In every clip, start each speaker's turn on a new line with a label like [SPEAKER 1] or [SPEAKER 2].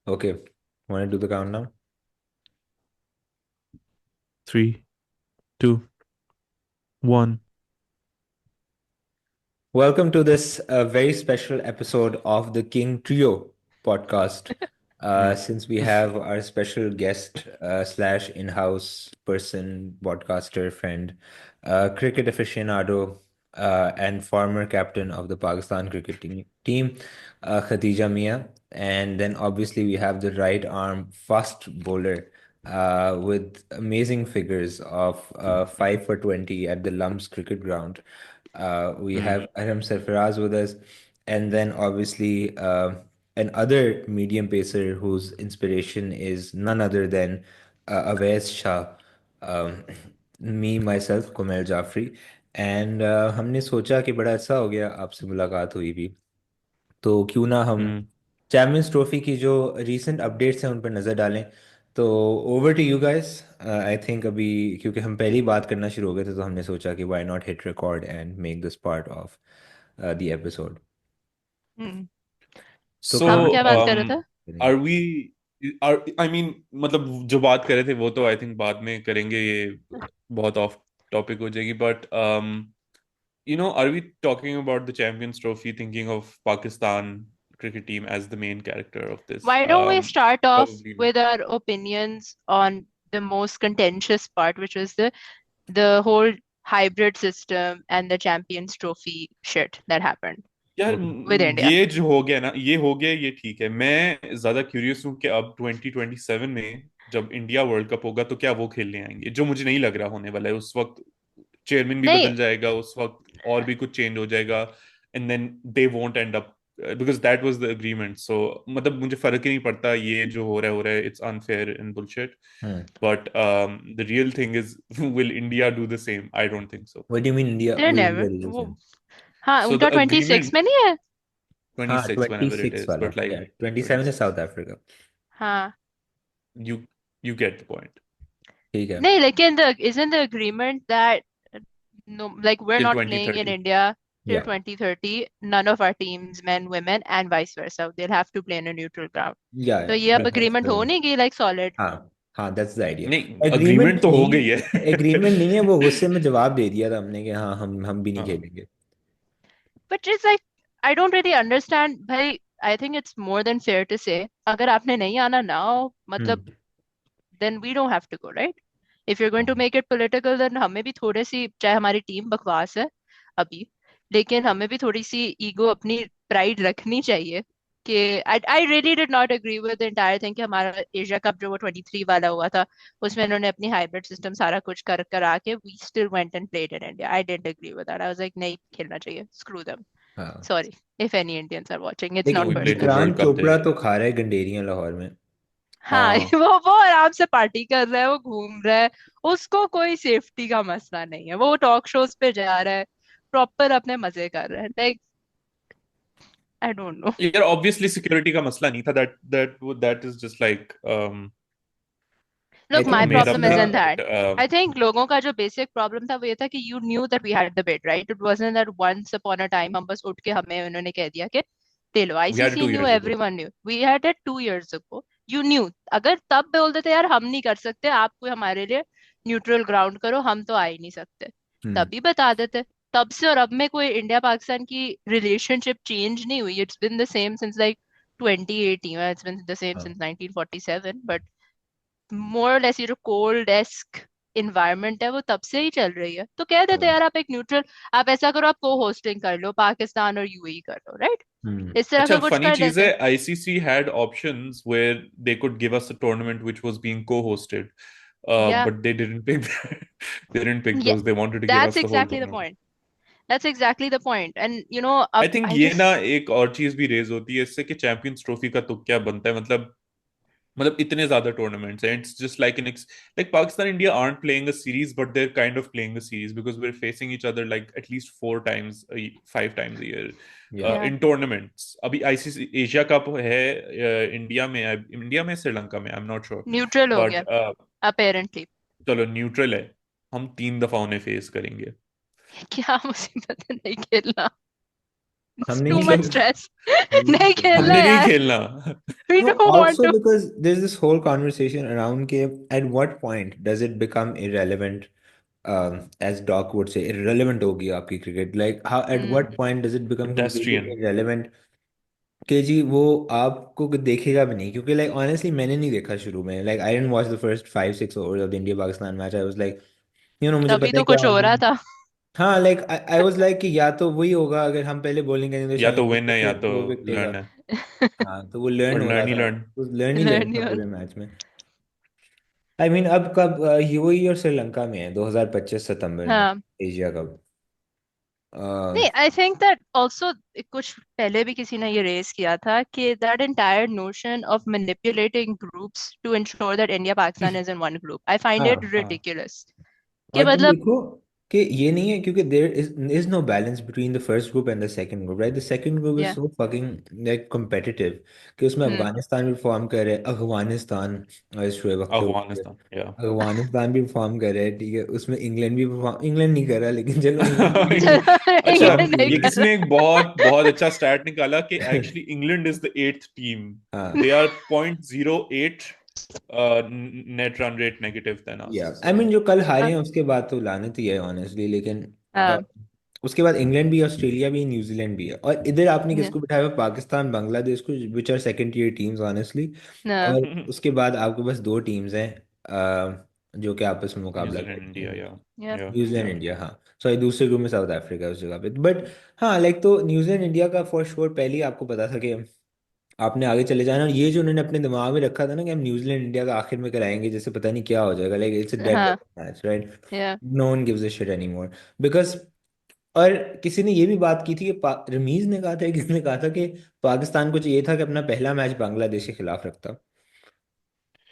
[SPEAKER 1] Okay, want to do the countdown?
[SPEAKER 2] 3, 2, 1.
[SPEAKER 1] Welcome to this very special episode of the King Trio podcast.
[SPEAKER 2] Mm.
[SPEAKER 1] Since we have our special guest slash in-house person, podcaster friend, cricket aficionado, and former captain of the Pakistan cricket team, Khatija Mia. And then obviously we have the right arm fast bowler with amazing figures of 5 for 20 at the Lumps cricket ground. We
[SPEAKER 2] Mm.
[SPEAKER 1] have Aram Sarfaraz with us, and then obviously another medium pacer whose inspiration is none other than Awais Shah, um, me myself Kumail Jafri and हमने सोचा कि बड़ा अच्छा हो गया आपसे मुलाकात हुई भी तो क्यों ना हम
[SPEAKER 2] Mm.
[SPEAKER 1] चैम्पियंस ट्रॉफी की जो रीसेंट अपडेट्स हैं उन पर नज़र डालें। तो over to you guys. I think अभी क्योंकि हम पहले ही बात करना शुरू हो गए थे तो हमने सोचा कि why not hit record and make this part of the episode.
[SPEAKER 3] Hmm.
[SPEAKER 1] तो
[SPEAKER 3] हम
[SPEAKER 1] कहाँ
[SPEAKER 2] So,
[SPEAKER 3] क्या बात कर रहे थे?
[SPEAKER 2] are we, I mean, मतलब जो बात कर रहे थे वो तो आई थिंक बाद में करेंगे, ये बहुत ऑफ टॉपिक हो जाएगी, but are we talking about the Champions Trophy, thinking of Pakistan cricket team as the main character of this?
[SPEAKER 3] Why don't we start off
[SPEAKER 2] Probably not.
[SPEAKER 3] with our opinions on the most contentious part, which was the whole hybrid system and the Champions Trophy shit that happened
[SPEAKER 2] यार,
[SPEAKER 3] with India.
[SPEAKER 2] ये जो हो गया ना, ये हो गया, ये ठीक है। मैं ज्यादा क्यूरियस हूँ कि अब 2027 में जब इंडिया वर्ल्ड कप होगा तो क्या वो खेलने आएंगे, जो मुझे नहीं लग रहा होने वाला है। उस वक्त चेयरमैन भी
[SPEAKER 3] नहीं,
[SPEAKER 2] बदल जाएगा, उस वक्त और भी कुछ चेंज हो जाएगा, and then they won't end up, because that was the agreement. So मतलब मुझे फर्क ही नहीं पड़ता, ये जो हो रहा है, it's unfair and bullshit.
[SPEAKER 1] Hmm.
[SPEAKER 2] But the real thing is, will India do the same? I don't think so.
[SPEAKER 1] What do you mean India
[SPEAKER 3] they
[SPEAKER 1] will
[SPEAKER 3] never
[SPEAKER 1] India region
[SPEAKER 3] वो
[SPEAKER 1] सेम?
[SPEAKER 3] हाँ,
[SPEAKER 2] सो द
[SPEAKER 3] उनका 26
[SPEAKER 2] agreement
[SPEAKER 3] में नहीं है।
[SPEAKER 2] 26,
[SPEAKER 1] हाँ
[SPEAKER 2] whenever it
[SPEAKER 1] 26
[SPEAKER 2] is,
[SPEAKER 1] वाला
[SPEAKER 2] but like
[SPEAKER 1] या 27 है
[SPEAKER 2] 26,
[SPEAKER 1] साउथ अफ्रीका।
[SPEAKER 3] हाँ,
[SPEAKER 2] you you get the point.
[SPEAKER 1] ठीक है।
[SPEAKER 3] नहीं, लेकिन the isn't the agreement that no, like we're
[SPEAKER 2] Till
[SPEAKER 3] not playing in
[SPEAKER 2] 2030.
[SPEAKER 3] India till
[SPEAKER 1] या
[SPEAKER 3] 2030. None of our teams, men, women, and vice versa, they'll have to play in a neutral ground.
[SPEAKER 1] या
[SPEAKER 3] तो ये अब agreement हो
[SPEAKER 1] या
[SPEAKER 3] नहीं गई like solid.
[SPEAKER 1] हाँ हाँ, दैट्स द आइडिया।
[SPEAKER 2] नहीं,
[SPEAKER 1] एग्रीमेंट
[SPEAKER 2] अग्रीमेंट तो हो गई
[SPEAKER 1] नहीं,
[SPEAKER 2] है।
[SPEAKER 1] एग्रीमेंट नहीं है, वो गुस्से में जवाब दे दिया था हमने कि हाँ हम भी नहीं
[SPEAKER 2] हाँ।
[SPEAKER 1] खेलेंगे।
[SPEAKER 3] But it's like I don't really understand भाई. I think it's more than fair to say अगर आपने नहीं आना now मतलब
[SPEAKER 1] हम्म।
[SPEAKER 3] then we don't have to go, right? If you're going to make it political, then हमें भी थोड़ी सी, चाहे हमारी टीम बकवास है अभी, लेकिन हमें भी थोड़ी सी ईगो, अपनी प्राइड रखनी चाहिए कि I really did not agree with the entire thing कि हमारा एशिया कप जो वो 23 वाला हुआ था उसमें इन्होंने अपनी हाइब्रिड सिस्टम सारा कुछ कर कर आके we still went and played in India. I didn't agree with that. I was like नहीं खेलना चाहिए, screw them.
[SPEAKER 1] हाँ,
[SPEAKER 3] Sorry if any Indians are watching, it's
[SPEAKER 1] लेकिन
[SPEAKER 3] not
[SPEAKER 2] We played the
[SPEAKER 3] personal.
[SPEAKER 2] World
[SPEAKER 1] Vikrant
[SPEAKER 2] Cup
[SPEAKER 1] Chopra
[SPEAKER 2] there.
[SPEAKER 1] तो खा रहे गंडेरियां लाहौर में।
[SPEAKER 3] हाँ
[SPEAKER 2] हाँ।
[SPEAKER 3] वो आराम से पार्टी कर रहा है, वो घूम रहा है, उसको कोई सेफ्टी का मसला नहीं है, वो टॉक शोज पे जा रहा है, प्रॉपर अपने मजे कर रहा है, लाइक आई डोंट नो.
[SPEAKER 2] यार, ऑब्वियसली सिक्योरिटी का मसला नहीं था, that is just like
[SPEAKER 1] I
[SPEAKER 3] look,
[SPEAKER 1] think
[SPEAKER 3] my
[SPEAKER 2] made
[SPEAKER 3] problem
[SPEAKER 2] up
[SPEAKER 1] दूसरा।
[SPEAKER 2] Thing,
[SPEAKER 3] isn't that.
[SPEAKER 2] But
[SPEAKER 3] I think लोगों का जो बेसिक प्रॉब्लम था वो ये था कि you knew that we had the bid, right? It wasn't that once upon a time हम बस उठ के हमें उन्होंने कह दिया कि ले लो.
[SPEAKER 2] We had
[SPEAKER 3] ICC
[SPEAKER 2] two
[SPEAKER 3] knew,
[SPEAKER 2] years ago.
[SPEAKER 3] Everyone knew, we had it 2 years ago. You knew. अगर तब बोल देते यार हम नहीं कर सकते, आप कोई हमारे लिए न्यूट्रल ग्राउंड करो, हम तो आ ही नहीं सकते,
[SPEAKER 1] हम्म।
[SPEAKER 3] तभी बता देते. तब से और अब में कोई इंडिया पाकिस्तान की रिलेशनशिप चेंज नहीं हुई. It's been the same since like 2018. It's been the same
[SPEAKER 1] हाँ
[SPEAKER 3] सिंस 1947. बट मोर लेस ये जो कोल्ड एस्क इन्वायरमेंट है वो तब से ही चल रही है. तो कह देते
[SPEAKER 1] हाँ।
[SPEAKER 3] यार आप एक न्यूट्रल, आप ऐसा करो, आप को होस्टिंग कर लो, पाकिस्तान और यूएई कर लो, राइट?
[SPEAKER 1] हम्म।
[SPEAKER 3] इस तरह
[SPEAKER 2] अच्छा,
[SPEAKER 3] का कुछ
[SPEAKER 2] फनी
[SPEAKER 3] कर
[SPEAKER 2] चीज है,
[SPEAKER 3] लेते.
[SPEAKER 2] ICC had options where they could give us a tournament which was being co-hosted,
[SPEAKER 3] या
[SPEAKER 2] but they didn't pick they didn't pick
[SPEAKER 3] या
[SPEAKER 2] those. They wanted to give
[SPEAKER 3] that's
[SPEAKER 2] us the whole
[SPEAKER 3] exactly the
[SPEAKER 2] tournament.
[SPEAKER 3] Point. That's exactly the point. And
[SPEAKER 2] I
[SPEAKER 3] अब
[SPEAKER 2] think
[SPEAKER 3] I
[SPEAKER 2] ये
[SPEAKER 3] guess.
[SPEAKER 2] ना एक और चीज भी raise होती है इससे कि चैंपियंस ट्रॉफी का तो क्या बनता है, मतलब इतने ज्यादा टूर्नामेंट्स हैं, it's just like an like Pakistan India aren't playing a series, but they're kind of playing a series because we're facing each other like at least 4 times 5 times a year
[SPEAKER 1] या
[SPEAKER 3] या
[SPEAKER 2] in tournaments. अभी ICC Asia cup है India में, श्रीलंका में, I am not sure,
[SPEAKER 3] neutral हो
[SPEAKER 2] but
[SPEAKER 3] गया apparently.
[SPEAKER 2] चलो neutral है, हम 3 दफा उन्हें फेस करेंगे।
[SPEAKER 3] क्या मुसीबत है नहीं खेलना. It's
[SPEAKER 1] हमने
[SPEAKER 3] too
[SPEAKER 1] नहीं
[SPEAKER 3] much
[SPEAKER 2] मतलब
[SPEAKER 1] खेला
[SPEAKER 3] stress.
[SPEAKER 1] हमने नहीं
[SPEAKER 3] नहीं
[SPEAKER 1] खेला
[SPEAKER 3] खेलना
[SPEAKER 2] हमने नहीं
[SPEAKER 3] यार.
[SPEAKER 2] खेलना।
[SPEAKER 3] We
[SPEAKER 1] No,
[SPEAKER 3] don't want
[SPEAKER 1] also
[SPEAKER 3] to.
[SPEAKER 1] because there's this whole conversation around के at what point does it become irrelevant, as Doc would say, irrelevant होगी आपकी cricket, like how at
[SPEAKER 3] Hmm.
[SPEAKER 1] what point does it become completely
[SPEAKER 2] Pedestrian.
[SPEAKER 1] irrelevant के जी वो आपको देखेगा भी नहीं, क्योंकि like honestly मैंने नहीं देखा शुरू में, like I didn't watch the first 5-6 overs of the India Pakistan match. I was like, मुझे
[SPEAKER 3] तभी
[SPEAKER 1] पता है
[SPEAKER 3] तो
[SPEAKER 1] क्या
[SPEAKER 3] कुछ हो
[SPEAKER 1] होगा।
[SPEAKER 3] रहा था.
[SPEAKER 1] हाँ like I was like कि या तो वही होगा, अगर हम पहले बॉलिंग करेंगे तो
[SPEAKER 2] या तो
[SPEAKER 1] शायद
[SPEAKER 2] विन है या
[SPEAKER 1] फिर
[SPEAKER 2] तो
[SPEAKER 1] वो विकेटेगा।
[SPEAKER 2] लर्न है,
[SPEAKER 1] हाँ तो वो लर्न
[SPEAKER 2] और
[SPEAKER 1] हो रहा
[SPEAKER 2] लर्न ही
[SPEAKER 1] था,
[SPEAKER 2] लर्न।
[SPEAKER 1] वो लर्न ही लर्न
[SPEAKER 3] Learn
[SPEAKER 1] था
[SPEAKER 3] your.
[SPEAKER 1] पूरे मैच में। आई मीन अब कब यूएई और श्रीलंका में है 2025 सितंबर में
[SPEAKER 3] हाँ.
[SPEAKER 1] Asia cup.
[SPEAKER 3] नहीं, आई थिंक दैट ऑल्सो कुछ पहले भी किसी ने ये रेज किया था कि that entire notion of manipulating groups to ensure that India Pakistan is in one group, I find it
[SPEAKER 1] हाँ हाँ,
[SPEAKER 3] रिडिकुलस. कि
[SPEAKER 1] और तुम
[SPEAKER 3] मतलब.
[SPEAKER 1] देखो कि ये नहीं है, क्योंकि there is no balance between the first group and the second group, right? The second group is
[SPEAKER 3] yeah.
[SPEAKER 1] So fucking like competitive कि उसमें
[SPEAKER 3] हम्म.
[SPEAKER 1] अफगानिस्तान भी परफॉर्म कर रहे हैं, अफगानिस्तान और शोएब अख्तर उल्ट
[SPEAKER 2] अफगानिस्तान, या।
[SPEAKER 1] अफगानिस्तान भी परफॉर्म कर रहे हैं, ठीक है, उसमें इंग्लैंड भी परफॉर्म, इंग्लैंड नहीं कर रहा लेकिन चलो इंग्लैंड भी
[SPEAKER 3] चलो,
[SPEAKER 2] अच्छा,
[SPEAKER 1] परफॉर्म
[SPEAKER 3] इंग्लैंड
[SPEAKER 1] किया
[SPEAKER 3] नहीं
[SPEAKER 2] ये
[SPEAKER 1] है।
[SPEAKER 3] कर
[SPEAKER 2] किसी ने एक बहुत बहुत अच्छा स्टैट निकाला कि
[SPEAKER 1] हाँ
[SPEAKER 2] actually England is the 8th team,
[SPEAKER 1] हाँ,
[SPEAKER 2] they are 0.08 net run rate negative than
[SPEAKER 1] yeah
[SPEAKER 2] us,
[SPEAKER 1] I
[SPEAKER 2] so
[SPEAKER 1] mean जो कल हारे
[SPEAKER 3] हाँ.
[SPEAKER 1] हैं उसके बाद तो लानत ही है ऑनेस्टली, लेकिन
[SPEAKER 3] हाँ.
[SPEAKER 1] उसके बाद इंग्लैंड भी, ऑस्ट्रेलिया भी, न्यूजीलैंड भी है, और इधर आपने
[SPEAKER 3] या.
[SPEAKER 1] किसको बिठाया हुआ? पाकिस्तान, बांग्लादेश को, which are second tier teams honestly.
[SPEAKER 3] हाँ.
[SPEAKER 1] और उसके बाद आपके पास दो टीम्स हैं जो कि आपस में मुकाबला
[SPEAKER 2] न्यूजीलैंड
[SPEAKER 1] करती
[SPEAKER 2] इंडिया,
[SPEAKER 1] हैं।
[SPEAKER 2] या
[SPEAKER 3] या.
[SPEAKER 2] या
[SPEAKER 1] न्यूजीलैंड
[SPEAKER 2] या
[SPEAKER 1] इंडिया, हाँ सॉरी, दूसरे ग्रुप में साउथ अफ्रीका उस जगह पे, बट हाँ लाइक तो न्यूजीलैंड इंडिया का फॉर श्योर पहले ही आपको पता था कि आपने आगे चले जाना, और ये जो उन्होंने अपने दिमाग में रखा था ना कि हम न्यूजीलैंड इंडिया का आखिर में कराएंगे, जैसे पता नहीं क्या हो जाएगा, लाइक इट्स अ डेड
[SPEAKER 3] हाँ.
[SPEAKER 1] Match, right?
[SPEAKER 3] Yeah.
[SPEAKER 1] No one gives a shit anymore because, और किसी ने ये भी बात की थी कि रमीज ने कहा था, किसने कहा था कि पाकिस्तान को चाहिए था कि अपना पहला मैच बांग्लादेश के खिलाफ रखता।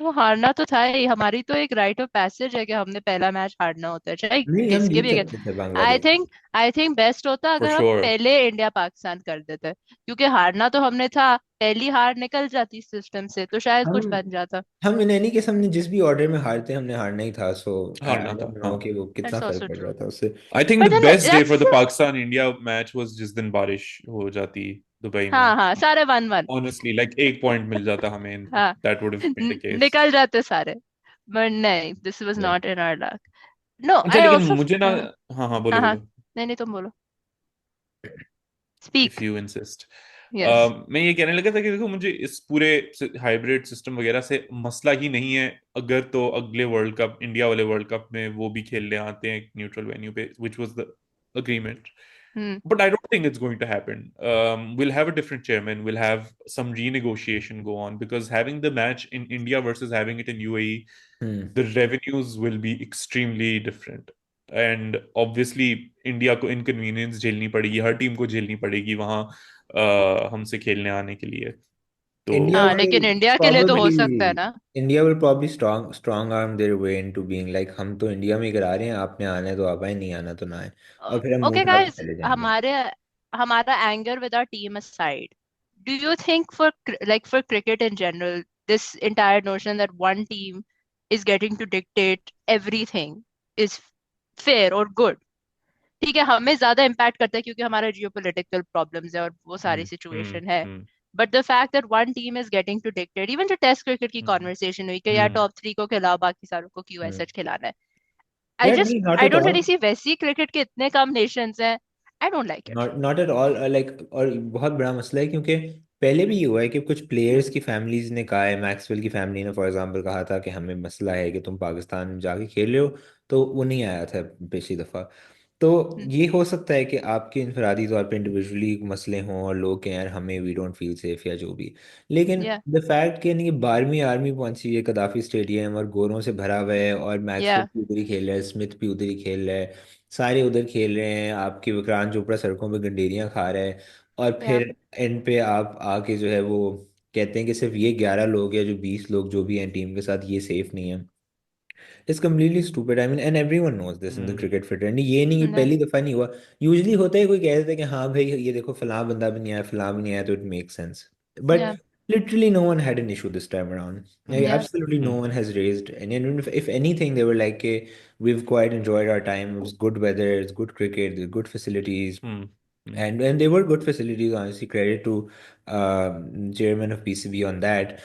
[SPEAKER 3] तो हारना तो था ही, हमारी तो एक राइट ऑफ पैसेज है कि हमने पहला मैच हारना होता है, चाहे
[SPEAKER 1] नहीं हम
[SPEAKER 3] किसके
[SPEAKER 1] जीत
[SPEAKER 3] भी.
[SPEAKER 1] सकते थे
[SPEAKER 3] I
[SPEAKER 1] Bangladesh.
[SPEAKER 3] Think I think best होता
[SPEAKER 2] फॉर
[SPEAKER 3] अगर हम
[SPEAKER 2] श्योर।
[SPEAKER 3] पहले इंडिया पाकिस्तान कर देते, क्योंकि हारना तो हमने था, पहली हार निकल जाती सिस्टम से तो शायद
[SPEAKER 1] हम
[SPEAKER 3] कुछ बन जाता.
[SPEAKER 1] हम इन एनी केस हमने जिस भी ऑर्डर में हारते हमने हारना ही था, सो आई
[SPEAKER 2] हारना था,
[SPEAKER 1] डोंट नो
[SPEAKER 2] हाँ।
[SPEAKER 1] कि वो कितना
[SPEAKER 3] दैट्स
[SPEAKER 1] फर्क
[SPEAKER 3] आल्सो
[SPEAKER 1] पड़ रहा
[SPEAKER 3] ट्रू.
[SPEAKER 1] था उससे।
[SPEAKER 2] I think
[SPEAKER 3] but
[SPEAKER 2] the
[SPEAKER 3] then
[SPEAKER 2] best day for
[SPEAKER 3] that's.
[SPEAKER 2] The Pakistan India match was जिस दिन बारिश हो जाती दुबई में।
[SPEAKER 3] हाँ हाँ, सारे 1-1.
[SPEAKER 2] ऑनेस्टली, लाइक एक पॉइंट मिल जाता हमें,
[SPEAKER 3] हाँ.
[SPEAKER 2] That would have made the case.
[SPEAKER 3] निकल जाते सारे. बट नहीं, this was
[SPEAKER 1] Yeah.
[SPEAKER 3] Not in our luck. No,
[SPEAKER 2] अच्छा,
[SPEAKER 3] आई
[SPEAKER 2] लेकिन
[SPEAKER 3] आल्सो.
[SPEAKER 2] मुझे ना,
[SPEAKER 3] हाँ.
[SPEAKER 2] हाँ हाँ, बोलो
[SPEAKER 3] हाँ हाँ.
[SPEAKER 2] बोलो,
[SPEAKER 3] नहीं नहीं, तुम बोलो.
[SPEAKER 2] If
[SPEAKER 3] speak.
[SPEAKER 2] You insist.
[SPEAKER 3] Yes.
[SPEAKER 2] मैं ये कहने लगा था कि देखो, मुझे इस पूरे हाइब्रिड सिस्टम वगैरह से मसला ही नहीं है, अगर तो अगले वर्ल्ड कप, इंडिया वाले वर्ल्ड कप में वो भी खेलने आते हैं न्यूट्रल वेन्यू पे, which was the agreement.
[SPEAKER 3] Hmm.
[SPEAKER 2] But I don't think it's going to happen. We'll have a different chairman. We'll have some renegotiation go on, because having the match in India versus having it in UAE,
[SPEAKER 1] hmm.
[SPEAKER 2] the revenues will be extremely different. And obviously, India को inconvenience झेलनी पड़ेगी, हर team को झेलनी पड़ेगी वहां हमसे खेलने आने के लिए, तो
[SPEAKER 1] India
[SPEAKER 3] हाँ,
[SPEAKER 1] will
[SPEAKER 3] लेकिन इंडिया के लिए तो हो सकता है
[SPEAKER 1] probably
[SPEAKER 3] ना.
[SPEAKER 1] India will probably strong arm their way into being like हम तो इंडिया में ही करा रहे हैं, आपने आना है तो आप आए, नहीं आना तो ना आए, और फिर हम मुंह
[SPEAKER 3] ओके
[SPEAKER 1] उठा के
[SPEAKER 3] गाइस,
[SPEAKER 1] चले जाएंगे।
[SPEAKER 3] हमारे हमारा anger with our team aside, do you think for like for cricket in general, this entire notion that one team is getting to dictate everything is fair or good? ठीक है, हमें ज्यादा इम्पैक्ट करता है क्योंकि हमारा जियोपॉलिटिकल प्रॉब्लम्स है और वो सारी
[SPEAKER 1] हम्म
[SPEAKER 2] हम्म
[SPEAKER 3] सिचुएशन है.
[SPEAKER 2] Hmm
[SPEAKER 3] but the fact that one team is getting to dictate, even जो टेस्ट क्रिकेट की
[SPEAKER 2] हम्म
[SPEAKER 3] कॉन्वर्सेशन हुई कि यार
[SPEAKER 2] हम्म
[SPEAKER 3] टॉप 3 को खिलाओ, बाकी सारों को क्यों
[SPEAKER 1] हम्म।
[SPEAKER 3] ऐसा खिलाना है. आई
[SPEAKER 1] यार
[SPEAKER 3] जस्ट
[SPEAKER 1] नहीं, not
[SPEAKER 3] I
[SPEAKER 1] at
[SPEAKER 3] don't
[SPEAKER 1] all,
[SPEAKER 3] really see वैसी क्रिकेट के इतने कम नेशंस हैं. I don't like it.
[SPEAKER 1] Not not at all like, और बहुत बड़ा मसला है क्योंकि पहले भी ये हुआ है कि कुछ प्लेयर्स की फैमिलीज ने कहा है, मैक्सवेल की फैमिली ने फॉर एग्जांपल कहा था कि हमें मसला है कि तुम पाकिस्तान में जाके खेल रहे हो, तो वो नहीं आया था पिछली दफ़ा। तो ये हो सकता है कि आपके इनफरादी तौर पे इंडिविजुअली मसले हों और लोग कहें यार हमें वी डोंट फील सेफ या जो भी, लेकिन
[SPEAKER 3] या.
[SPEAKER 1] द फैक्ट कि नहीं, 12वीं आर्मी पहुंची हुई है कदाफी स्टेडियम और गोरों से भरा हुआ है, और मैक्सवेल
[SPEAKER 3] या.
[SPEAKER 1] भी उधर ही खेल रहा है, स्मिथ भी उधर ही खेल रहा है, सारे उधर खेल रहे हैं, आपके विक्रांत चोपड़ा सड़कों पे गंडेरियां खा रहा है, और
[SPEAKER 3] या.
[SPEAKER 1] फिर एंड पे आप आके जो है वो कहते हैं कि सिर्फ ये 11 लोग या जो 20 लोग जो भी हैं टीम के साथ, ये सेफ नहीं है। It's completely stupid, I mean and everyone knows this in the
[SPEAKER 2] hmm
[SPEAKER 1] cricket fraternity, ये नहीं, ये
[SPEAKER 3] न.
[SPEAKER 1] पहली दफा नहीं हुआ। यूजुअली होता है कोई कह देता है कि हाँ भाई ये देखो फलां बंदा भी नहीं आया, फलां भी नहीं आया, तो इट मेक सेंस, बट
[SPEAKER 3] या.
[SPEAKER 1] literally no one had an issue this time around, like
[SPEAKER 3] या.
[SPEAKER 1] absolutely no
[SPEAKER 2] hmm
[SPEAKER 1] one has raised, and if anything they were like we've quite enjoyed our time, it was good weather, it's good cricket, there's good facilities,
[SPEAKER 2] hmm
[SPEAKER 1] And they were good facilities, honestly. Credit to chairman of PCB on that.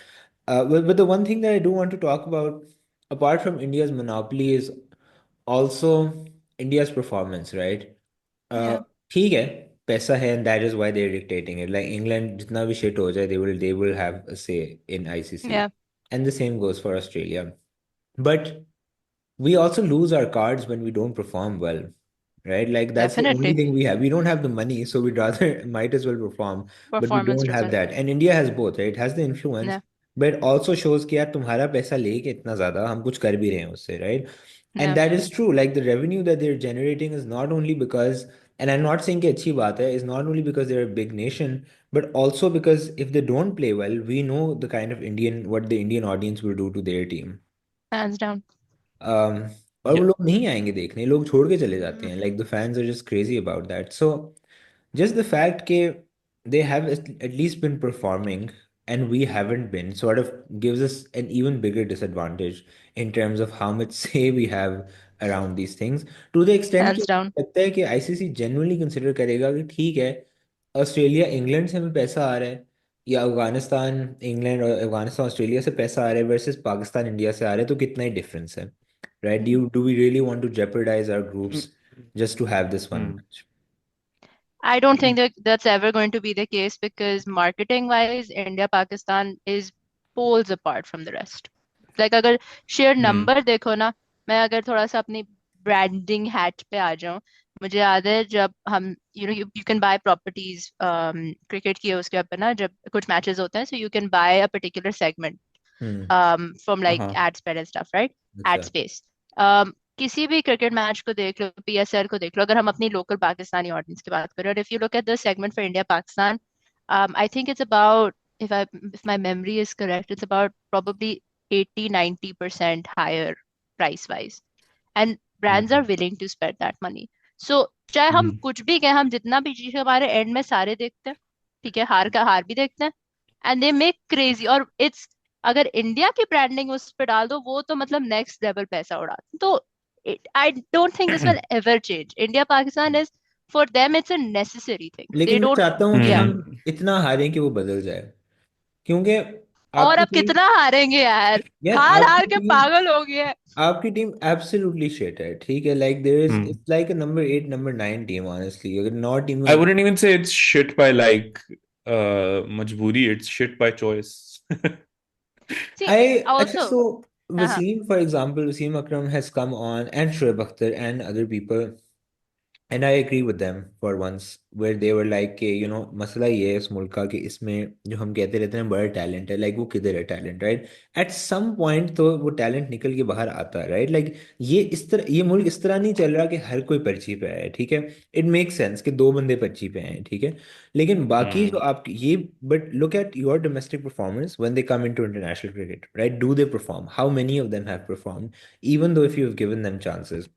[SPEAKER 1] But the one thing that I do want to talk about, apart from India's monopoly, is also India's performance, right?
[SPEAKER 3] Yeah.
[SPEAKER 1] ठीक है, पैसा है, and that is why they're dictating it. Like England, जितना भी shit हो जाए, they will have a say in ICC,
[SPEAKER 3] Yeah.
[SPEAKER 1] and the same goes for Australia. But we also lose our cards when we don't perform well, right? Like that's the only
[SPEAKER 3] Definitely.
[SPEAKER 1] thing we have. We don't have the money, so we'd rather might as well perform, but we
[SPEAKER 3] Performance
[SPEAKER 1] don't have
[SPEAKER 3] driven.
[SPEAKER 1] that. And India has both, right? It has the influence,
[SPEAKER 3] Yeah.
[SPEAKER 1] but it also shows कि यार तुम्हारा पैसा लेके इतना ज्यादा हम कुछ कर भी रहे हैं उससे, right? And
[SPEAKER 3] Yeah.
[SPEAKER 1] that is true. Like the revenue that they're generating is not only because, and I'm not saying कि अच्छी बात है, is not only because they're a big nation, but also because if they don't play well, we know the kind of what the Indian audience will do to their team.
[SPEAKER 3] Hands down.
[SPEAKER 1] um, और वो
[SPEAKER 2] Yeah.
[SPEAKER 1] लोग नहीं आएंगे देखने, लोग छोड़ के चले जाते
[SPEAKER 3] Mm.
[SPEAKER 1] हैं, like the fans are just crazy about that. So just the fact कि they have at least been performing and we haven't been sort of gives us an even bigger disadvantage in terms of how much say we have around these things, to the extent कि
[SPEAKER 3] Hands down.
[SPEAKER 1] लगता है कि ICC genuinely consider करेगा कि ठीक है, Australia England से हमें पैसा आ रहा है, या अफगानिस्तान इंग्लैंड और अफगानिस्तान ऑस्ट्रेलिया से पैसा आ रहा है वर्सेस पाकिस्तान इंडिया से आ रहा है, तो कितना ही डिफरेंस है, right?
[SPEAKER 3] Mm.
[SPEAKER 1] Do we really want to jeopardize our groups
[SPEAKER 2] Mm,
[SPEAKER 1] just to have this one
[SPEAKER 2] mm,
[SPEAKER 1] match?
[SPEAKER 3] I don't think that that's ever going to be the case because marketing wise, India Pakistan is poles apart from the rest. Like अगर sheer
[SPEAKER 2] mm,
[SPEAKER 3] number देखो ना, मैं अगर थोड़ा सा अपनी branding hat पे आ जाऊं, मुझे याद है जब हम you can buy properties cricket की उसके ऊपर ना, जब कुछ matches होते हैं, so you can buy a particular segment
[SPEAKER 1] hmm.
[SPEAKER 3] from like
[SPEAKER 2] uh-huh.
[SPEAKER 3] ad spend and stuff, right? Ad
[SPEAKER 1] अच्छा.
[SPEAKER 3] space. किसी भी क्रिकेट मैच को देख लो, पीएसएल को देख लो, अगर हम अपनी लोकल पाकिस्तानी ऑडियंस की बात करें, और if you look at the segment for India Pakistan, I think it's about, if my memory is correct, it's about probably 80-90% higher price wise, and brands are
[SPEAKER 1] hmm.
[SPEAKER 3] willing to spend that money. So चाहे हम
[SPEAKER 2] Mm.
[SPEAKER 3] कुछ भी कहें, हम जितना भी चीज हमारे एंड में सारे देखते हैं, ठीक है, हार का हार भी देखते हैं, एंड दे मेक क्रेजी, और इट्स, अगर इंडिया की ब्रांडिंग उस पर डाल दो, वो तो मतलब नेक्स्ट लेवल पैसा उड़ाते, तो I don't think this will ever change. India Pakistan is, for them it's a necessary thing, they
[SPEAKER 1] लेकिन मैं
[SPEAKER 3] डोंट.
[SPEAKER 1] चाहता हूँ कि
[SPEAKER 3] या,
[SPEAKER 1] हम
[SPEAKER 2] Mm.
[SPEAKER 1] इतना हारें कि वो बदल जाए, क्योंकि
[SPEAKER 3] और
[SPEAKER 1] आपकी
[SPEAKER 3] अब
[SPEAKER 1] टीम,
[SPEAKER 3] कितना हारेंगे यार,
[SPEAKER 1] यार
[SPEAKER 3] हार हार
[SPEAKER 1] आपकी
[SPEAKER 3] के
[SPEAKER 1] टीम,
[SPEAKER 3] पागल हो गए हैं.
[SPEAKER 1] एब्सोल्युटली शिट है, ठीक है? Like there is,
[SPEAKER 2] Mm.
[SPEAKER 1] It's like a number 8 number 9 team, honestly, अगर 9 टीमों
[SPEAKER 2] I
[SPEAKER 1] में.
[SPEAKER 2] wouldn't even say it's shit by like majburi, it's shit by choice.
[SPEAKER 3] See,
[SPEAKER 1] I अच्छा,
[SPEAKER 3] also,
[SPEAKER 1] so
[SPEAKER 3] uh-huh.
[SPEAKER 1] Wasim, for example, Wasim Akram has come on, and Shoaib Akhtar and other people, and I agree with them for once, where they were like कि मसला ये है इस मुल्क का कि इसमें जो हम कहते रहते हैं बड़ा टैलेंट है, लाइक वो किधर है talent, right? At some point तो वो टैलेंट निकल के बाहर आता है, राइट? लाइक ये मुल्क इस तरह नहीं चल रहा कि हर कोई पर्ची पे आए, ठीक है? इट मेक सेंस कि दो बंदे पर्ची पे आए, ठीक है? लेकिन बाकी जो
[SPEAKER 2] Mm.
[SPEAKER 1] आप ये, but look at your domestic performance when they come into international cricket, right? Do they perform? How many of them have performed, even though if you have given them chances?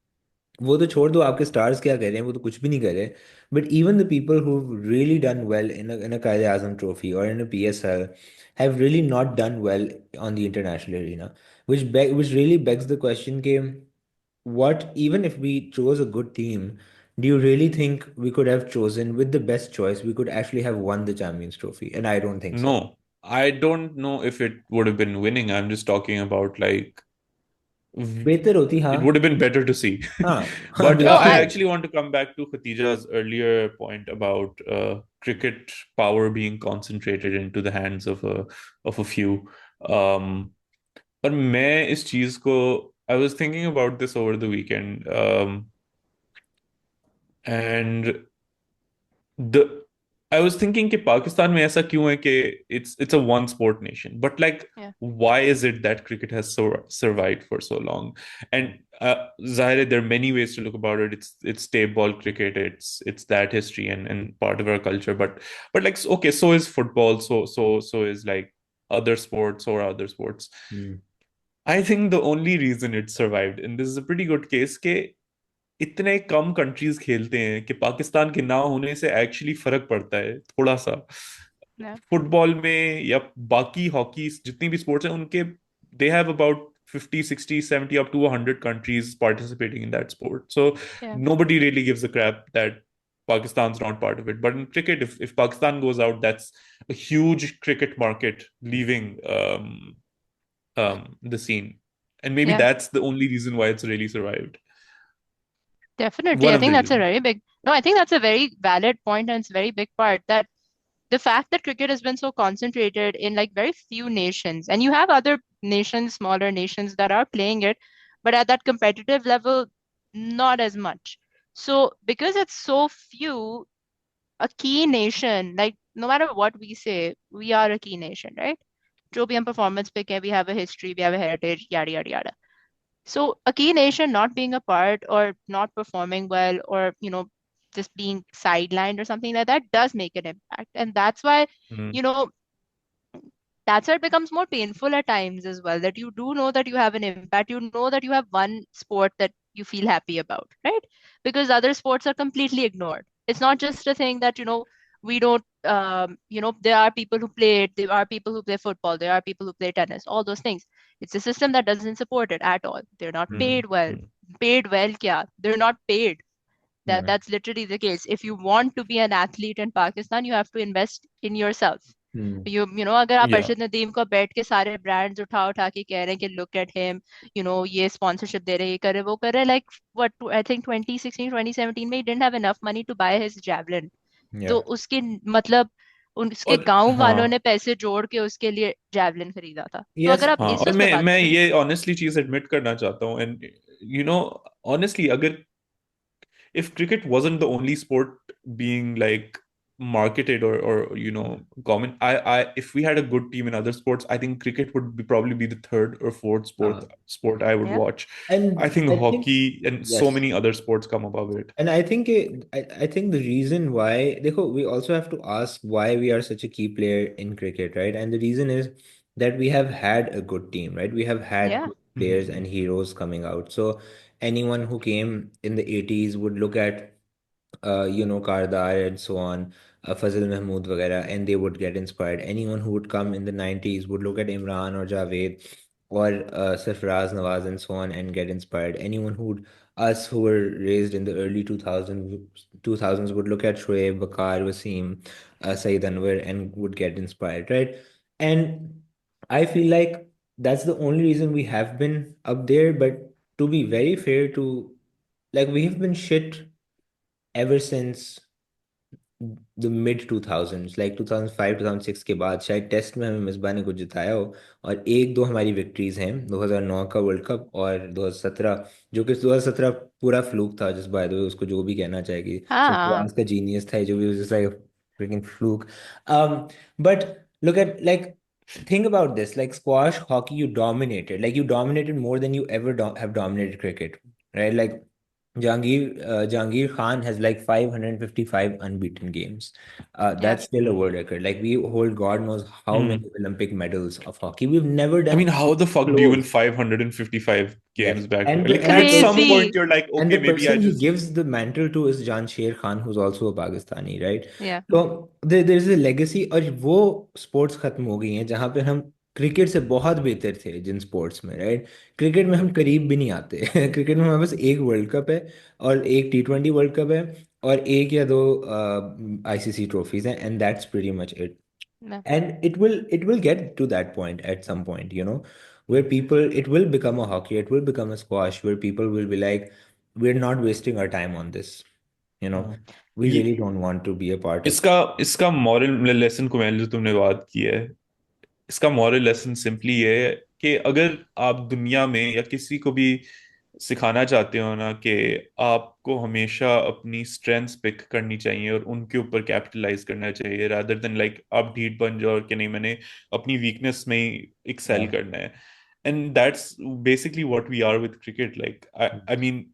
[SPEAKER 1] वो तो छोड़ दो, आपके stars क्या कर रहे हैं, वो तो कुछ भी नहीं कर रहे. But even the people who really done well in a Quaid Azam trophy और in a PSL have really not done well on the international arena, which really begs the question कि what, even if we chose a good team, do you really think we could have chosen with the best choice, we could actually have won the Champions Trophy? And I don't think so.
[SPEAKER 2] No, I don't know if it would have been winning. I'm just talking about like
[SPEAKER 1] बेहतर होती, हाँ.
[SPEAKER 2] it would have been better to see.
[SPEAKER 1] हाँ. हाँ,
[SPEAKER 2] But
[SPEAKER 3] No,
[SPEAKER 2] I
[SPEAKER 1] बिल्कुल.
[SPEAKER 2] actually want to come back to Khatija's earlier point about cricket power being concentrated into the hands of a few. Um, पर मैं इस चीज को I was thinking about this over the weekend, and the I was thinking कि पाकिस्तान में ऐसा क्यों है कि it's a one sport nation, but like
[SPEAKER 3] yeah,
[SPEAKER 2] why is it that cricket has survived for so long? And Zahir, there are many ways to look about it. It's tape ball cricket, it's that history and part of our culture, but like okay, so is football, so is like other sports or other sports.
[SPEAKER 1] Hmm.
[SPEAKER 2] I think the only reason it survived, and this is a pretty good case, कि इतने कम countries खेलते हैं कि पाकिस्तान के ना होने से actually फर्क पड़ता है थोड़ा सा
[SPEAKER 3] yeah,
[SPEAKER 2] फुटबॉल में या बाकी हॉकी जितनी भी स्पोर्ट्स हैं उनके they have about 50 60 70 up to 100 countries participating in that sport, so
[SPEAKER 3] yeah.
[SPEAKER 2] nobody really gives a crap that Pakistan's not part of it. But in cricket, if Pakistan goes out, that's a huge cricket market leaving the scene. And maybe
[SPEAKER 3] Yeah,
[SPEAKER 2] that's the only reason why it's really survived.
[SPEAKER 3] definitely.
[SPEAKER 2] One
[SPEAKER 3] I
[SPEAKER 2] of
[SPEAKER 3] think
[SPEAKER 2] the
[SPEAKER 3] that's a
[SPEAKER 2] reasons.
[SPEAKER 3] very big, no, I think that's a very valid point, and it's a very big part that the fact that cricket has been so concentrated in like very few nations, and you have other nations, smaller nations that are playing it, but at that competitive level, not as much. So because it's so few, a key nation, like no matter what we say, we are a key nation, right? जो भी हम performance पे कहें, we have a history, we have a heritage, yada yada yada. So a key nation not being a part or not performing well or just being sidelined or something like that does make an impact. And that's why,
[SPEAKER 2] Mm.
[SPEAKER 3] you know, that's where it becomes more painful at times as well, that you do know that you have an impact, you know that you have one sport that you feel happy about, right? Because other sports are completely ignored. It's not just a thing that, we don't, there are people who play it, there are people who play football, there are people who play tennis, all those things. It's a system that doesn't support it at all. They're not
[SPEAKER 2] Mm.
[SPEAKER 3] paid well.
[SPEAKER 2] Mm.
[SPEAKER 3] Paid well, kya? They're not paid.
[SPEAKER 1] Yeah.
[SPEAKER 3] That's literally the case. If you want to be an athlete in Pakistan, you have to invest in yourself.
[SPEAKER 1] Hmm.
[SPEAKER 3] अगर आप
[SPEAKER 2] Yeah.
[SPEAKER 3] Arshad Nadeem को बैठ के सारे brands उठा उठा के कह रहे हैं कि लुक एट हिम, ये स्पॉन्सरशिप दे रहे हैं, ये करे वो करे, लाइक व्हाट आई थिंक 2016 2017 में ही didn't have enough money to buy his javelin. तो
[SPEAKER 1] Yeah.
[SPEAKER 3] उसके मतलब उसके
[SPEAKER 2] और
[SPEAKER 3] गांव वालों ने
[SPEAKER 2] हाँ
[SPEAKER 3] पैसे जोड़ के उसके लिए जैवलिन खरीदा था। तो
[SPEAKER 1] Yes.
[SPEAKER 3] अगर आप
[SPEAKER 2] हाँ
[SPEAKER 3] इस
[SPEAKER 2] और
[SPEAKER 3] उस पे बात
[SPEAKER 2] मैं
[SPEAKER 3] करें।
[SPEAKER 2] ये ऑनेस्टली चीज एडमिट करना चाहता हूँ एंड ऑनेस्टली अगर if cricket wasn't the only sport being like marketed or common, I if we had a good team in other sports, I think cricket would probably be the third or fourth
[SPEAKER 1] Uh,
[SPEAKER 2] sport I would
[SPEAKER 3] Yeah,
[SPEAKER 2] watch. I
[SPEAKER 1] and
[SPEAKER 2] think
[SPEAKER 1] I think
[SPEAKER 2] hockey and so
[SPEAKER 1] yes.
[SPEAKER 2] many other sports come above it.
[SPEAKER 1] And I think the reason why, देखो, we also have to ask why we are such a key player in cricket, right? And the reason is that we have had a good team, right? We have had
[SPEAKER 3] yeah,
[SPEAKER 1] good players
[SPEAKER 2] Mhm.
[SPEAKER 1] and heroes coming out. So anyone who came in the 80s would look at Kardar and so on, Fazil Mahmood वगैरह, and they would get inspired. Anyone who would come in the 90s would look at Imran or Javed or Sarfaraz Nawaz and so on and get inspired. Anyone us who were raised in the early 2000s would look at Shoaib, Bakar, Wasim, Saeed Anwar and would get inspired, right? And I feel like that's the only reason we have been up there. But to be very fair to, like, we have been shit ever since the mid 2000s, like 2005 2006 के बाद शायद test में हमें मिसबा ने कुछ जिताया हो। और एक दो हमारी विक्ट्रीज हैं, 2009 का वर्ल्ड कप और 2017, जो कि 2017 पूरा फ्लूक था, जिस बाय द वे उसको जो भी कहना चाहेगी,
[SPEAKER 3] हाँ,
[SPEAKER 1] सरफराज का जीनियस था, जो भी just like fricking fluke. But look at, like, think about this, like squash, hockey, you dominated more than you ever have dominated cricket, right? Like Jahangir Khan has like 555 unbeaten games.
[SPEAKER 3] yeah,
[SPEAKER 1] That's still a world record. Like we hold God knows how many
[SPEAKER 2] Mm.
[SPEAKER 1] Olympic medals of hockey. We've never
[SPEAKER 2] I mean,
[SPEAKER 1] done
[SPEAKER 2] how the fuck do you win
[SPEAKER 1] close.
[SPEAKER 2] 555
[SPEAKER 1] Yes,
[SPEAKER 2] games back to
[SPEAKER 1] and
[SPEAKER 2] back?
[SPEAKER 1] the
[SPEAKER 2] Like
[SPEAKER 1] and the
[SPEAKER 2] at some
[SPEAKER 1] person
[SPEAKER 2] point
[SPEAKER 3] crazy,
[SPEAKER 2] you're like,
[SPEAKER 1] and
[SPEAKER 2] okay,
[SPEAKER 1] the
[SPEAKER 2] maybe I
[SPEAKER 1] person he
[SPEAKER 2] just
[SPEAKER 1] gives the mantle to is Jansher Khan, who's also a Pakistani, right?
[SPEAKER 3] yeah,
[SPEAKER 1] So there's a legacy, और वो sports खत्म हो गई हैं जहाँ पे हम cricket से बहुत बेहतर थे जिन स्पोर्ट्स में, राइट? क्रिकेट में हम करीब भी नहीं आते। क्रिकेट में हमारे पास एक वर्ल्ड कप है और एक T20 वर्ल्ड कप है और एक या दो आईसीसी ट्रॉफीज हैं, and that's pretty much it.
[SPEAKER 3] yeah.
[SPEAKER 1] And it will get to that point at some point, where people, it will become a hockey, it will become a squash, where people will be like, we're not wasting our time on this, you know
[SPEAKER 2] हाँ
[SPEAKER 1] we really don't want to be a part of.
[SPEAKER 2] इसका इसका moral lesson को मैंने जो तुमने बात की है, इसका मॉरल लेसन सिंपली ये है कि अगर आप दुनिया में या किसी को भी सिखाना चाहते हो ना कि आपको हमेशा अपनी स्ट्रेंथ्स पिक करनी चाहिए और उनके ऊपर कैपिटलाइज करना चाहिए रादर देन लाइक आप ढीठ बन जाओ और कि नहीं मैंने अपनी वीकनेस में ही एक्सेल
[SPEAKER 1] Yeah.
[SPEAKER 2] करना है and that's basically what we are with cricket like I mean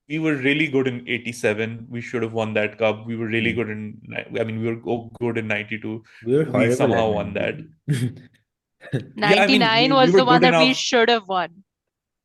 [SPEAKER 2] we were really good in 87. We should have won that cup. We were really
[SPEAKER 1] Hmm.
[SPEAKER 2] good I mean, we were good in 92.
[SPEAKER 1] We were
[SPEAKER 2] We
[SPEAKER 1] horrible at
[SPEAKER 2] somehow won that.
[SPEAKER 1] 92.
[SPEAKER 2] Yeah, I mean,
[SPEAKER 3] 99
[SPEAKER 2] we
[SPEAKER 3] was
[SPEAKER 2] were
[SPEAKER 3] the one
[SPEAKER 2] good
[SPEAKER 3] that we
[SPEAKER 2] enough.
[SPEAKER 3] should have won.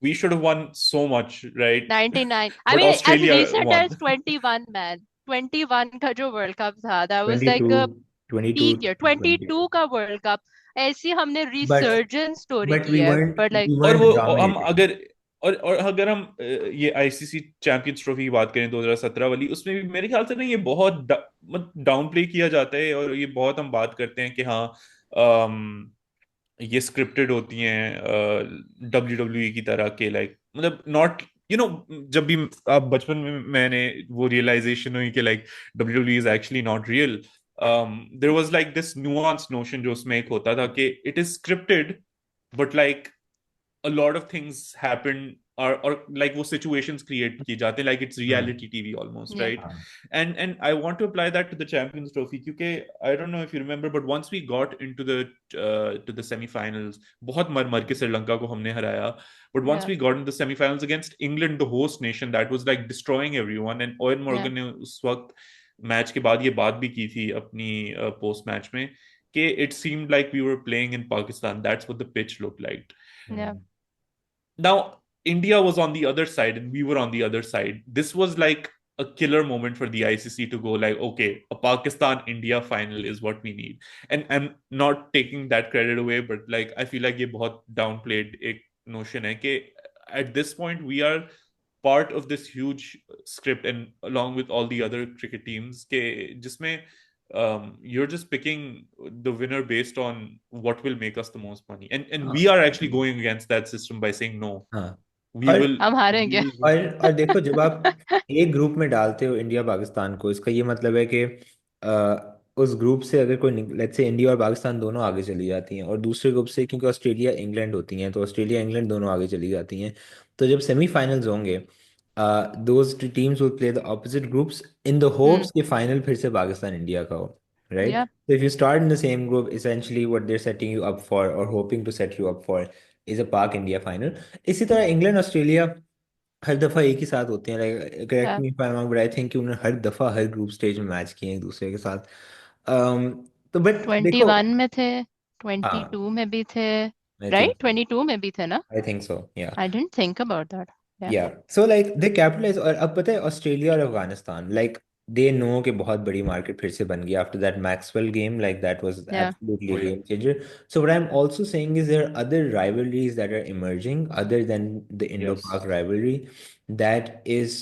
[SPEAKER 2] We should have won so much, right?
[SPEAKER 3] 99, I
[SPEAKER 2] But
[SPEAKER 3] mean as
[SPEAKER 2] Australia
[SPEAKER 3] recent
[SPEAKER 2] won.
[SPEAKER 3] as 21, man, 21 का जो world cup था, that was like a
[SPEAKER 1] 22, 22,
[SPEAKER 3] peak year,
[SPEAKER 1] 20.
[SPEAKER 3] 22 का world cup. ऐसी हमने
[SPEAKER 1] but
[SPEAKER 3] resurgence story
[SPEAKER 1] but
[SPEAKER 3] की
[SPEAKER 1] we
[SPEAKER 3] है,
[SPEAKER 1] weren't
[SPEAKER 3] but like
[SPEAKER 1] we
[SPEAKER 2] और
[SPEAKER 1] weren't
[SPEAKER 2] वो हम
[SPEAKER 1] dominating.
[SPEAKER 2] और अगर हम ये आईसीसी चैंपियंस ट्रॉफी की बात करें 2017 वाली, उसमें भी मेरे ख्याल से ना ये बहुत डाउन प्ले किया जाता है, और ये बहुत हम बात करते हैं कि हाँ ये स्क्रिप्टेड होती हैं WWE की तरह के, लाइक मतलब नॉट जब भी आप बचपन में, मैंने वो रियलाइजेशन हुई कि like WWE is actually not real, there was like this nuance notion जो उसमें एक होता था कि it is scripted, but like a lot of things happen, or like वो situations create की जाते हैं, like it's reality TV almost,
[SPEAKER 3] Yeah.
[SPEAKER 2] right? And I want to apply that to the Champions Trophy, क्योंकि I don't know if you remember, but once we got into the semi-finals, बहुत मर मर के श्रीलंका को हमने हराया, but once
[SPEAKER 3] Yeah.
[SPEAKER 2] we got into the semi-finals against England, the host nation, that was like destroying everyone, and Owen Morgan ने उस वक्त मैच के बाद ये बात भी की थी अपनी पोस्ट मैच में कि it seemed like we were playing in Pakistan. That's what the pitch looked like.
[SPEAKER 3] Yeah.
[SPEAKER 2] Now, India was on the other side and we were on the other side. This was like a killer moment for the ICC to go like, okay, a Pakistan India final is what we need. And I'm not taking that credit away, but like I feel like ये बहुत downplayed एक notion है कि at this point we are part of this huge script, and along with all the other cricket teams के जिसमें you're just picking the winner based on what will make us the most money, and we are actually going against that system by saying no,
[SPEAKER 1] हाँ
[SPEAKER 2] we
[SPEAKER 1] और
[SPEAKER 2] will
[SPEAKER 3] हम
[SPEAKER 2] we
[SPEAKER 3] हारेंगे।
[SPEAKER 2] will
[SPEAKER 1] और देखो, जब आप एक ग्रुप में डालते हो इंडिया पाकिस्तान को, इसका ये मतलब है कि उस ग्रुप से अगर कोई, लेट्स से इंडिया और पाकिस्तान दोनों आगे चली जाती हैं, और दूसरे ग्रुप से क्योंकि ऑस्ट्रेलिया इंग्लैंड होती हैं, तो ऑस्ट्रेलिया इंग्लैंड दोनों आगे चली जाती हैं, तो जब सेमीफाइनल्स होंगे, those teams will play the opposite groups in the
[SPEAKER 3] hmm.
[SPEAKER 1] Hopes कि फाइनल फिर से पाकिस्तान इंडिया का हो, राइट?
[SPEAKER 3] या
[SPEAKER 1] So if you start in the same group, essentially what they're setting you up for, or hoping to set you up for, is a Pak India final. इसी तरह England Australia हर दफा एक ही साथ होते हैं, लाइक करेक्ट
[SPEAKER 3] या
[SPEAKER 1] me if I am wrong, but I think कि उन्होंने हर दफा हर ग्रुप स्टेज में मैच किए हैं एक दूसरे के साथ। तो बट
[SPEAKER 3] ट्वेंटी
[SPEAKER 1] देखो,
[SPEAKER 3] वन में थे, ट्वेंटी
[SPEAKER 1] हाँ,
[SPEAKER 3] टू में भी थे,
[SPEAKER 1] आई थिंक
[SPEAKER 3] राइट? 22 में भी थे ना?
[SPEAKER 1] आई थिंक सो, या।
[SPEAKER 3] आई डेंट थिंक अबाउट दैट। या।
[SPEAKER 1] या सो लाइक दे कैपिटलाइज, और अब पता है ऑस्ट्रेलिया और अफगानिस्तान, लाइक दे नो कि बहुत बड़ी मार्केट फिर से बन गई after that Maxwell game, like that was
[SPEAKER 3] yeah.
[SPEAKER 1] Absolutely game changer. So what I am also saying is there are other rivalries that are emerging other than the Indo-Pak
[SPEAKER 2] yes.
[SPEAKER 1] rivalry, that is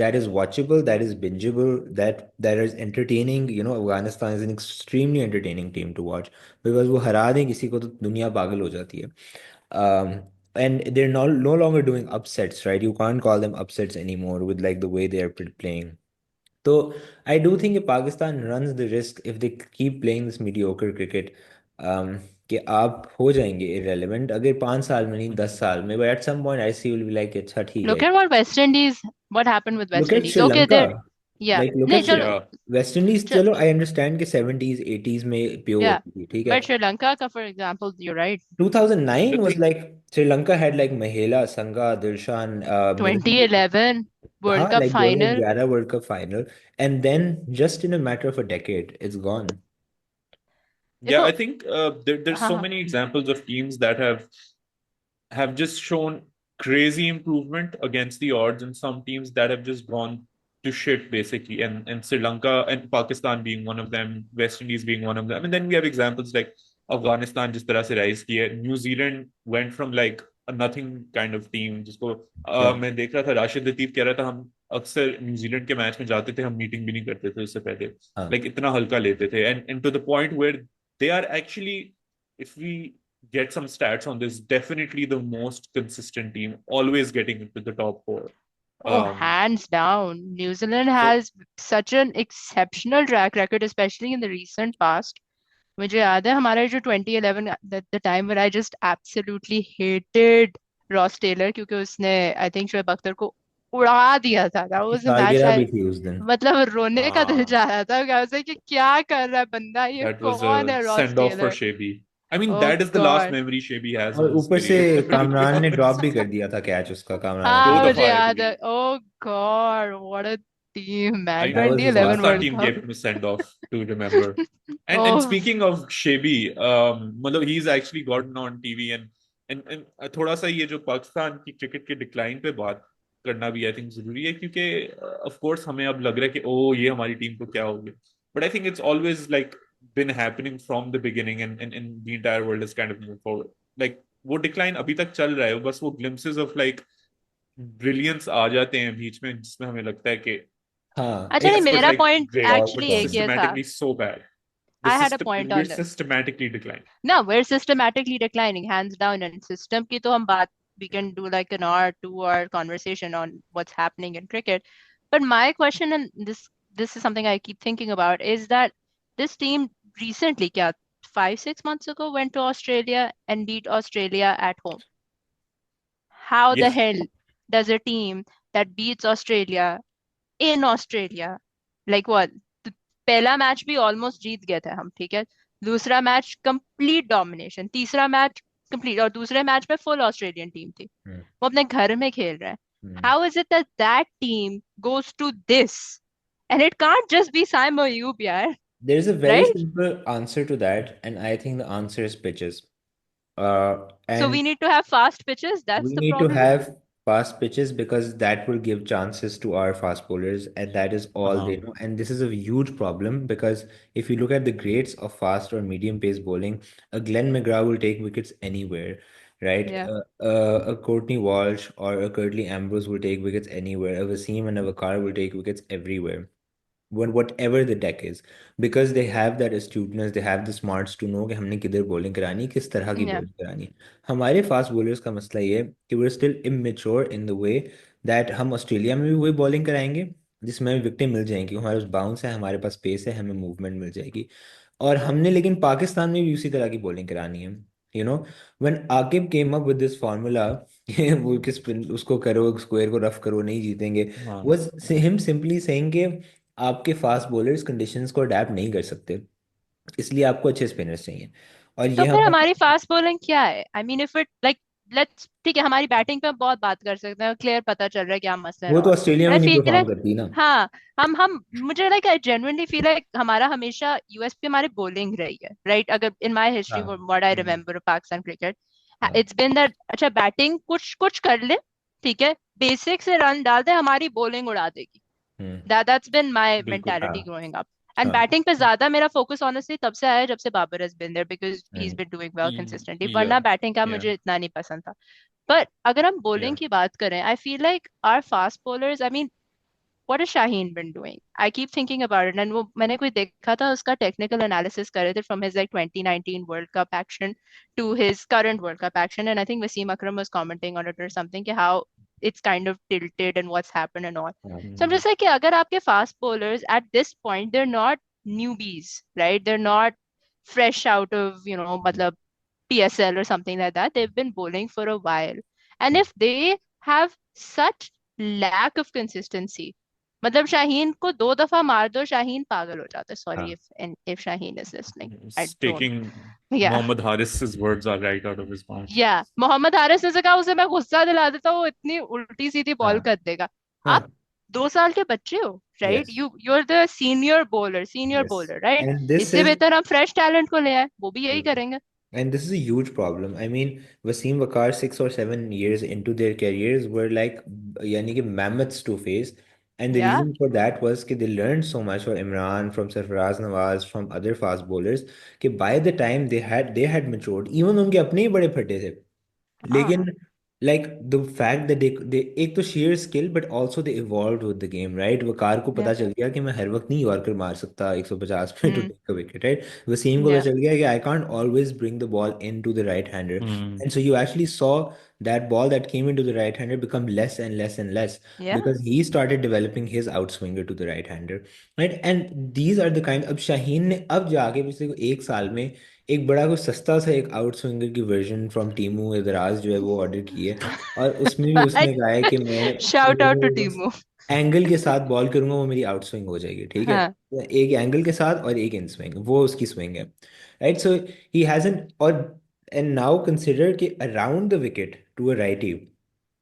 [SPEAKER 1] that is watchable, that is bingeable, that is entertaining. You know, Afghanistan is an extremely entertaining team to watch, because वो हरा दें किसी को तो दुनिया पागल हो जाती है। And they're no longer doing upsets, right? You can't call them upsets anymore with like the way they are playing. So I do think if Pakistan runs the risk, if they keep playing this mediocre cricket, कि आप हो जाएंगे irrelevant अगर 5 साल में नहीं 10 साल में, but at some point IC will be like अच्छा ठीक है।
[SPEAKER 3] Look at what West Indies, what happened with
[SPEAKER 1] Look
[SPEAKER 3] West
[SPEAKER 1] at
[SPEAKER 3] Indies,
[SPEAKER 1] Sri
[SPEAKER 3] okay
[SPEAKER 1] Lanka,
[SPEAKER 3] there. Yeah.
[SPEAKER 1] like look
[SPEAKER 3] नहीं,
[SPEAKER 1] at
[SPEAKER 3] चलो।
[SPEAKER 2] Yeah.
[SPEAKER 1] West Indies,
[SPEAKER 3] चल,
[SPEAKER 1] चलो I understand कि 70s 80s में pure
[SPEAKER 3] या,
[SPEAKER 1] होती थी, ठीक है।
[SPEAKER 3] बट श्रीलंका का for example, you right,
[SPEAKER 1] 2009
[SPEAKER 2] The
[SPEAKER 1] was
[SPEAKER 2] thing,
[SPEAKER 1] like Sri Lanka had like Mahela, Sangha, Dilshan, Murali,
[SPEAKER 3] 2011 world
[SPEAKER 1] हाँ,
[SPEAKER 3] cup
[SPEAKER 1] like
[SPEAKER 3] final.
[SPEAKER 1] 2011 World Cup final, and then just in a matter of a decade, it's gone.
[SPEAKER 2] yeah,
[SPEAKER 3] देखो।
[SPEAKER 2] I think there's
[SPEAKER 3] हाँ
[SPEAKER 2] so
[SPEAKER 3] हाँ।
[SPEAKER 2] many examples of teams that have just shown crazy improvement against the odds, and some teams that have just gone to shit basically, and Sri Lanka and Pakistan being one of them, West Indies being one of them, and then we have examples like Afghanistan जिस तरह से rise की है, New Zealand went from like a nothing kind of team जिसको
[SPEAKER 1] Yeah.
[SPEAKER 2] मैं देख रहा था, राशिद लतीफ कह रहा था हम अक्सर न्यूजीलैंड के मैच में जाते थे, हम मीटिंग भी नहीं करते थे उससे पहले,
[SPEAKER 1] हाँ,
[SPEAKER 2] लाइक इतना हल्का लेते थे, and to the point where they are actually, if we get some stats on this, definitely the most consistent team, always getting into the top four.
[SPEAKER 3] Oh, hands down. New Zealand
[SPEAKER 2] So
[SPEAKER 3] has such an exceptional track record, especially in the recent past. मुझे याद है हमारा जो 2011, the time when I just absolutely hated Ross Taylor, क्योंकि उसने I think Shoaib Akhtar को उड़ा दिया था। That
[SPEAKER 1] उसकी
[SPEAKER 3] was a match
[SPEAKER 1] सालगिरह
[SPEAKER 3] I,
[SPEAKER 1] भी थी उस दिन।
[SPEAKER 3] मतलब रोने का दिल
[SPEAKER 2] uh,
[SPEAKER 3] जा रहा था क्या से कि क्या कर रहा है बंदा, ये
[SPEAKER 2] that was
[SPEAKER 3] कौन
[SPEAKER 2] a
[SPEAKER 3] है Ross
[SPEAKER 2] send off for
[SPEAKER 3] Taylor?
[SPEAKER 2] Shebi. I mean,
[SPEAKER 3] Oh
[SPEAKER 2] that is the last
[SPEAKER 3] God.
[SPEAKER 2] memory Shebi has
[SPEAKER 1] और
[SPEAKER 2] of his
[SPEAKER 1] ऊपर से
[SPEAKER 2] career, to be
[SPEAKER 1] कामरान ने ड्रॉप
[SPEAKER 2] honest.
[SPEAKER 1] भी कर दिया था कैच, उसका कामरान
[SPEAKER 2] दो
[SPEAKER 3] हाँ
[SPEAKER 1] अजमल।
[SPEAKER 3] मुझे
[SPEAKER 2] दफा, I
[SPEAKER 3] याद है।
[SPEAKER 2] believe.
[SPEAKER 3] Oh God, what a team,
[SPEAKER 2] I
[SPEAKER 3] man.
[SPEAKER 1] That was his
[SPEAKER 3] 2011
[SPEAKER 1] last
[SPEAKER 2] Pakistan
[SPEAKER 3] World
[SPEAKER 2] team
[SPEAKER 1] game।
[SPEAKER 2] gave
[SPEAKER 3] Cup.
[SPEAKER 2] him a send off, to remember. And
[SPEAKER 3] Oh,
[SPEAKER 2] speaking of Shebi, मतलब he's actually gotten on TV, and थोड़ा सा ये जो पाकिस्तान की cricket के decline पे बात करना भी आई थिंक जरूरी है, क्योंकि ऑफ कोर्स हमें अब लग रहा है कि ओ ये हमारी टीम को क्या हो गया, but I think it's always like been happening from the beginning, and the entire world has kind of moved forward, like वो डिक्लाइन अभी तक चल रहा है, बस वो glimpses of like ब्रिलियंस आ जाते हैं बीच में जिसमें हमें लगता है कि
[SPEAKER 1] हाँ,
[SPEAKER 3] अच्छा नहीं,
[SPEAKER 2] yes,
[SPEAKER 1] एक
[SPEAKER 2] but
[SPEAKER 3] मेरा
[SPEAKER 2] like
[SPEAKER 3] पॉइंट
[SPEAKER 2] great,
[SPEAKER 1] और
[SPEAKER 2] but
[SPEAKER 3] एक्चुअली एक
[SPEAKER 1] बताऊंगा।
[SPEAKER 3] ये था.
[SPEAKER 2] systematically so bad. The
[SPEAKER 3] I had a
[SPEAKER 2] system,
[SPEAKER 3] point
[SPEAKER 2] we're
[SPEAKER 3] on this.
[SPEAKER 2] systematically declining.
[SPEAKER 3] No, we're systematically declining, hands down. And system की तो हम बात, we can do like an hour, 2 hour conversation on what's happening in cricket. But my question, and this is something I keep thinking about, is that this team recently, क्या 5 6 months ago, went to Australia and beat Australia at home. How the
[SPEAKER 2] Yeah.
[SPEAKER 3] hell does a team that beats Australia in Australia, like what? पहला match भी almost जीत गए थे हम, ठीक है. दूसरा match complete domination, तीसरा मैच कंप्लीट, और दूसरे मैच में फुल ऑस्ट्रेलियन टीम थी.
[SPEAKER 1] हम्म,
[SPEAKER 3] वो अपने घर में खेल रहे हैं.
[SPEAKER 1] Hmm.
[SPEAKER 3] How is it that that team goes to this, and it can't just be Saim Ayub यार,
[SPEAKER 1] There's a very
[SPEAKER 3] right?
[SPEAKER 1] simple answer to that, and I think the answer is pitches.
[SPEAKER 3] So we
[SPEAKER 1] And
[SPEAKER 3] need to have fast pitches, that's
[SPEAKER 1] we
[SPEAKER 3] the
[SPEAKER 1] need to
[SPEAKER 3] problem.
[SPEAKER 1] have fast pitches because that will give chances to our fast bowlers, and that is all they
[SPEAKER 2] हाँ.
[SPEAKER 1] know. And this is a huge problem because if you look at the greats of fast or medium pace bowling, a Glenn McGrath will take wickets anywhere, right?
[SPEAKER 3] या
[SPEAKER 1] A Courtney Walsh or a Curtly Ambrose will take wickets anywhere. A Wasim and a Vakar will take wickets everywhere, whatever the deck is, because they have that astuteness, they have the smarts to know कि हमने किधर bowling करानी, किस तरह की
[SPEAKER 3] या
[SPEAKER 1] bowling करानी. हमारे फास्ट bowlers का मसला ये है कि we're still immature in the way that हम ऑस्ट्रेलिया में भी वही bowling कराएंगे जिसमें हमें विकेटें मिल जाएंगी, हमारे पास बाउंस है, हमारे पास पेस है, हमें मूवमेंट मिल जाएगी. और हमने लेकिन पाकिस्तान में भी उसी तरह की बॉलिंग करानी है. No, when Aqib came up with this formula वो कि स्पिन उसको करो, स्क्वायर को रफ करो, नहीं जीतेंगे,
[SPEAKER 2] हाँ.
[SPEAKER 1] वाज हिम सिंपली सेइंग कि आपके फास्ट बॉलर्स कंडीशंस को अडेप्ट नहीं कर सकते, इसलिए आपको अच्छे स्पिनर्स चाहिए. और
[SPEAKER 3] तो
[SPEAKER 1] ये
[SPEAKER 3] फिर
[SPEAKER 1] हम
[SPEAKER 3] हमारी फास्ट बॉलिंग क्या है? I mean if it like, let's, ठीक है, हमारी बैटिंग पे हम बहुत बात कर सकते हैं, क्लियर पता चल रहा है क्या मसला है
[SPEAKER 1] वो तो
[SPEAKER 3] और,
[SPEAKER 1] ऑस्ट्रेलिया
[SPEAKER 3] बट
[SPEAKER 1] में
[SPEAKER 3] आई
[SPEAKER 1] नहीं
[SPEAKER 3] फील
[SPEAKER 1] परफॉर्म
[SPEAKER 3] लाइक,
[SPEAKER 1] करती ना.
[SPEAKER 3] हाँ, हम मुझे like, I genuinely feel like हमारा हमेशा यूएसपी हमारी बॉलिंग रही है, राइट? अगर इन माय हिस्ट्री,
[SPEAKER 1] हाँ.
[SPEAKER 3] What I
[SPEAKER 1] hmm,
[SPEAKER 3] remember Pakistan cricket,
[SPEAKER 1] हाँ.
[SPEAKER 3] इट्स बीन दैट, अच्छा बैटिंग कुछ कुछ कर ले, ठीक है, बेसिक से रन डाल दे, हमारी बॉलिंग उड़ा देगी.
[SPEAKER 1] हम्म.
[SPEAKER 3] That's been my
[SPEAKER 2] बिल्कुल.
[SPEAKER 3] mentality
[SPEAKER 1] हाँ.
[SPEAKER 3] growing up. And
[SPEAKER 1] हाँ.
[SPEAKER 3] बैटिंग पे ज्यादा मेरा फोकस ऑनेस्टली तब से आया है जब से Babar has been there, because he's
[SPEAKER 1] hmm.
[SPEAKER 3] been doing well consistently.
[SPEAKER 2] Yeah.
[SPEAKER 3] वरना बैटिंग का
[SPEAKER 2] Yeah.
[SPEAKER 3] मुझे इतना नहीं पसंद था. पर अगर हम
[SPEAKER 2] Yeah.
[SPEAKER 3] बॉलिंग की बात करें, I feel like our fast bowlers, I mean what has Shaheen been doing? I keep thinking about it. And वो मैंने कोई देखा था उसका technical analysis कर रहे थे from his like 2019 World Cup action to his current World Cup action. And I think Wasim Akram was commenting on it or something कि how it's kind of tilted and what's happened and all.
[SPEAKER 1] हाँ.
[SPEAKER 3] So I'm just like कि अगर आपके fast bowlers at this point, they're not newbies, right? They're not fresh out of, मतलब PSL or something like that. They've been bowling for a while. And if they have such lack of consistency, मतलब शाहीन को 2 दफा मार दो, शाहीन पागल हो जाता है. सॉरी
[SPEAKER 1] हाँ.
[SPEAKER 3] if Shaheen is listening. I
[SPEAKER 2] It's
[SPEAKER 3] don't.
[SPEAKER 2] taking
[SPEAKER 3] Yeah.
[SPEAKER 2] Mohammad Haris's words are right out of his mouth.
[SPEAKER 3] Yeah. Mohammad Haris ने से कहा उसे मैं गुस्सा दिला देता हूँ, वो इतनी उल्टी सीधी बॉल
[SPEAKER 1] हाँ.
[SPEAKER 3] कर देगा. आप
[SPEAKER 1] हाँ.
[SPEAKER 3] 2 साल के बच्चे हो, right?
[SPEAKER 1] Yes.
[SPEAKER 3] you're the senior
[SPEAKER 1] yes.
[SPEAKER 3] bowler, right?
[SPEAKER 1] And this
[SPEAKER 3] इससे
[SPEAKER 1] इज
[SPEAKER 3] बेहतर हम फ्रेश टैलेंट को ले आए, वो भी यही करेंगे.
[SPEAKER 1] And this is a huge problem. I mean, Wasim Wakar, 6 or 7 years into their careers, were like yani ki mammoths to face. And the
[SPEAKER 3] या
[SPEAKER 1] reason for that was that they learned so much from Imran, from Sarfaraz Nawaz, from other fast bowlers, that by the time they had matured, even उनके अपने ही बड़े फटे थे.
[SPEAKER 3] हाँ.
[SPEAKER 1] लेकिन like the fact that they एक तो sheer skill but also they evolved with the game, right? वकार को
[SPEAKER 3] या
[SPEAKER 1] पता चल गया कि मैं हर वक्त नहीं यॉर्कर मार सकता 150 पे to
[SPEAKER 3] hmm.
[SPEAKER 1] take a wicket, right? Wasim को पता
[SPEAKER 3] या
[SPEAKER 1] चल गया कि I can't always bring the ball into the right hander,
[SPEAKER 2] Hmm.
[SPEAKER 1] and so you actually saw that ball that came into the right hander become less and less and less
[SPEAKER 3] या
[SPEAKER 1] because he started developing his outswinger to the right hander, right? And these are the kind. अब शाहीन ने अब जाके पिछले 1 साल में एक बड़ा कुछ सस्ता सा एक आउट स्विंगर की वर्जन फ्रॉम टीमू इदराज जो है वो ऑर्डर की है. और उसमें भी
[SPEAKER 3] भाई,
[SPEAKER 1] उसने कहा है कि मैं
[SPEAKER 3] शाउट आउट टू टीमू.
[SPEAKER 1] एंगल के साथ बॉल करूंगा वो मेरी आउट स्विंग हो जाएगी, ठीक है.
[SPEAKER 3] हाँ.
[SPEAKER 1] एक एंगल के साथ और एक इन स्विंग, वो उसकी स्विंग है, राइट. सो ही हैजंट, और एंड नाउ कंसिडर कि around the wicket to a righty,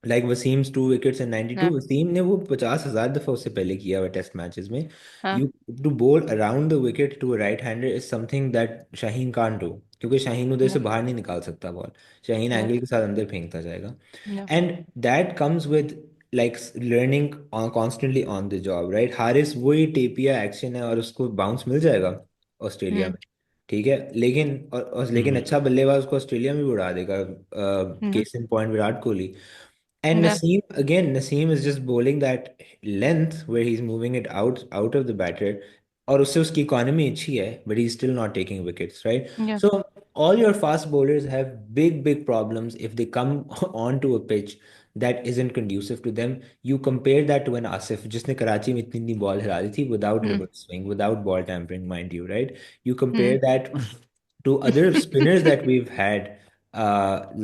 [SPEAKER 1] like Wasim's 2 wickets and 92,
[SPEAKER 3] हाँ.
[SPEAKER 1] वसीम ने वो 50,000 दफा उससे पहले किया हुआ टेस्ट मैचेस में.
[SPEAKER 3] हाँ.
[SPEAKER 1] You to bowl around the wicket to a right hander is something that Shaheen can't do, क्योंकि शाहीन उधर से
[SPEAKER 3] या
[SPEAKER 1] बाहर नहीं निकाल सकता बॉल. शाहीन
[SPEAKER 3] या
[SPEAKER 1] एंगल के साथ अंदर फेंकता जाएगा.
[SPEAKER 3] या
[SPEAKER 1] and that comes with like learning constantly on the job, right. Haris वही टेपिया एक्शन है और उसको बाउंस मिल जाएगा ऑस्ट्रेलिया
[SPEAKER 3] हम्म.
[SPEAKER 1] में, ठीक है. लेकिन
[SPEAKER 2] Hmm.
[SPEAKER 1] अच्छा बल्लेबाज को ऑस्ट्रेलिया में भी उड़ा देगा.
[SPEAKER 3] Hmm.
[SPEAKER 1] Case in point Virat Kohli. And
[SPEAKER 3] Yeah.
[SPEAKER 1] Naseem, again, Naseem is just bowling that length where he's moving it out of the batter. और उससे उसकी economy अच्छी है, but he's still not taking wickets, right?
[SPEAKER 3] Yeah.
[SPEAKER 1] So all your fast bowlers have big problems if they come onto a pitch that isn't conducive to them. You compare that to an Asif, जिसने कराची में इतनी ball हिला दी थी without
[SPEAKER 3] Hmm.
[SPEAKER 1] reverse swing, without ball tampering, mind you, right? You
[SPEAKER 3] Hmm.
[SPEAKER 1] compare that to other spinners that we've had,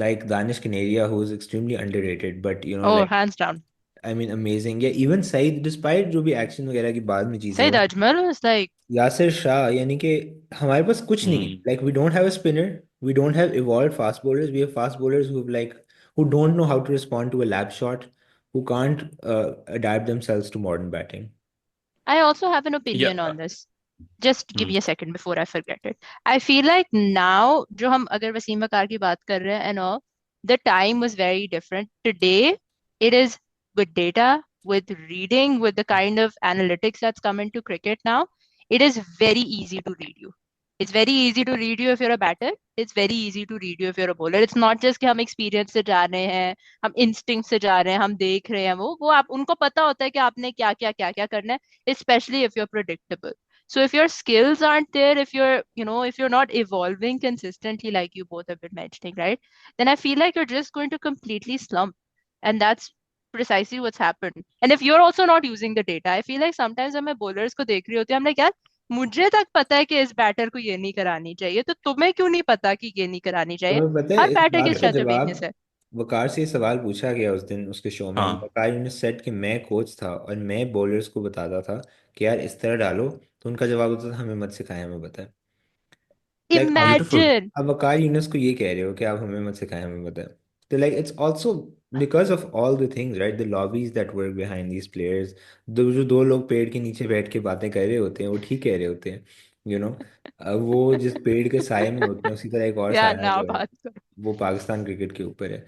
[SPEAKER 1] like Danish Kanaria, who's extremely underrated, but
[SPEAKER 3] Oh,
[SPEAKER 1] like,
[SPEAKER 3] hands down.
[SPEAKER 1] I mean, amazing. Yeah, even Saeed, despite जो भी action वगैरह की बाद में चीजें
[SPEAKER 3] Said
[SPEAKER 1] हुई,
[SPEAKER 3] Ajmal was like,
[SPEAKER 1] Yasir Shah, यानी कि हमारे पास कुछ नहीं है.
[SPEAKER 2] हम्म
[SPEAKER 1] Like we don't have a spinner, we don't have evolved fast bowlers. We have fast bowlers who don't know how to respond to a lap shot, who can't adapt themselves to modern batting.
[SPEAKER 3] I also have an
[SPEAKER 2] या
[SPEAKER 3] opinion on this. Just give
[SPEAKER 2] hmm
[SPEAKER 3] me a second before I forget it. I feel like now, जो हम अगर वसीम अकार की बात कर रहे हैं and all, the time was very different. Today, it is with data, with reading, with the kind of analytics that's come into cricket now, it is very easy to read you. It's very easy to read you if you're a batter. It's very easy to read you if you're a bowler. It's not just कि हम experience से जा रहे हैं, हम instinct से जा रहे हैं, हम देख रहे हैं वो आप उनको पता होता है कि आपने क्या क्या करना है, especially if you're predictable. So if your skills aren't there, if you're not evolving consistently, like you both have been mentioning, right? Then I feel like you're just going to completely slump. And that's precisely what's happened. And if you're also not using the data, I feel like sometimes जब मैं bowlers को देख रही होती हूँ, I'm like, यार मुझे तक पता है कि इस बैटर को ये नहीं करानी चाहिए, तो तुम्हें क्यों नहीं पता कि ये नहीं करानी चाहिए?
[SPEAKER 1] तुम्हें पता है
[SPEAKER 3] हर
[SPEAKER 1] इस
[SPEAKER 3] बैटर की
[SPEAKER 1] बात का
[SPEAKER 3] स्ट्रेंथ और वीकनेस
[SPEAKER 1] जवाब?
[SPEAKER 3] है।
[SPEAKER 1] वकार से ये सवाल पूछा गया उस दिन उसके शो में,
[SPEAKER 2] हाँ
[SPEAKER 1] वकार ने सेट कि मैं कोच था और मैं बॉलर्स को बताता था कि यार इस तरह डालो, तो उनका जवाब होता था हमें मत सिखाएं, हमें बताएं. Like
[SPEAKER 2] beautiful
[SPEAKER 3] Imagine.
[SPEAKER 1] अब वकार यूनुस को ये कह रहे हो कि आप हमें मत सिखाएं, हमें बताएं. तो like it's also because of all the things, right, the lobbies that work behind these players. जो दो लोग पेड़ के नीचे बैठ के बातें कर रहे होते हैं वो ठीक कह रहे होते हैं, यू नो. वो जिस पेड़ के साए में होते हैं उसी तरह एक और
[SPEAKER 3] यार
[SPEAKER 1] साया
[SPEAKER 3] ना
[SPEAKER 1] जो है
[SPEAKER 3] बात करो।
[SPEAKER 1] वो पाकिस्तान क्रिकेट के ऊपर है.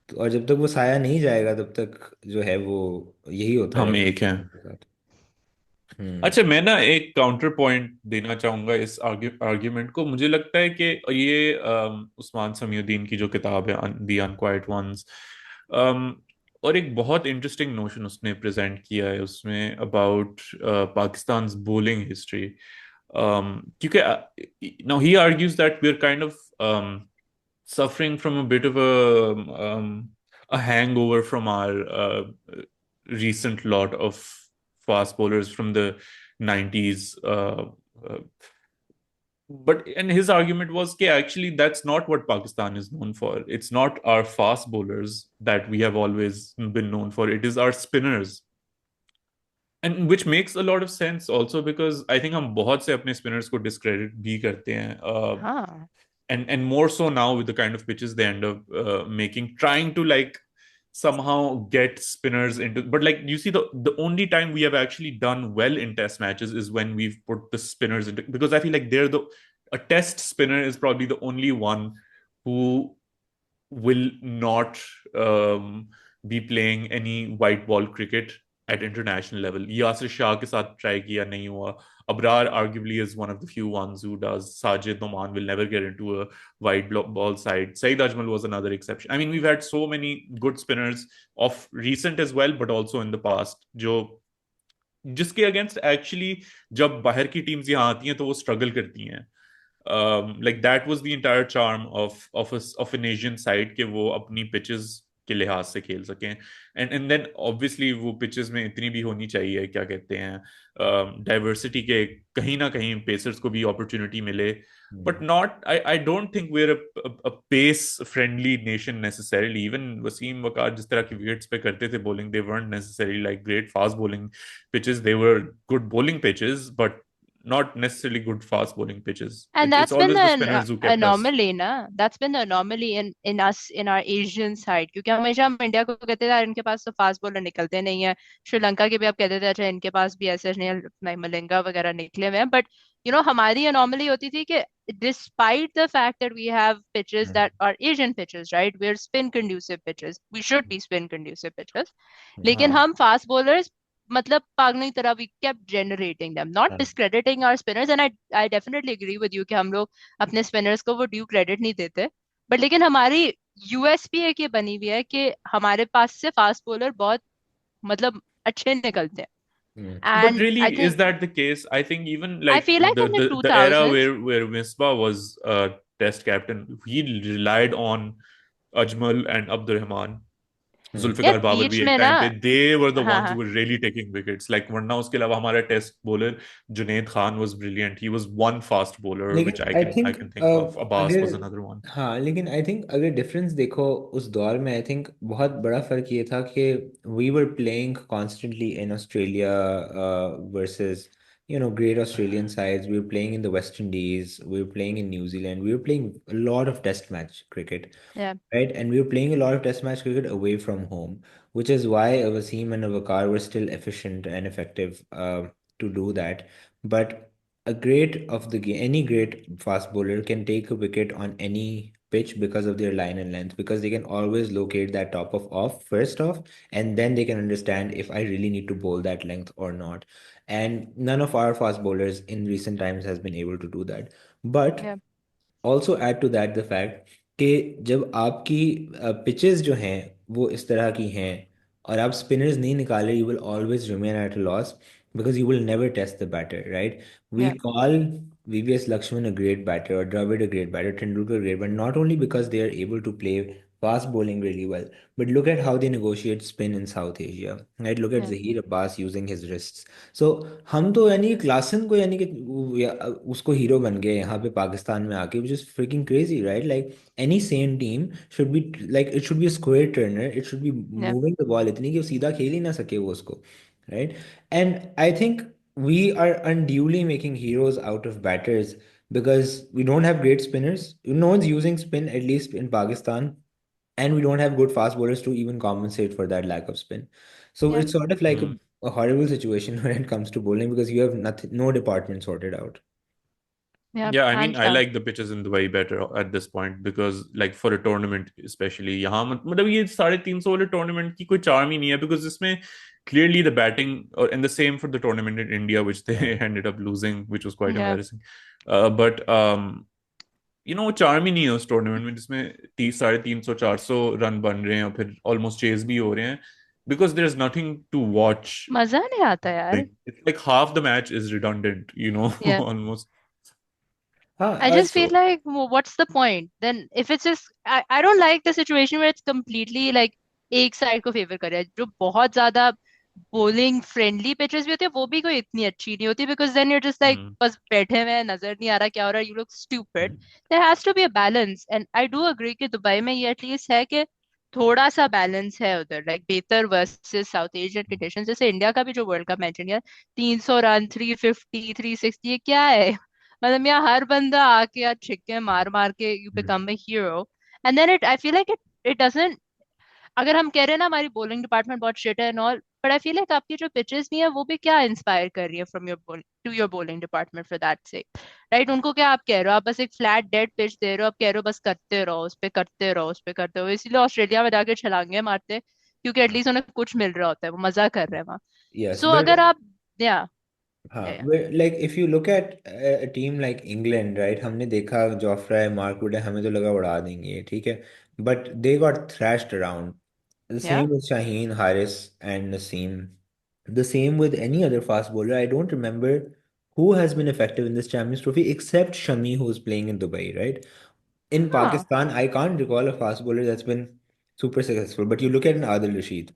[SPEAKER 1] तो और जब तक वो साया नहीं जाएगा तब तक जो है वो यही होता
[SPEAKER 2] हम एक हैं।
[SPEAKER 1] रहेगा. हम्म.
[SPEAKER 2] अच्छा मैं ना एक काउंटर पॉइंट देना चाहूंगा इस आर्ग्यूमेंट को। मुझे लगता है कि ये उस्मान समीउद्दीन की जो किताब है दी अनक्वाइट वंस, और एक बहुत इंटरेस्टिंग नोशन उसने प्रेजेंट किया है उसमें अबाउट पाकिस्तान बोलिंग हिस्ट्री, क्योंकि now he argues that we are kind of suffering from a bit of a hangover from our recent lot of fast bowlers from the 90s. Uh, but and his argument was that actually that's not what Pakistan is known for. It's not our fast bowlers that we have always been known for. It is our spinners. And which makes a lot of sense also because I think हम बहुत से अपने spinners को discredit भी करते हैं.
[SPEAKER 3] हाँ.
[SPEAKER 2] And more so now with the kind of pitches they end up making, trying to like somehow get spinners into. But like you see, the only time we have actually done well in test matches is when we've put the spinners into, because I feel like they're the a test spinner is probably the only one who will not be playing any white ball cricket at international level. Yasir Shah के साथ try किया नहीं हुआ. Abrar arguably is one of the few ones who does. Sajid Noman will never get into a white ball side. Saeed Ajmal was another exception. I mean, we've had so many good spinners of recent as well, but also in the past, जो जिसके against actually जब बाहर की teams यहाँ आती हैं तो वो स्ट्रगल करती हैं. Like that was the entire charm of an Asian side कि वो अपनी pitches के लिहाज से खेल सकें. And then obviously वो pitches में इतनी भी होनी चाहिए, क्या कहते हैं, डाइवर्सिटी के कहीं ना कहीं पेसर्स को भी अपॉर्चुनिटी मिले. But not, I don't think we're a pace friendly nation necessarily. Even Wasim Wakar जिस तरह की wickets पे करते थे bowling, they weren't necessarily like great fast bowling pitches. They were good bowling pitches, but not necessarily good fast bowling pitches.
[SPEAKER 3] And
[SPEAKER 2] It's
[SPEAKER 3] that's been
[SPEAKER 2] always
[SPEAKER 3] the
[SPEAKER 2] the spinners who kept us.
[SPEAKER 3] anomaly, na? That's been the anomaly in us in our Asian side. क्योंकि हमेशा हम India को कहते थे यार इनके पास तो fast bowler निकलते नहीं है. श्रीलंका के भी आप कहते थे अच्छा इनके पास भी ऐसे नहीं है, मलिंगा वगैरह निकले हुए हैं. बट हमारी anomaly होती थी कि despite the fact that we have pitches that are Asian pitches, right? We're spin conducive pitches. We should be spin conducive pitches. लेकिन
[SPEAKER 1] हाँ.
[SPEAKER 3] हम फास्ट बॉलर्स मतलब पागलों की तरह we kept generating them, not
[SPEAKER 1] हाँ.
[SPEAKER 3] discrediting our spinners. And I definitely agree with you कि हम लोग अपने spinners को वो due credit नहीं देते. बट लेकिन हमारी यूएसपी एक ये बनी हुई है कि हमारे पास से फास्ट बॉलर बहुत मतलब अच्छे निकलते
[SPEAKER 1] हम्म
[SPEAKER 3] हैं
[SPEAKER 2] But
[SPEAKER 3] and I
[SPEAKER 2] really, is
[SPEAKER 3] think
[SPEAKER 2] that the case? I think even
[SPEAKER 3] I
[SPEAKER 2] like
[SPEAKER 3] feel like in the
[SPEAKER 2] the era
[SPEAKER 3] 2000s
[SPEAKER 2] where Misbah was test captain, he relied on Ajmal and Abdurrahman.
[SPEAKER 1] हम्म
[SPEAKER 3] यार
[SPEAKER 2] जुल्फिकार बाबर
[SPEAKER 3] बीच
[SPEAKER 2] भी एक
[SPEAKER 3] में ना
[SPEAKER 2] time पे they were the
[SPEAKER 3] हाँ
[SPEAKER 2] ones who
[SPEAKER 3] हाँ
[SPEAKER 2] were really taking wickets. Like वरना उसके अलावा हमारा test bowler Junaid Khan was brilliant. He was one fast bowler which
[SPEAKER 1] लेकिन I
[SPEAKER 2] I
[SPEAKER 1] think
[SPEAKER 2] can think of. Abbas
[SPEAKER 1] अगर
[SPEAKER 2] was another one.
[SPEAKER 1] हाँ लेकिन आई थिंक अगर डिफरेंस देखो उस दौर में आई थिंक बहुत बड़ा फर्क ये था कि we were playing constantly in Australia versus great Australian sides. We were playing in the West Indies, we were playing in New Zealand, we were playing a lot of test match cricket,
[SPEAKER 3] या
[SPEAKER 1] right? And we were playing a lot of test match cricket away from home, which is why Wasim and Avakar were still efficient and effective to do that. But a great of the game, any great fast bowler can take a wicket on any pitch because of their line and length, because they can always locate that top of off first off, and then they can understand if I really need to bowl that length or not. And none of our fast bowlers in recent times has been able to do that. But
[SPEAKER 3] या
[SPEAKER 1] also add to that the fact कि जब आपकी pitches जो हैं वो इस तरह की हैं और आप स्पिनर्स नहीं निकाले, you will always remain at a loss because you will never test the batter, right? We
[SPEAKER 3] या
[SPEAKER 1] call VVS Lakshman a great batter or Dravid a great batter, Tendulkar great, but not only because they are able to play fast bowling really well, but look at how they negotiate spin in South Asia, right? Look at
[SPEAKER 3] या
[SPEAKER 1] Zaheer Abbas using his wrists. So हम तो यानी Klaasen को यानी कि उसको hero बन गए यहाँ पे पाकिस्तान में आके, which is freaking crazy, right? Like any sane team should be like it should be a square turner, it should be
[SPEAKER 3] या
[SPEAKER 1] moving the ball इतनी कि वो सीधा खेल ही ना सके वो उसको, right? And I think we are unduly making heroes out of batters because we don't have great spinners. No one's using spin, at least in Pakistan, and we don't have good fast bowlers to even compensate for that lack of spin. So
[SPEAKER 3] या
[SPEAKER 1] it's sort of like
[SPEAKER 2] Hmm.
[SPEAKER 1] a horrible situation when it comes to bowling because you have nothing, no department sorted out.
[SPEAKER 3] या
[SPEAKER 2] Yeah, I mean,
[SPEAKER 3] hands
[SPEAKER 2] I
[SPEAKER 3] down
[SPEAKER 2] like the pitches in Dubai better at this point because, like, for a tournament, especially, यहाँ मतलब ये 350 वाले tournament की कोई charm ही नहीं है because इसमें clearly the batting and the same for the tournament in India, which they ended up losing, which was quite
[SPEAKER 3] या
[SPEAKER 2] embarrassing. But charm ही नहीं है उस tournament में जिसमें 350 400 रन बन रहे हैं और फिर almost chase भी हो रहे हैं because there's nothing to watch.
[SPEAKER 3] मजा नहीं आता यार
[SPEAKER 2] Like it's like half the match is redundant,
[SPEAKER 3] या
[SPEAKER 2] almost.
[SPEAKER 3] I
[SPEAKER 1] हाँ
[SPEAKER 3] just feel
[SPEAKER 1] so
[SPEAKER 3] like what's the point? Then if it's just I don't like the situation where it's completely like एक side को favour कर रहा है जो बहुत ज्यादा bowling friendly pitches भी होती है वो भी कोई इतनी अच्छी नहीं होती because then you're just like
[SPEAKER 2] Hmm.
[SPEAKER 3] बस बैठे हुए हैं नजर नहीं आ रहा क्या हो रहा है you look stupid. There has to be a balance and I do agree कि दुबई में ये एटलीस्ट है कि थोड़ा सा बैलेंस है उधर लाइक बेहतर वर्सेस साउथ एशियन कंडीशन जैसे इंडिया का भी जो world cup match India 300 run 350 360 ये क्या है मतलब यहाँ हर बंदा आके यार छिक्के मार मार के you become a hero and then it I feel like it doesn't अगर हम कह रहे हैं ना हमारी बॉलिंग डिपार्टमेंट बहुत शिट है and all but I feel like आपकी जो पिचेस भी है वो भी क्या इंस्पायर कर रही है from your to your bowling department for that से राइट उनको क्या आप कह रहे हो आप बस एक फ्लैट डेड पिच दे रहे हो आप कह रहे हो बस करते रहो उस पे करते रहो उस पे करते रहो इसीलिए ऑस्ट्रेलिया में जाके छलांगे मारते क्योंकि एटलीस्ट उन्हें कुछ मिल रहा होता है वो मजा कर रहे हैं वहां
[SPEAKER 1] yes,
[SPEAKER 3] सो
[SPEAKER 1] but
[SPEAKER 3] अगर आप या
[SPEAKER 1] हाँ like if you look at a team like England, right? हमने देखा जोफ्रा मार्क वुड हमें तो लगा उड़ा देंगे ये, ठीक है, but they got thrashed around. The
[SPEAKER 3] या
[SPEAKER 1] same with Shaheen, Haris, and Naseem. The same with any other fast bowler. I don't remember who has been effective in this Champions Trophy except Shami, who's playing in Dubai, right? In
[SPEAKER 3] हाँ
[SPEAKER 1] Pakistan, I can't recall a fast bowler that's been super successful. But you look at an Adil Rashid,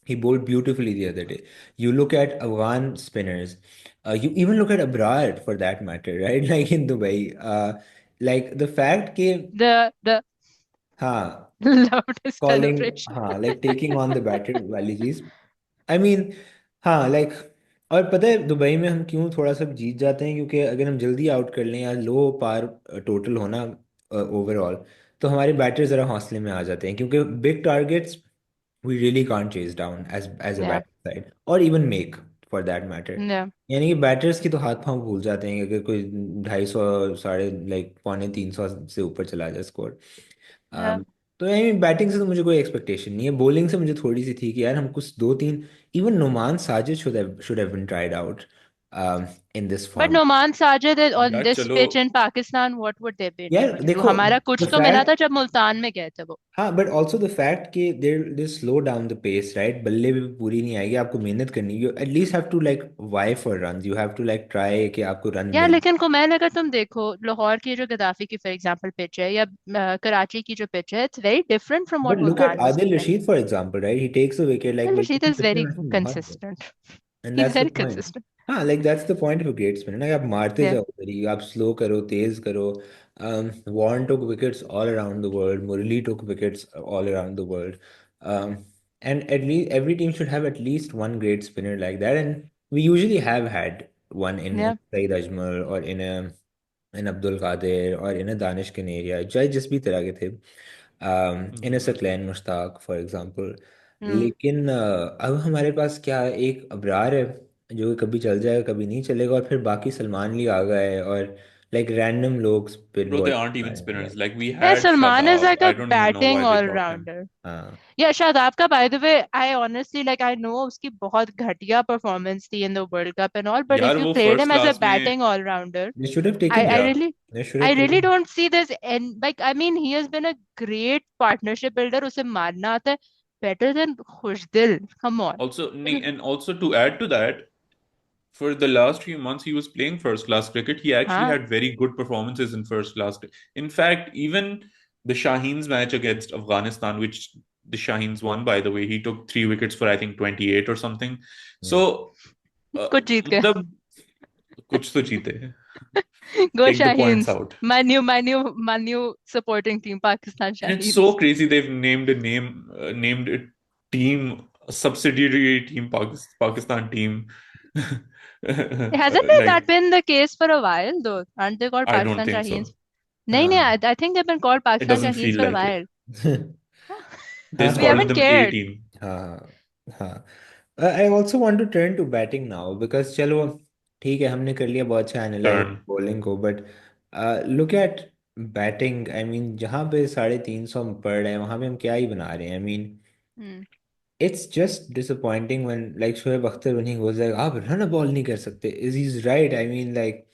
[SPEAKER 1] he bowled beautifully the other day. You look at Afghan spinners. You even look at Abrar for that matter, right? Like in Dubai. Like the fact that,
[SPEAKER 3] the
[SPEAKER 1] हाँ,
[SPEAKER 3] loudest
[SPEAKER 1] calling,
[SPEAKER 3] celebration
[SPEAKER 1] हाँ, like taking on the batter वाली चीज, I mean, हाँ, like, और पता है Dubai में हम क्यों थोड़ा सा जीत जाते हैं, क्योंकि अगर हम जल्दी आउट कर लें या लो पार टोटल होना ओवरऑल, तो हमारे बैटर ज़रा हौसले में आ जाते हैं, क्योंकि big targets we really can't chase down as a
[SPEAKER 3] या
[SPEAKER 1] बैटर साइड और even make for that matter.
[SPEAKER 3] या
[SPEAKER 1] यानी कि बैटर्स की तो हाथ पांव भूल जाते हैं कि अगर कोई 250 साढ़े लाइक पौने 300 से ऊपर चला जाए स्कोर।
[SPEAKER 3] या
[SPEAKER 1] तो आई मीन बैटिंग से तो मुझे कोई एक्सपेक्टेशन नहीं है, बॉलिंग से मुझे थोड़ी सी थी कि यार हम कुछ दो तीन, even Numan Sajid should have been tried out, in this
[SPEAKER 3] But
[SPEAKER 1] form.
[SPEAKER 3] Noman Sajid is on
[SPEAKER 2] यार
[SPEAKER 3] this
[SPEAKER 2] चलो
[SPEAKER 3] pitch in Pakistan, what would they be
[SPEAKER 1] यार
[SPEAKER 3] able to do?
[SPEAKER 1] देखो,
[SPEAKER 3] हमारा कुछ
[SPEAKER 1] the
[SPEAKER 3] तो मिला था
[SPEAKER 1] fact,
[SPEAKER 3] जब मुल्तान में गए थे वो।
[SPEAKER 1] हाँ, बट ऑल्सो द फैक्ट कि they slow down the pace, right? बल्ले भी पूरी नहीं आएगी, आपको मेहनत करनी, you at least have to like why for run, you have to like try कि आपको रन
[SPEAKER 3] यार
[SPEAKER 1] मिल।
[SPEAKER 3] लेकिन कुमैल अगर तुम देखो लाहौर की जो गद्दाफी की फॉर एग्जांपल पिच है या कराची की जो पिच है, it's very different from
[SPEAKER 1] but
[SPEAKER 3] what
[SPEAKER 1] look at
[SPEAKER 3] Multan was
[SPEAKER 1] Adil
[SPEAKER 3] playing.
[SPEAKER 1] Rashid for example, right? He takes a wicket like
[SPEAKER 3] Rashid
[SPEAKER 1] multiple
[SPEAKER 3] is
[SPEAKER 1] pitches
[SPEAKER 3] very
[SPEAKER 1] में बहुत है।
[SPEAKER 3] consistent.
[SPEAKER 1] And
[SPEAKER 3] He's
[SPEAKER 1] that's the
[SPEAKER 3] very
[SPEAKER 1] point.
[SPEAKER 3] consistent.
[SPEAKER 1] हाँ, like that's the point of great spinner ना, कि आप मारते
[SPEAKER 3] Yeah.
[SPEAKER 1] जाओ उधर ही, आप स्लो करो, तेज करो। Warne took wickets all around the world, Murali took wickets all around the world, and at least every team should have at least one great spinner like that, and we usually have had one in
[SPEAKER 3] Yeah.
[SPEAKER 1] Saeed Ajmal or in Abdul Qadir or in a Danish Kanaria, चाहे जिस भी तरह के थे, in a Saqlain Mushtaq for example।
[SPEAKER 3] Hmm.
[SPEAKER 1] लेकिन अब हमारे पास क्या है, एक अबरार है जो कि कभी चल जाएगा कभी नहीं चलेगा, और फिर बाकी सलमान अली आ गए और लाइक रैंडम लोग spin
[SPEAKER 2] bro they
[SPEAKER 1] bowling
[SPEAKER 2] aren't
[SPEAKER 1] कर
[SPEAKER 2] even
[SPEAKER 1] रहे हैं
[SPEAKER 2] spinners
[SPEAKER 1] यार।
[SPEAKER 2] like we
[SPEAKER 3] Yeah,
[SPEAKER 2] had
[SPEAKER 3] Salman is
[SPEAKER 2] Shadab
[SPEAKER 3] like a
[SPEAKER 2] I don't even know
[SPEAKER 3] batting
[SPEAKER 2] why they dropped him
[SPEAKER 3] all-rounder.
[SPEAKER 1] हाँ
[SPEAKER 3] Yeah, शादाब का by the way, I honestly like I know उसकी बहुत घटिया performance थी in the World Cup and all, but if
[SPEAKER 2] यार
[SPEAKER 3] you
[SPEAKER 2] वो
[SPEAKER 3] played
[SPEAKER 2] first
[SPEAKER 3] him as a
[SPEAKER 2] class में
[SPEAKER 3] batting all-rounder,
[SPEAKER 1] they should have
[SPEAKER 3] I
[SPEAKER 1] taken
[SPEAKER 3] I
[SPEAKER 1] him,
[SPEAKER 2] या
[SPEAKER 3] really
[SPEAKER 1] they should
[SPEAKER 3] I
[SPEAKER 1] have
[SPEAKER 3] really
[SPEAKER 1] taken
[SPEAKER 3] don't see this, and like I mean he has been a great partnership builder. उसे मारना आता है better than Khushdil. Come on.
[SPEAKER 2] also and also to add to that for the last few months he was playing first class cricket. He actually
[SPEAKER 3] हाँ.
[SPEAKER 2] had very good performances in first class. In fact, even the Shaheens match against Afghanistan, which the Shaheens won, by the way, he took 3 wickets for I think 28 or something.
[SPEAKER 1] him।
[SPEAKER 2] So,
[SPEAKER 3] कुछ जीत गए.
[SPEAKER 2] मतलब कुछ तो जीते.
[SPEAKER 3] Go
[SPEAKER 2] Take the points
[SPEAKER 3] Shaheens.
[SPEAKER 2] out.
[SPEAKER 3] My new supporting team, Pakistan
[SPEAKER 2] And it's so
[SPEAKER 3] Shaheens.
[SPEAKER 2] crazy they've named a team, a subsidiary team, Pakistan team.
[SPEAKER 3] Hasn't that
[SPEAKER 2] Like,
[SPEAKER 3] been the case for a while though? Aren't they called
[SPEAKER 2] I don't
[SPEAKER 3] Pakistan
[SPEAKER 2] think
[SPEAKER 3] Shaheens?
[SPEAKER 2] so.
[SPEAKER 3] नहीं नहीं,
[SPEAKER 1] हाँ
[SPEAKER 3] I think they've been called
[SPEAKER 2] It
[SPEAKER 3] Pakistan
[SPEAKER 2] doesn't
[SPEAKER 3] Shaheens
[SPEAKER 2] feel
[SPEAKER 3] for a
[SPEAKER 2] like it.
[SPEAKER 3] while.
[SPEAKER 2] They
[SPEAKER 1] हाँ
[SPEAKER 2] just
[SPEAKER 3] We
[SPEAKER 1] हाँ
[SPEAKER 2] called
[SPEAKER 3] haven't
[SPEAKER 2] them A
[SPEAKER 3] cared.
[SPEAKER 2] team.
[SPEAKER 1] हाँ हाँ। I also want to turn to batting now because चलो ठीक है, हमने कर लिया बहुत अच्छा एनालाइज
[SPEAKER 2] Turn.
[SPEAKER 1] बॉलिंग को, but look at batting. I mean जहाँ पे 350 पड़ रहे हैं वहाँ पे हम क्या ही बना रहे हैं? I mean
[SPEAKER 3] Hmm.
[SPEAKER 1] It's just disappointing when like Shoaib Akhtar when he goes like आप रन बॉल नहीं कर सकते, is is right? I mean like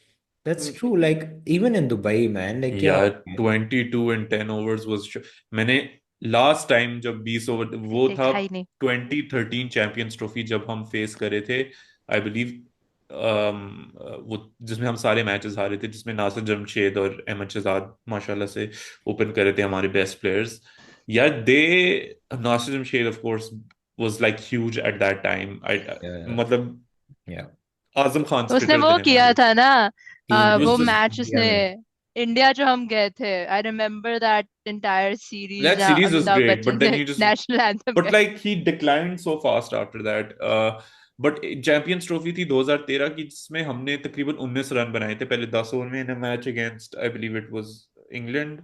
[SPEAKER 1] that's true, like even in Dubai man, like क्या हो
[SPEAKER 2] यार
[SPEAKER 1] गया?
[SPEAKER 2] 22 and 10 overs was मैंने last time जब 20 ओवर वो था
[SPEAKER 3] देखा ही नहीं.
[SPEAKER 2] 2013 चैंपियंस ट्रॉफी जब हम फेस करे थे आई बिलीव वो जिसमें हम सारे मैचेस हारे थे जिसमें नासिर जमशेद और अहमद शहजाद माशाल्लाह से ओपन करे थे हमारे बेस्ट प्लेयर्स यार they Nasir Jamshed of course was like huge at that time मतलब
[SPEAKER 1] या
[SPEAKER 2] आजम खान
[SPEAKER 3] उसने
[SPEAKER 2] स्ट्रिकर थे
[SPEAKER 3] वो किया
[SPEAKER 2] हमारे
[SPEAKER 3] था ना,
[SPEAKER 1] तीन
[SPEAKER 2] he was
[SPEAKER 3] वो
[SPEAKER 2] just
[SPEAKER 3] मैच
[SPEAKER 1] इंडिया
[SPEAKER 3] उसने
[SPEAKER 1] में।
[SPEAKER 3] इंडिया जो हम गए थे. I remember that entire series
[SPEAKER 2] that
[SPEAKER 3] जहाँ
[SPEAKER 2] series was
[SPEAKER 3] Amitabh
[SPEAKER 2] great, but
[SPEAKER 3] Bachchan
[SPEAKER 2] then
[SPEAKER 3] ने
[SPEAKER 2] he just
[SPEAKER 3] national anthem
[SPEAKER 2] but
[SPEAKER 3] गाया.
[SPEAKER 2] like he declined so fast after that. But champions trophy थी 2013 की जिसमें हमने तकरीबन 19 रन बनाए थे पहले 10 ओवर में in a match against I believe it was England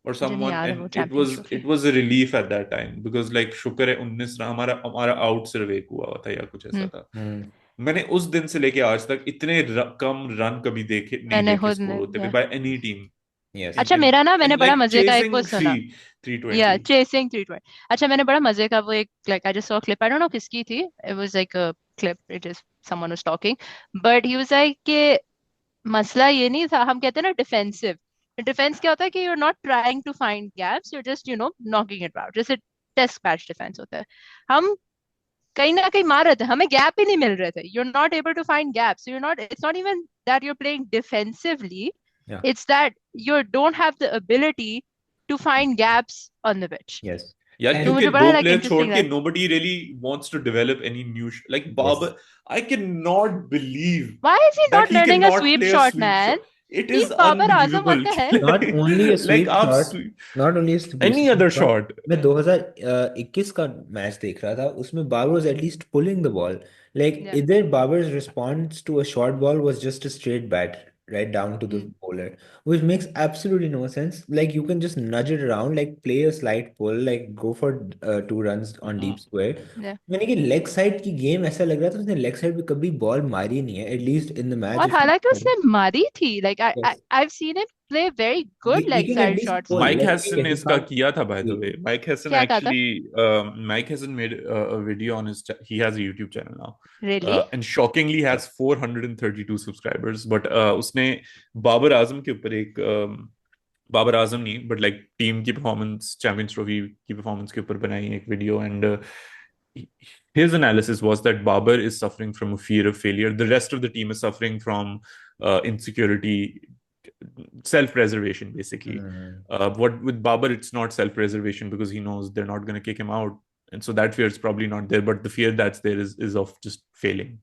[SPEAKER 2] और
[SPEAKER 3] मुझे नहीं
[SPEAKER 2] someone
[SPEAKER 3] याद है वो
[SPEAKER 2] and it
[SPEAKER 3] Champions
[SPEAKER 2] was
[SPEAKER 3] trophy.
[SPEAKER 2] it was a relief at that time because like शुक्र है 19 रन हमारा हमारा आउट सिर्फ एक हुआ था या कुछ ऐसा
[SPEAKER 3] हम्म.
[SPEAKER 2] था.
[SPEAKER 1] हम्म।
[SPEAKER 2] मैंने उस दिन से लेके आज तक इतने कम रन कभी देखे नहीं
[SPEAKER 3] मैंने
[SPEAKER 2] देखे
[SPEAKER 3] खुद
[SPEAKER 2] स्कोर
[SPEAKER 3] ने
[SPEAKER 2] होते थे
[SPEAKER 3] या.
[SPEAKER 2] By any team
[SPEAKER 1] yes.
[SPEAKER 3] अच्छा
[SPEAKER 2] in
[SPEAKER 3] मेरा ना, मैंने
[SPEAKER 2] and
[SPEAKER 3] बड़ा
[SPEAKER 2] like
[SPEAKER 3] मजे का एक वो
[SPEAKER 2] chasing
[SPEAKER 3] सुना. या
[SPEAKER 2] 320.
[SPEAKER 3] चेसिंग 320. अच्छा मैंने बड़ा मजे का वो एक like I just saw clip, I don't no किसकी थी. It was like a clip, it is someone was talking, but he was like कि मसला ये नहीं था. हम कहते हैं ना डिफेंसिव. डिफेंस क्या होता है कि you are not trying to find gaps, you just knocking it out. जैसे टेस्ट मैच डिफेंस होता है. हम कहीं ना कहीं मार रहे थे, हमें गैप ही नहीं मिल रहे थे. You are not able to find gaps, you not, it's not even that you are playing defensively,
[SPEAKER 1] या
[SPEAKER 3] it's that you don't have the ability to find gaps on the pitch.
[SPEAKER 1] Yes.
[SPEAKER 2] यार
[SPEAKER 3] तो
[SPEAKER 1] and
[SPEAKER 2] क्योंकि
[SPEAKER 3] मुझे बड़ा
[SPEAKER 2] दो
[SPEAKER 3] like
[SPEAKER 2] player छोड़
[SPEAKER 3] interesting
[SPEAKER 2] के
[SPEAKER 3] लगा.
[SPEAKER 2] nobody really wants to develop any new like
[SPEAKER 1] yes.
[SPEAKER 2] Babar. I cannot believe
[SPEAKER 3] Why is he
[SPEAKER 2] that
[SPEAKER 3] not
[SPEAKER 2] he
[SPEAKER 3] learning a
[SPEAKER 2] cannot
[SPEAKER 3] sweep
[SPEAKER 2] play a
[SPEAKER 3] shot,
[SPEAKER 2] sweep
[SPEAKER 3] man?
[SPEAKER 2] shot. It is
[SPEAKER 3] He's Babar Azam, what
[SPEAKER 2] unbelievable.
[SPEAKER 3] the hell?
[SPEAKER 1] Not only a
[SPEAKER 2] Like
[SPEAKER 1] sweep
[SPEAKER 2] आप
[SPEAKER 1] shot, not only
[SPEAKER 2] any
[SPEAKER 1] sweep
[SPEAKER 2] other
[SPEAKER 1] shot.
[SPEAKER 2] shot.
[SPEAKER 1] मैं 2021 का मैच देख रहा था, उसमें Babar was at least pulling the ball, like
[SPEAKER 3] Yeah.
[SPEAKER 1] इधर Babar's response to a short ball was just a straight bat right down to the
[SPEAKER 3] Mm.
[SPEAKER 1] bowler, which makes absolutely no sense. Like you can just nudge it around, like play a slight pull, like go for 2 runs on deep square.
[SPEAKER 3] Yeah.
[SPEAKER 1] मैंने कि leg side की game ऐसा लग रहा था उसने leg side पे कभी बॉल मारी नहीं है, एटलीस्ट इन द मैच
[SPEAKER 3] और
[SPEAKER 1] इफ
[SPEAKER 3] हालांकि उसने मारी थी, like I
[SPEAKER 1] yes
[SPEAKER 3] I've seen him play very good
[SPEAKER 1] He
[SPEAKER 3] leg
[SPEAKER 1] can at
[SPEAKER 3] side
[SPEAKER 1] least
[SPEAKER 3] shots.
[SPEAKER 1] pull.
[SPEAKER 2] Mike
[SPEAKER 1] Like
[SPEAKER 2] Hesson ने
[SPEAKER 1] he
[SPEAKER 2] इसका
[SPEAKER 1] can't.
[SPEAKER 2] किया था, by the way. Mike Hassan
[SPEAKER 3] क्या कहा था?
[SPEAKER 2] actually, Mike Hassan made a video on his, he has a YouTube channel now.
[SPEAKER 3] Really?
[SPEAKER 2] And shockingly has 432 subscribers. But उसने बाबर आजम के ऊपर एक बाबर आजम नहीं, but like टीम की परफॉर्मेंस, चैंपियंस ट्रॉफी की परफॉर्मेंस के ऊपर बनाई एक video. And his analysis was that Babar is suffering from a fear of failure. The rest of the team is suffering from insecurity, self-preservation, basically.
[SPEAKER 1] Hmm.
[SPEAKER 2] What with Babar, it's not self-preservation because he knows they're not going to kick him out, and so that fear is probably not there. But the fear that's there is of just failing.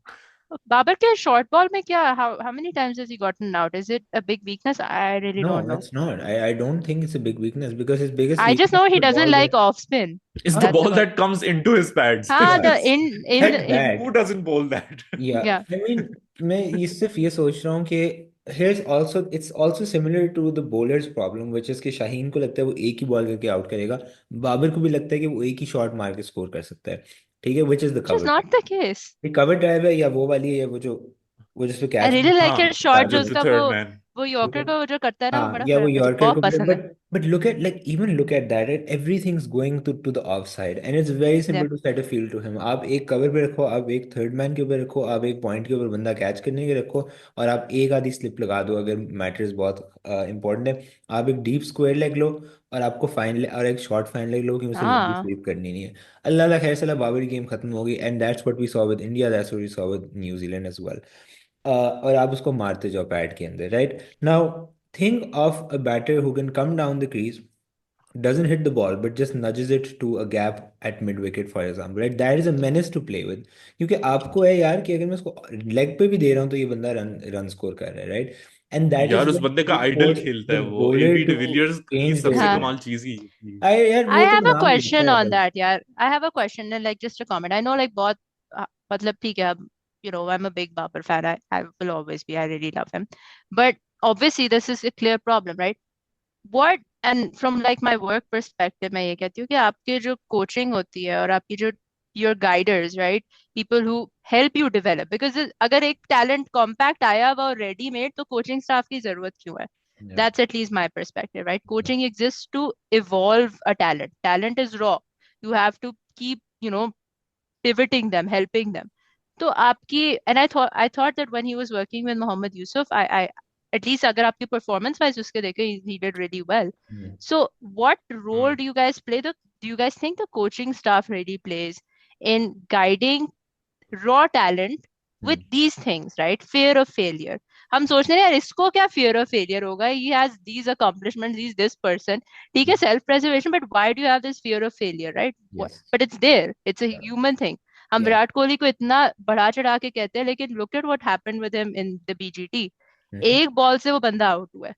[SPEAKER 3] Babar के short ball में क्या? How many times has he gotten out? Is it a big weakness? I really
[SPEAKER 1] No,
[SPEAKER 3] don't know.
[SPEAKER 1] it's not. I don't think it's a big weakness because his biggest
[SPEAKER 3] I just
[SPEAKER 1] weakness
[SPEAKER 3] know
[SPEAKER 1] is
[SPEAKER 3] he
[SPEAKER 1] the
[SPEAKER 3] doesn't
[SPEAKER 1] ball
[SPEAKER 3] like
[SPEAKER 1] that.
[SPEAKER 3] off spin.
[SPEAKER 2] It's the
[SPEAKER 3] That's
[SPEAKER 2] ball
[SPEAKER 3] about
[SPEAKER 2] that comes into his pads.
[SPEAKER 3] हाँ the
[SPEAKER 2] It's
[SPEAKER 3] in
[SPEAKER 1] That
[SPEAKER 3] the in
[SPEAKER 1] bad.
[SPEAKER 2] who doesn't bowl that?
[SPEAKER 1] Yeah,
[SPEAKER 3] yeah
[SPEAKER 1] I mean, मैं ये सिर्फ ये सोच रहा हूँ कि it's also similar to the bowler's problem, which is कि शाहीन को लगता है वो एक ही बॉल करके आउट करेगा, बाबर को भी लगता है कि वो एक ही शॉट मार के स्कोर कर सकता है, ठीक है, which is the
[SPEAKER 3] which is
[SPEAKER 1] cover
[SPEAKER 3] not
[SPEAKER 1] drive.
[SPEAKER 3] the case.
[SPEAKER 1] ये कवर ड्राइव है या वो वाली है, या वो जिसपे
[SPEAKER 3] I
[SPEAKER 1] कैच
[SPEAKER 3] really like
[SPEAKER 2] हाँ,
[SPEAKER 3] his shot जो
[SPEAKER 1] में
[SPEAKER 2] the
[SPEAKER 3] उसका
[SPEAKER 2] third man.
[SPEAKER 3] वो यॉर्कर का वो जो करता है ना वो
[SPEAKER 1] हाँ,
[SPEAKER 3] बड़ा
[SPEAKER 1] या वो
[SPEAKER 3] मुझे
[SPEAKER 1] यॉर्कर
[SPEAKER 3] बहुत
[SPEAKER 1] को
[SPEAKER 3] पसंद है.
[SPEAKER 1] but look at, like, even look at that, right? Everything's going to the offside and it's very
[SPEAKER 3] Yeah.
[SPEAKER 1] simple to set a field to him. आप एक कवर पे रखो, आप एक थर्ड मैन के ऊपर रखो, आप एक पॉइंट के ऊपर बंदा कैच करने के रखो, और आप एक आधी स्लिप लगा दो अगर मैटर्स बहुत इंपॉर्टेंट है. आप एक डीप स्क्वायर लेग लो और आपको फाइन और एक शॉर्ट फाइन लेग लो कि मुझे लंबी
[SPEAKER 3] हाँ
[SPEAKER 1] स्वीप करनी नहीं है. अल्लाह ला खैर सला बाबर की गेम खत्म होगी, and that's what we saw with India, that's what we saw with New Zealand as well. और आप उसको मारते जाओ पैड के अंदर, right now. Think of a batter who can come down the crease, doesn't hit the ball, but just nudges it to a gap at mid wicket, for example. Right? That is a menace to play with. क्योंकि आपको है यार कि अगर मैं उसको leg पे भी दे रहा हूँ तो ये बंदा रन स्कोर कर रहा है, राइट? एंड दैट
[SPEAKER 2] यार
[SPEAKER 1] इज
[SPEAKER 2] उस
[SPEAKER 1] व्हाट
[SPEAKER 2] बंदे का
[SPEAKER 1] विल
[SPEAKER 2] आइडल
[SPEAKER 1] फोर्स
[SPEAKER 2] खेलता
[SPEAKER 1] द
[SPEAKER 2] है वो,
[SPEAKER 1] बॉलर
[SPEAKER 2] एबी
[SPEAKER 1] टू
[SPEAKER 2] डिविलियर्स की
[SPEAKER 1] चेंज
[SPEAKER 2] सबसे
[SPEAKER 1] देयर.
[SPEAKER 3] हाँ
[SPEAKER 2] कमाल चीज ही थी.
[SPEAKER 1] अरे यार
[SPEAKER 3] I
[SPEAKER 1] वो तो
[SPEAKER 3] have a
[SPEAKER 1] नाम लेता
[SPEAKER 3] question
[SPEAKER 1] है
[SPEAKER 3] on
[SPEAKER 1] बस.
[SPEAKER 3] that यार. I have a question and like just a comment. I know like बहुत मतलब ठीक है अब you know I'm a big Babar fan. I will always be. I really love him. But obviously this is a clear problem, right? What and from like my work perspective मैं ये कहती हूँ कि आपके जो coaching होती है और आपकी जो your guiders, right? People who help you develop because अगर एक talent compact आया हुआ और ready made तो coaching staff की जरूरत क्यों है?
[SPEAKER 1] Yeah.
[SPEAKER 3] That's at least my perspective, right? Coaching exists to evolve a talent. Talent is raw. You have to keep, you know, pivoting them, helping them. तो आपकी and I thought that when he was working with Mohammad Yusuf, I at least अगर आपकी performance wise उसके देखे he did really well.
[SPEAKER 1] Hmm.
[SPEAKER 3] So what role do you guys play? Do you guys think the coaching staff really plays in guiding raw talent with
[SPEAKER 1] Hmm.
[SPEAKER 3] these things, right? Fear of failure. हम सोचते हैं यार इसको क्या fear of failure होगा? He has these accomplishments, he's this person. ठीक है, self preservation, but why do you have this fear of failure, right?
[SPEAKER 1] Yes.
[SPEAKER 3] But it's there. It's a
[SPEAKER 1] Yeah.
[SPEAKER 3] human thing. हम
[SPEAKER 1] Yeah.
[SPEAKER 3] Virat Kohli को इतना बढ़ा चढ़ा के कहते हैं लेकिन look at what happened with him in the BGT.
[SPEAKER 1] Mhm.
[SPEAKER 3] एक बॉल से वो बंदा आउट हुआ है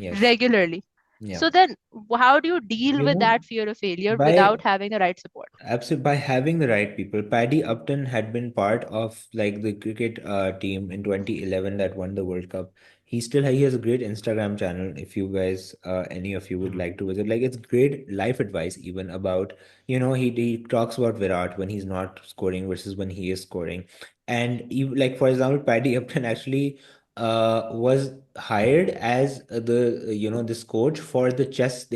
[SPEAKER 1] Yes.
[SPEAKER 3] regularly.
[SPEAKER 1] Yeah.
[SPEAKER 3] So then how do you deal
[SPEAKER 1] You
[SPEAKER 3] with
[SPEAKER 1] know,
[SPEAKER 3] that fear of failure
[SPEAKER 1] by
[SPEAKER 3] without having the right support?
[SPEAKER 1] absolutely, by having the right people. Paddy Upton had been part of like the cricket team in 2011 that won the World Cup. He has a great Instagram channel. If you guys, any of you would like to visit, like it's great life advice even about, he talks about Virat when he's not scoring versus when he is scoring. And like for example, Paddy Upton actually was hired as this coach for the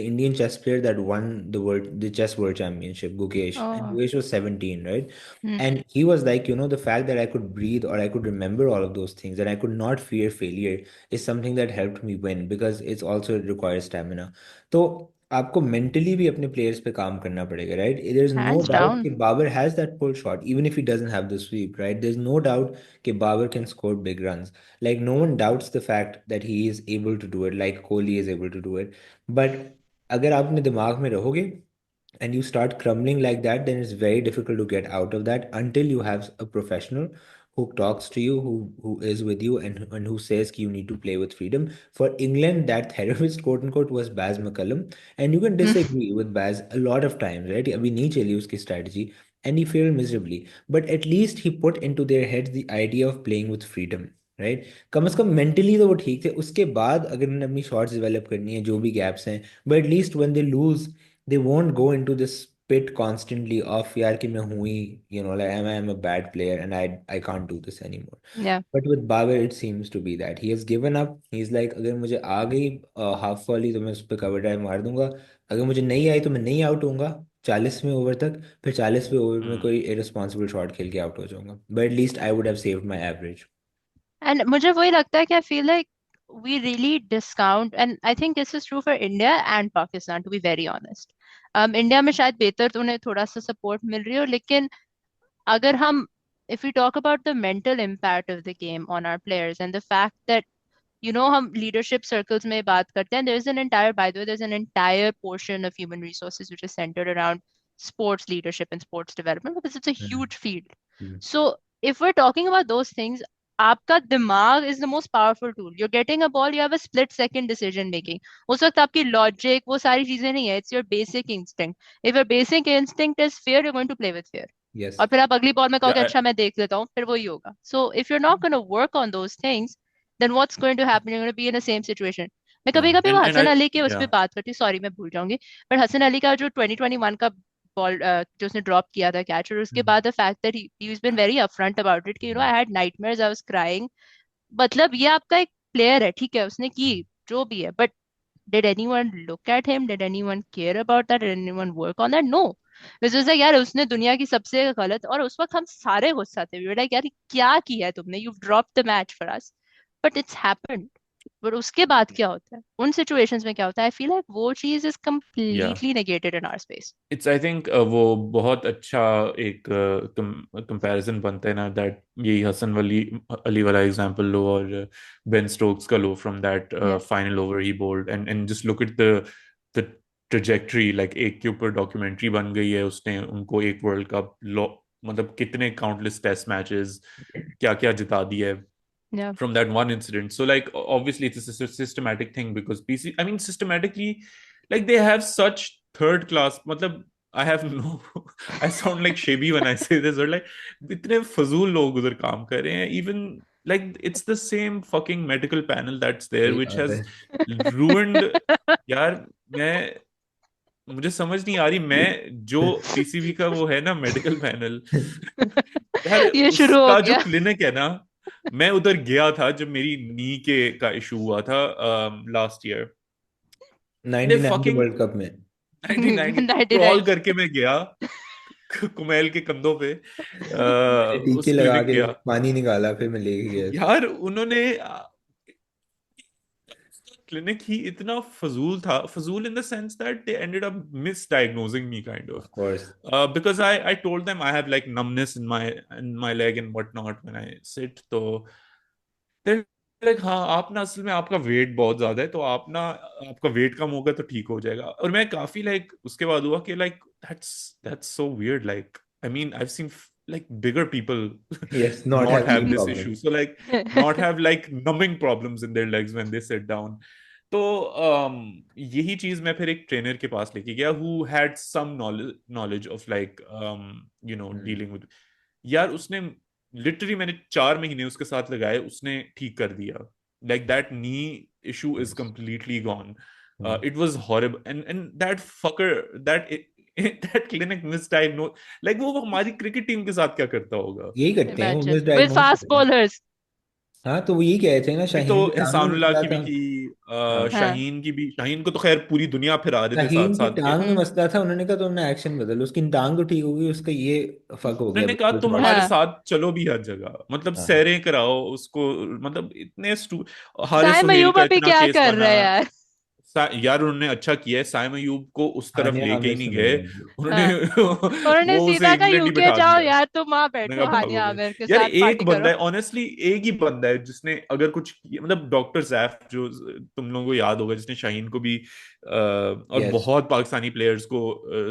[SPEAKER 1] Indian chess player that won the chess world championship, Gukesh, and
[SPEAKER 3] Oh.
[SPEAKER 1] Gukesh was 17, right?
[SPEAKER 3] Hmm.
[SPEAKER 1] And he was like, the fact that I could breathe or I could remember all of those things and I could not fear failure is something that helped me win because it's also it requires stamina. तो आपको mentally भी अपने players पे काम करना पड़ेगा, right? There is no
[SPEAKER 3] Hands
[SPEAKER 1] doubt
[SPEAKER 3] down.
[SPEAKER 1] कि Babar has that pull shot even if he doesn't have the sweep, right? There is no doubt कि Babar can score big runs. Like no one doubts the fact that he is able to do it, like Kohli is able to do it. But अगर आप अपने दिमाग में रहोगे and you start crumbling like that, then it's very difficult to get out of that until you have a professional who talks to you, who is with you, and who says you need to play with freedom. For England, that therapist, quote unquote, was Baz McCullum, and you can disagree with Baz a lot of times, right? अभी नहीं चली उसकी strategy, and he failed miserably. But at least he put into their heads the idea of playing with freedom. Right कम से कम mentally तो वो ठीक थे. उसके बाद अगर उन्हें अपनी शॉट्स डेवलप करनी है जो भी गैप्स हैं, but at least when they lose they won't go into this pit constantly of यार कि मैं हूँ ही, you know, like I'm a bad player and I can't do this anymore.
[SPEAKER 3] Yeah.
[SPEAKER 1] But with Babar, it seems to be that he has given up. He's like, अगर मुझे आ गई half volley तो मैं उस पर कवर ड्राइव मार दूंगा, अगर मुझे नहीं आई तो मैं नहीं आउट होऊंगा 40वें ओवर तक, फिर 40वें ओवर में कोई इररिस्पॉन्सिबल शॉट खेल के आउट हो जाऊंगा, but at least I would have saved my average.
[SPEAKER 3] And मुझे वही लगता है कि I feel like we really discount, and I think this is true for India and Pakistan, to be very honest. India में शायद बेहतर तो उन्हें थोड़ा सा सपोर्ट मिल रही हो, लेकिन अगर हम if we talk about the mental impact of the game on our players and the fact that हम leadership circles में बात करते हैं, there's an entire, by the way, there's an entire portion of human resources which is centered around sports leadership and sports development because it's a huge field. So if we're talking about those things, आपका दिमाग is the most powerful tool. You're getting a ball, you have a split second decision making. उस वक्त आपकी logic वो सारी चीजें नहीं है. It's your basic instinct. If your basic instinct is fear, you're going to play with fear.
[SPEAKER 1] Yes.
[SPEAKER 3] और फिर आप अगली बॉल में कहोगे
[SPEAKER 2] Yeah,
[SPEAKER 3] अच्छा मैं देख लेता हूँ, फिर वही होगा. So if you're not going to work on those things, then what's going to happen? You're going to be in the same situation. मैं कभी कभी वो
[SPEAKER 2] and
[SPEAKER 3] हसन
[SPEAKER 2] I
[SPEAKER 3] अली के उस पर
[SPEAKER 2] yeah.
[SPEAKER 3] बात करती हूँ, सॉरी मैं भूल जाऊंगी, पर हसन अली का जो 2021 का बॉल जो उसने ड्रॉप किया था कैच, और उसके बाद the fact that he been very upfront about it कि I had nightmares, I was crying. मतलब ये आपका एक प्लेयर है, ठीक है, उसने की जो भी है, but did anyone look at him? Did anyone care about that? Did anyone work on that? No. This was like यार उसने दुनिया की सबसे गलत, और उस वक्त हम सारे गुस्सा थे. We were like यार ये क्या किया है तुमने? You've dropped the match for us. But it's happened. पर उसके बाद क्या होता है उन सिचुएशंस में, क्या होता है? आई फील लाइक वो चीज is
[SPEAKER 2] Yeah.
[SPEAKER 3] completely negated in our space.
[SPEAKER 2] It's I think वो बहुत अच्छा एक कंपैरिजन बनता है ना, दैट यही हसन अली अली वाला एग्जांपल लो और बेन स्टोक्स का low from that
[SPEAKER 3] Yeah.
[SPEAKER 2] Final over he bowled, and just look at the trajectory. Like एक के ऊपर डॉक्यूमेंट्री बन गई है, उसने उनको एक वर्ल्ड कप मतलब कितने काउंटलेस टेस्ट मैचेस क्या क्या जिता दिया है
[SPEAKER 3] Yeah.
[SPEAKER 2] from that one incident. So like obviously it's a systematic thing because PC, I mean systematically, like they have such third class, matlab I have no I sound like Shebi when I say this, or like इतने फजूल लोग उधर काम कर रहे हैं. Even like it's the same fucking medical panel that's there
[SPEAKER 1] सही
[SPEAKER 2] which
[SPEAKER 1] बात
[SPEAKER 2] has
[SPEAKER 1] है.
[SPEAKER 2] ruined. यार मैं मुझे समझ नहीं आ रही, मैं जो पीसीबी का वो है ना मेडिकल पैनल, यार
[SPEAKER 3] ये शुरू हो
[SPEAKER 2] उसका जो
[SPEAKER 3] गया.
[SPEAKER 2] क्लिनिक है ना, मैं उधर गया था जब मेरी नी के का इशू हुआ था लास्ट ईयर. दे
[SPEAKER 1] 99 के
[SPEAKER 2] फकिंग
[SPEAKER 1] वर्ल्ड कप में
[SPEAKER 2] 99 क्रॉल
[SPEAKER 3] 99.
[SPEAKER 2] करके मैं गया कुमेल के कंधों पे
[SPEAKER 1] मैंने टीके
[SPEAKER 2] उस
[SPEAKER 1] लगा
[SPEAKER 2] क्लिनिक
[SPEAKER 1] के
[SPEAKER 2] गया.
[SPEAKER 1] पानी निकाला, फिर मैं लेके गया था.
[SPEAKER 2] यार उन्होंने क्लिनिक ही इतना फजूल था, फजूल in the sense that they ended up misdiagnosing me kind of,
[SPEAKER 1] Of course.
[SPEAKER 2] because I told them I have like numbness in my leg and whatnot when I sit. तो they're like हाँ आप ना असल में आपका wait बहुत ज्यादा है, तो आप ना आपका वेट कम होगा तो ठीक हो जाएगा. और मैं काफी लाइक उसके बाद हुआ कि like that's so weird. Like I mean I've seen like bigger people
[SPEAKER 1] Yes, not
[SPEAKER 2] not
[SPEAKER 1] have
[SPEAKER 2] have
[SPEAKER 1] knee
[SPEAKER 2] this issue,
[SPEAKER 1] problems.
[SPEAKER 2] so like not have like numbing problems in their legs when they sit down. तो यही चीज मैं फिर एक trainer के पास लेके गया who had some knowledge of like dealing with. यार उसने लिटरली, मैंने 4 महीने उसके साथ लगाए, उसने ठीक कर दिया. Like that knee issue is completely gone. It was horrible, and that fucker that that clinic misdiagnosed. like वो हमारी क्रिकेट टीम के साथ क्या करता होगा.
[SPEAKER 1] यही करते हैं वो,
[SPEAKER 3] Imagine with
[SPEAKER 1] मिसडायग्नोस
[SPEAKER 3] fast
[SPEAKER 1] करते हैं.
[SPEAKER 3] bowlers.
[SPEAKER 1] हाँ तो वो यही कह रहे थे ना,
[SPEAKER 2] एक तो
[SPEAKER 1] शाहीन की टांग में
[SPEAKER 2] एहसानुल्लाह
[SPEAKER 1] मसला
[SPEAKER 2] की भी
[SPEAKER 1] था.
[SPEAKER 2] की,
[SPEAKER 1] हाँ,
[SPEAKER 3] हाँ.
[SPEAKER 2] शाहीन की भी, शाहीन को तो खैर पूरी दुनिया फिरा रहे थे साथ
[SPEAKER 1] शाहीन की
[SPEAKER 2] साथ के.
[SPEAKER 1] टांग में
[SPEAKER 3] हम्म.
[SPEAKER 1] मसला था, उन्होंने कहा तुमने एक्शन बदल, उसकी टांग तो ठीक होगी, उसका ये फक हो गया
[SPEAKER 2] उन्होंने कहा
[SPEAKER 1] बिल्कुल
[SPEAKER 2] तुम
[SPEAKER 1] शॉर्ट
[SPEAKER 2] हमारे
[SPEAKER 1] में.
[SPEAKER 3] हाँ.
[SPEAKER 2] साथ चलो भी हर जगह, मतलब
[SPEAKER 1] हाँ.
[SPEAKER 2] सैरें कराओ उसको. मतलब इतने हारिस
[SPEAKER 3] साइम
[SPEAKER 2] सुहेल
[SPEAKER 3] अयूब
[SPEAKER 2] का
[SPEAKER 3] अभी
[SPEAKER 2] इतना
[SPEAKER 3] क्या
[SPEAKER 2] केस
[SPEAKER 3] कर
[SPEAKER 2] बना.
[SPEAKER 3] रहा है यार?
[SPEAKER 2] यार उन्होंने अच्छा किया है, साइम अयूब को उस तरफ
[SPEAKER 1] हानिया
[SPEAKER 2] लेके ही
[SPEAKER 1] आमिर
[SPEAKER 2] नहीं
[SPEAKER 1] से
[SPEAKER 2] गए.
[SPEAKER 1] मिलने गए.
[SPEAKER 2] उन्होंने
[SPEAKER 3] हाँ. उन्होंने
[SPEAKER 2] वो उसे
[SPEAKER 3] सीधा कहा
[SPEAKER 2] इंग्लैंड ही
[SPEAKER 3] यूके
[SPEAKER 2] बिठा
[SPEAKER 3] जाओ
[SPEAKER 2] दिया.
[SPEAKER 3] यार, तुम वहां
[SPEAKER 2] मैंने
[SPEAKER 3] बैठो
[SPEAKER 2] कहा
[SPEAKER 3] हानिया
[SPEAKER 2] भागोगे.
[SPEAKER 3] आमिर के
[SPEAKER 2] यार
[SPEAKER 3] साथ
[SPEAKER 2] एक
[SPEAKER 3] पार्टी
[SPEAKER 2] बंदा
[SPEAKER 3] करो.
[SPEAKER 2] है, ऑनेस्टली एक ही बंदा है जिसने अगर कुछ मतलब डॉक्टर जैफ, जो तुम लोगों को याद होगा, जिसने शाहीन को भी और
[SPEAKER 1] यस.
[SPEAKER 2] बहुत पाकिस्तानी प्लेयर्स को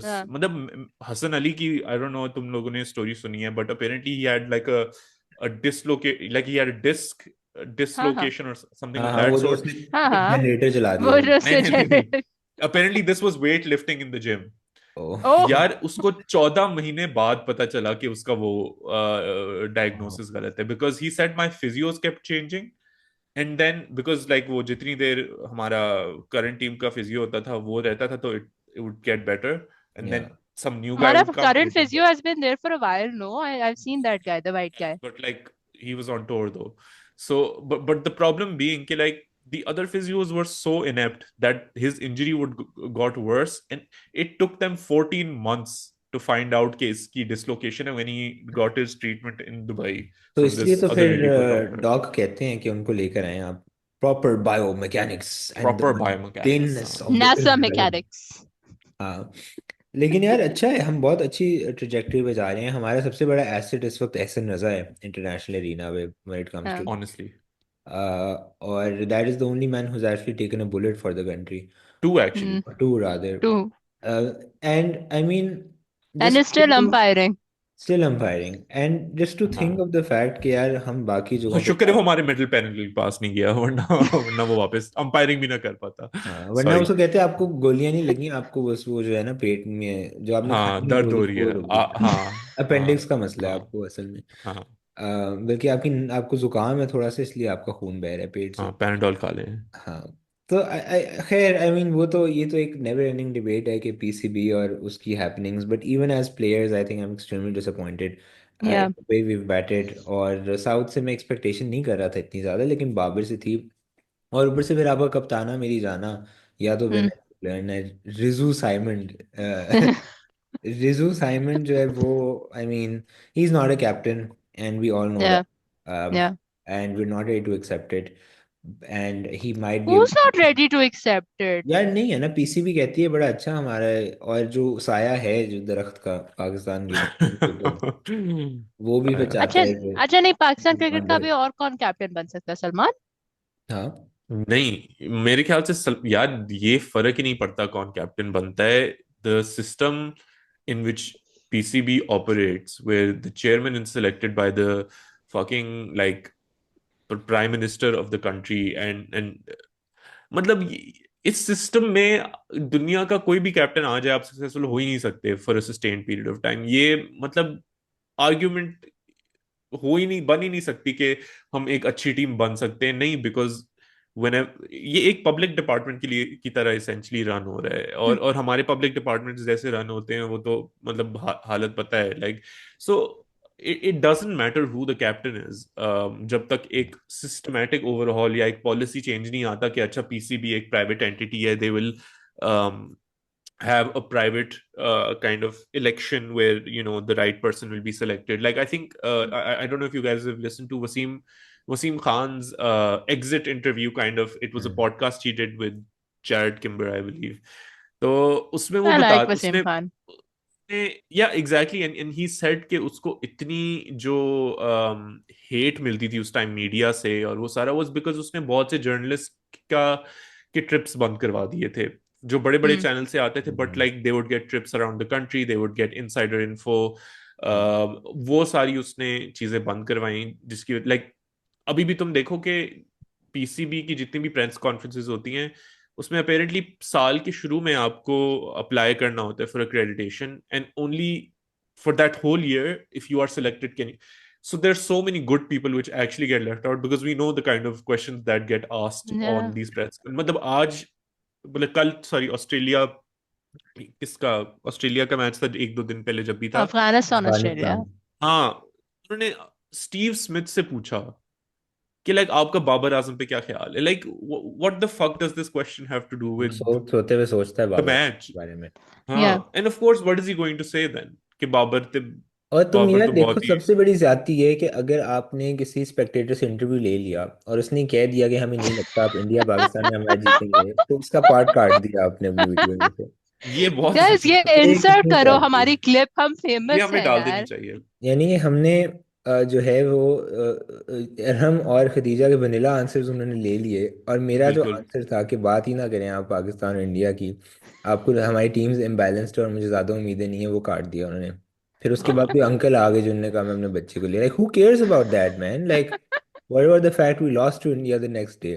[SPEAKER 3] हाँ.
[SPEAKER 2] मतलब हसन अली की आई डोंट नो तुम लोगों ने स्टोरी सुनी है, but apparently he had like a dislocate, like he had a
[SPEAKER 3] हाँ. हाँ.
[SPEAKER 2] dislocation or something
[SPEAKER 1] हाँ
[SPEAKER 2] of
[SPEAKER 1] हाँ,
[SPEAKER 2] that
[SPEAKER 1] वो जो
[SPEAKER 2] sort.
[SPEAKER 1] उसने
[SPEAKER 3] हाँ. हाँ.
[SPEAKER 1] जनरेटर चला दिया
[SPEAKER 3] वो
[SPEAKER 1] था.
[SPEAKER 3] जो
[SPEAKER 2] नहीं
[SPEAKER 3] उसने
[SPEAKER 2] नहीं नहीं नहीं,
[SPEAKER 3] generator.
[SPEAKER 2] apparently this was weight lifting in the gym.
[SPEAKER 1] ओह.
[SPEAKER 3] ओह.
[SPEAKER 2] यार उसको 14 महीने बाद पता चला कि उसका वो डायग्नोसिस गलत है, because he said my physios kept changing. And then because like वो जितनी देर हमारा करंट टीम का फिजियो होता था वो रहता था, तो it would get better. And
[SPEAKER 1] yeah.
[SPEAKER 2] Then some new guy
[SPEAKER 3] हमारा
[SPEAKER 2] would come,
[SPEAKER 3] current
[SPEAKER 2] they would
[SPEAKER 3] physio has been there for a while. No, I've seen that guy, the white guy.
[SPEAKER 2] but like he was on tour though. So, but the problem being कि like the other physios were so inept that his injury would got worse, and it took them 14 months to find out कि इसकी dislocation है when he got his treatment in Dubai
[SPEAKER 1] तो
[SPEAKER 2] from
[SPEAKER 1] इसलिए
[SPEAKER 2] this
[SPEAKER 1] तो
[SPEAKER 2] other
[SPEAKER 1] फिर
[SPEAKER 2] really good doctor.
[SPEAKER 1] Dog कहते हैं कि उनको लेकर आए आप proper biomechanics and the
[SPEAKER 2] Proper biomechanics.
[SPEAKER 1] Maintenance of the
[SPEAKER 3] NASA
[SPEAKER 1] Israel.
[SPEAKER 3] mechanics.
[SPEAKER 1] हाँ, लेकिन यार अच्छा है, हम बहुत अच्छी ट्रेजेक्टरी पे जा रहे हैं। हमारा सबसे बड़ा एसेट इस वक्त एहसन रजा है इंटरनेशनल एरीना में व्हेन इट कम्स टू,
[SPEAKER 3] हाँ.
[SPEAKER 2] Honestly,
[SPEAKER 1] और that is the only man who's actually taken a bullet for the country,
[SPEAKER 2] two actually.
[SPEAKER 1] Two rather,
[SPEAKER 3] Two.
[SPEAKER 1] And I mean
[SPEAKER 3] And
[SPEAKER 1] just
[SPEAKER 3] is still umpiring.
[SPEAKER 1] Still umpiring and just to think
[SPEAKER 2] हाँ,
[SPEAKER 1] of the fact कि यार हम बाकी
[SPEAKER 2] हाँ,
[SPEAKER 1] जगहों पे,
[SPEAKER 2] शुक्र है वो हमारे मिडिल पेनल्टी पास नहीं गया, वरना वरना वो वापस अंपायरिंग भी ना कर पाता।
[SPEAKER 1] हाँ, वरना
[SPEAKER 2] सॉरी।
[SPEAKER 1] उसको कहते हैं आपको गोलियां नहीं लगी, आपको बस वो जो है ना पेट में जो आपने
[SPEAKER 2] हाँ,
[SPEAKER 1] खाई नहीं
[SPEAKER 2] दर्द
[SPEAKER 1] गोली
[SPEAKER 2] हो रही
[SPEAKER 1] वो
[SPEAKER 2] है।
[SPEAKER 1] रुक गई।
[SPEAKER 2] हाँ,
[SPEAKER 1] अपेंडिक्स
[SPEAKER 2] हाँ,
[SPEAKER 1] का मसला है
[SPEAKER 2] हाँ,
[SPEAKER 1] आपको असल में।
[SPEAKER 2] हाँ,
[SPEAKER 1] बल्कि आपकी आपको जुकाम है थोड़ा सा, इसलिए आपका खून बह रहा है पेट
[SPEAKER 2] हाँ,
[SPEAKER 1] से।
[SPEAKER 2] पैनाडोल खा लें।
[SPEAKER 1] हाँ, तो खैर आई मीन वो तो ये तो एक नेवर एंडिंग डिबेट है कि पीसीबी और उसकी happenings, but even as players I think I am extremely disappointed
[SPEAKER 3] Yeah.
[SPEAKER 1] Way we batted. और साउथ से मैं एक्सपेक्टेशन नहीं कर रहा था इतनी ज़्यादा, लेकिन बाबर से थी। और ऊपर से फिर आपका कप्ताना मेरी जाना, या तो
[SPEAKER 3] Hmm.
[SPEAKER 1] वेनेजुएलन है, रिजू साइमंड। रिजू साइमंड जो है वो, I mean he is not a captain and we all know
[SPEAKER 3] Yeah.
[SPEAKER 1] That,
[SPEAKER 3] Yeah.
[SPEAKER 1] And we not ready to accept it, and he might be.
[SPEAKER 3] Who's not ready to accept it?
[SPEAKER 1] यार नहीं है ना, PCB कहती है बड़ा अच्छा हमारा है, और जो साया है जो दरख्त का पाकिस्तान के ऊपर, वो भी फिर चाहता
[SPEAKER 3] अच्छा.
[SPEAKER 1] है कि
[SPEAKER 3] अच्छा, नहीं, पाकिस्तान क्रिकेट
[SPEAKER 1] ईमान
[SPEAKER 3] का
[SPEAKER 1] रहे।
[SPEAKER 3] भी और कौन कैप्टन बन सकता है? सलमान?
[SPEAKER 1] हाँ,
[SPEAKER 2] नहीं, मेरे ख्याल से यार ये फर्क ही नहीं पड़ता कौन कैप्टन बनता है। The system in which PCB operates, where the chairman is selected by the fucking like prime minister of the country, and मतलब इस सिस्टम में दुनिया का कोई भी कैप्टन आ जाए, आप सक्सेसफुल हो ही नहीं सकते for a sustained period of time. ये मतलब आर्ग्यूमेंट हो ही नहीं, बन ही नहीं सकती कि हम एक अच्छी टीम बन सकते हैं, नहीं, बिकॉज when ये एक पब्लिक डिपार्टमेंट के लिए की तरह इसेंशली रन हो रहा है, और हमारे पब्लिक डिपार्टमेंट्स जैसे रन होते हैं वो तो मतलब हालत पता है, like so it doesn't matter who the captain is, जब तक एक सिस्टमैटिक ओवरहॉल या एक पॉलिसी चेंज नहीं आता कि अच्छा पीसीबी एक प्राइवेट एंटिटी है, they will have a private kind of election where the right person will be selected. Like I think I don't know if you guys have listened to Wasim Khan's exit interview. Kind of, it was a podcast he did with Jared Kimber, I believe. तो उसमें वो
[SPEAKER 3] I
[SPEAKER 2] बता
[SPEAKER 3] like Wasim
[SPEAKER 2] उसने
[SPEAKER 3] Khan.
[SPEAKER 2] या exactly, and he said कि उसको इतनी जो हेट मिलती थी उस टाइम मीडिया से और वो सारा वाज बिकॉज उसने बहुत से जर्नलिस्ट का के ट्रिप्स बंद करवा दिए थे जो बड़े बड़े
[SPEAKER 3] Hmm.
[SPEAKER 2] चैनल से आते थे, but like they would get trips around the country, they would get insider info, वो सारी उसने चीजें बंद करवाई, जिसकी लाइक अभी भी तुम देखो कि पीसीबी की जितनी भी प्रेस कॉन्फ्रेंसेज होती हैं उसमें अपेरेंटली साल के शुरू में आपको अप्लाई करना होता है for accreditation, and only for that whole year if you are selected can, so there's so many good people which actually get left out because we know the kind of questions that get asked on
[SPEAKER 3] Yeah.
[SPEAKER 2] these press, मतलब आज मतलब कल sorry Australia, किसका Australia का match था एक दो दिन पहले जब भी था,
[SPEAKER 3] Afghanistan,
[SPEAKER 1] अफगानिस्तान।
[SPEAKER 3] Australia.
[SPEAKER 2] हाँ, उन्होंने स्टीव स्मिथ से पूछा कि लाइक आपका बाबर आजम पे क्या ख्याल है, like what the fuck does this question have to do
[SPEAKER 1] वो
[SPEAKER 2] विद
[SPEAKER 1] सोते हुए सोचता है
[SPEAKER 2] द
[SPEAKER 1] बाबर
[SPEAKER 2] मैच।
[SPEAKER 1] के बारे में।
[SPEAKER 3] Yeah.
[SPEAKER 2] हाँ, and of course what is he going to say then कि
[SPEAKER 1] और तुम
[SPEAKER 2] बाबर
[SPEAKER 1] यार
[SPEAKER 2] तो
[SPEAKER 1] देखो,
[SPEAKER 2] बहुत ही
[SPEAKER 1] सबसे बड़ी ज्यादती ये है कि अगर आपने किसी स्पेक्टेटर से इंटरव्यू ले लिया और उसने कह दिया कि हमें नहीं लगता आप इंडिया पाकिस्तान में मैच जीतेंगे, तो उसका पार्ट काट दिया आपने अपनी वीडियो में से।
[SPEAKER 2] ये बहुत
[SPEAKER 3] Guys, ये
[SPEAKER 1] एक
[SPEAKER 3] इंसर्ट
[SPEAKER 1] इसमें
[SPEAKER 3] करो
[SPEAKER 1] काट दिया।
[SPEAKER 3] हमारी क्लिप, हम
[SPEAKER 2] ये
[SPEAKER 3] फेमस
[SPEAKER 2] हमें
[SPEAKER 3] हैं
[SPEAKER 2] डाल देनी
[SPEAKER 3] यार.
[SPEAKER 2] चाहिए।
[SPEAKER 1] यानी हमने जो है वो अरहम और खदीजा के वनीला आंसर्स उन्होंने ले लिए, और मेरा जो
[SPEAKER 2] बिल्कुल।
[SPEAKER 1] आंसर था कि बात ही ना करें आप पाकिस्तान और इंडिया की, आपको हमारी टीम्स इम्बैलेंस्ड है और मुझे ज़्यादा उम्मीदें नहीं है, वो काट दिया उन्होंने। फिर उसके बाद कोई अंकल आ गए जिन्होंने कहा मैं अपने बच्चे को ले, like who cares about that man, like what about the fact we lost to India the next day.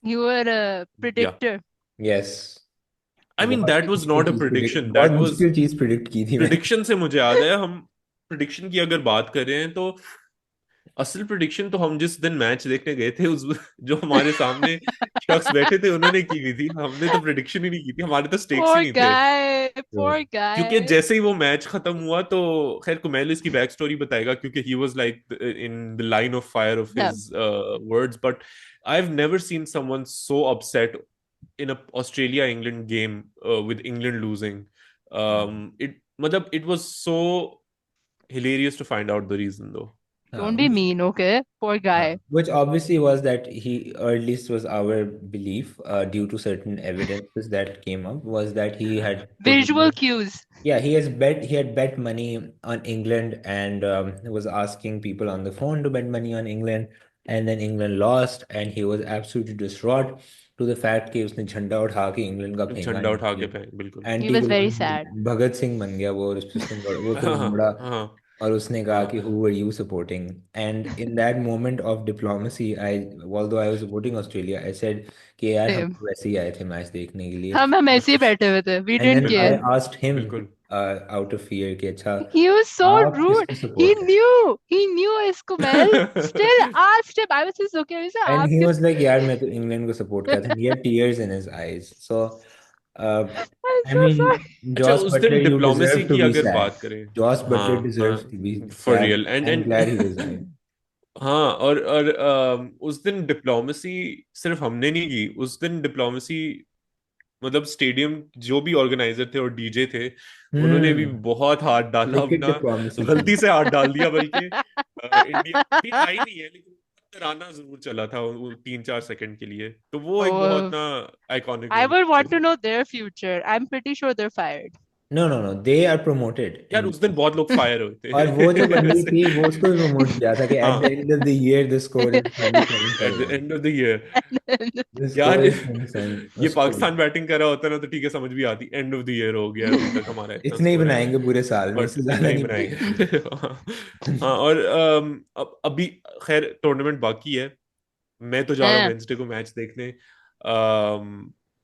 [SPEAKER 3] You were a
[SPEAKER 2] या
[SPEAKER 3] predictor.
[SPEAKER 1] यस,
[SPEAKER 2] आई मीन
[SPEAKER 1] बहुत
[SPEAKER 2] दैट
[SPEAKER 1] ही
[SPEAKER 2] वाज
[SPEAKER 1] मुश्किल
[SPEAKER 2] नॉट अ
[SPEAKER 1] चीज प्रिडिक्ट,
[SPEAKER 2] प्रिडिक्शन,
[SPEAKER 1] बहुत
[SPEAKER 2] that was
[SPEAKER 1] मुश्किल चीज predict की थी मैंने।
[SPEAKER 2] प्रिडिक्शन से मुझे याद है, हम प्रिडिक्शन की अगर बात करें तो असल प्रिडिक्शन तो हम जिस दिन मैच देखने गए थे उस जो हमारे सामने शख्स बैठे थे उन्होंने की हुई थी, हमने तो प्रिडिक्शन ही नहीं की थी, हमारे तो स्टेक्स ही
[SPEAKER 3] Poor
[SPEAKER 2] नहीं थे।
[SPEAKER 3] guy,
[SPEAKER 1] तो
[SPEAKER 3] poor
[SPEAKER 2] क्योंकि
[SPEAKER 3] guy.
[SPEAKER 2] जैसे ही वो मैच खत्म हुआ तो खैर कुमेल इसकी बैक स्टोरी बताएगा, क्योंकि he was like in the line of fire of
[SPEAKER 3] Yeah.
[SPEAKER 2] His words, but I have never seen someone so upset in a Australia England game with England losing. It मतलब it was so hilarious to find out the reason though.
[SPEAKER 3] Don't be mean, okay? Poor guy.
[SPEAKER 1] which obviously was that he, or at least was our belief, due to certain evidences that came up, was that he had
[SPEAKER 3] Visual
[SPEAKER 1] probably,
[SPEAKER 3] cues.
[SPEAKER 1] yeah, he had bet money on England, and was asking people on the phone to bet money on England, and then England lost, and he was absolutely distraught to the fact कि उसने झंडा उठा के England का फेंका
[SPEAKER 2] झंडा उठा के
[SPEAKER 1] नीचे,
[SPEAKER 2] फेंक बिल्कुल।
[SPEAKER 3] He
[SPEAKER 1] anti
[SPEAKER 3] was very
[SPEAKER 1] global
[SPEAKER 3] sad.
[SPEAKER 1] Bhagat Singh बन गया वो, और उसने वो फिर
[SPEAKER 2] हाँ
[SPEAKER 1] मुड़ा
[SPEAKER 2] हाँ
[SPEAKER 1] और उसने कहा
[SPEAKER 2] हाँ
[SPEAKER 1] कि who were you supporting? And in that moment of diplomacy, although I was supporting Australia, I said कि यार हम
[SPEAKER 3] Same.
[SPEAKER 1] तो वैसे ही आए थे मैच देखने के लिए,
[SPEAKER 3] हम ऐसे ही बैठे हुए थे. We
[SPEAKER 1] and
[SPEAKER 3] didn't
[SPEAKER 1] then I
[SPEAKER 3] care.
[SPEAKER 1] asked him,
[SPEAKER 2] बिल्कुल।
[SPEAKER 1] out of fear कि अच्छा
[SPEAKER 3] He was so
[SPEAKER 1] आप
[SPEAKER 3] rude.
[SPEAKER 1] किसको
[SPEAKER 3] He
[SPEAKER 1] सपोर्ट करें,
[SPEAKER 3] knew. He knew Escomel. Still asked him. I was just okay. I said,
[SPEAKER 1] and
[SPEAKER 3] आप
[SPEAKER 1] he
[SPEAKER 3] किस?
[SPEAKER 1] was like यार मैं तो इंग्लैंड को सपोर्ट करता था, and he had tears in his eyes, so uh,
[SPEAKER 3] I'm
[SPEAKER 1] I
[SPEAKER 3] so
[SPEAKER 1] mean,
[SPEAKER 3] sorry.
[SPEAKER 2] अच्छा
[SPEAKER 1] Joss
[SPEAKER 2] उस
[SPEAKER 1] Butler,
[SPEAKER 2] दिन
[SPEAKER 1] you
[SPEAKER 2] डिप्लोमेसी
[SPEAKER 1] deserve to
[SPEAKER 2] की
[SPEAKER 1] be
[SPEAKER 2] अगर
[SPEAKER 1] sad.
[SPEAKER 2] बात करें,
[SPEAKER 1] Joss Butler
[SPEAKER 2] हाँ
[SPEAKER 1] deserves to be
[SPEAKER 2] हाँ for
[SPEAKER 1] sad.
[SPEAKER 2] Real and
[SPEAKER 1] I'm
[SPEAKER 2] and
[SPEAKER 1] glad he resigned.
[SPEAKER 2] हाँ और उस दिन डिप्लोमेसी सिर्फ हमने नहीं की, उस दिन डिप्लोमेसी मतलब स्टेडियम जो भी ऑर्गेनाइजर थे और डीजे थे उन्होंने भी
[SPEAKER 1] Hmm.
[SPEAKER 2] बहुत हाथ डाला
[SPEAKER 1] Cricket
[SPEAKER 2] अपना,
[SPEAKER 1] diplomacy
[SPEAKER 2] गलती
[SPEAKER 1] थी.
[SPEAKER 2] से हाथ डाल दिया बल्कि इंडिया भी आई नहीं है लेकिन तराना जरूर चला था वो 3-4 सेकंड के लिए, तो वो एक बहुत
[SPEAKER 3] Oh,
[SPEAKER 2] ना iconic
[SPEAKER 3] I would want to
[SPEAKER 2] moment.
[SPEAKER 3] know their future. I'm pretty sure they're fired.
[SPEAKER 1] No, no, no. They are promoted
[SPEAKER 2] यार
[SPEAKER 1] in
[SPEAKER 2] उस दिन
[SPEAKER 1] US.
[SPEAKER 2] बहुत लोग फायर हुए
[SPEAKER 1] और वो जो
[SPEAKER 2] थे
[SPEAKER 1] बंदी
[SPEAKER 2] वैसे।
[SPEAKER 1] थी वो उसको भी प्रमोट किया था कि at the
[SPEAKER 2] हाँ
[SPEAKER 1] end of the year the score is 27 for
[SPEAKER 2] at the
[SPEAKER 1] 1.
[SPEAKER 2] End of the year.
[SPEAKER 1] The
[SPEAKER 2] यार
[SPEAKER 1] score is 27.
[SPEAKER 2] ये
[SPEAKER 1] उसको भी
[SPEAKER 2] पाकिस्तान बैटिंग कर रहा होता ना तो ठीक है समझ भी आती, एंड ऑफ द ईयर हो गया अभी तक हमारा इतना
[SPEAKER 1] इतने ही
[SPEAKER 2] स्कोर है,
[SPEAKER 1] बनाएंगे पूरे साल में,
[SPEAKER 2] बट
[SPEAKER 1] इससे ज्यादा
[SPEAKER 2] नहीं
[SPEAKER 1] नहीं बनाएंगे.
[SPEAKER 2] बनाएंगे हाँ और अब अभी खैर टूर्नामेंट बाकी है, मैं तो जा रहा हूँ
[SPEAKER 3] हाँ,
[SPEAKER 2] वेंसडे को मैच देखने,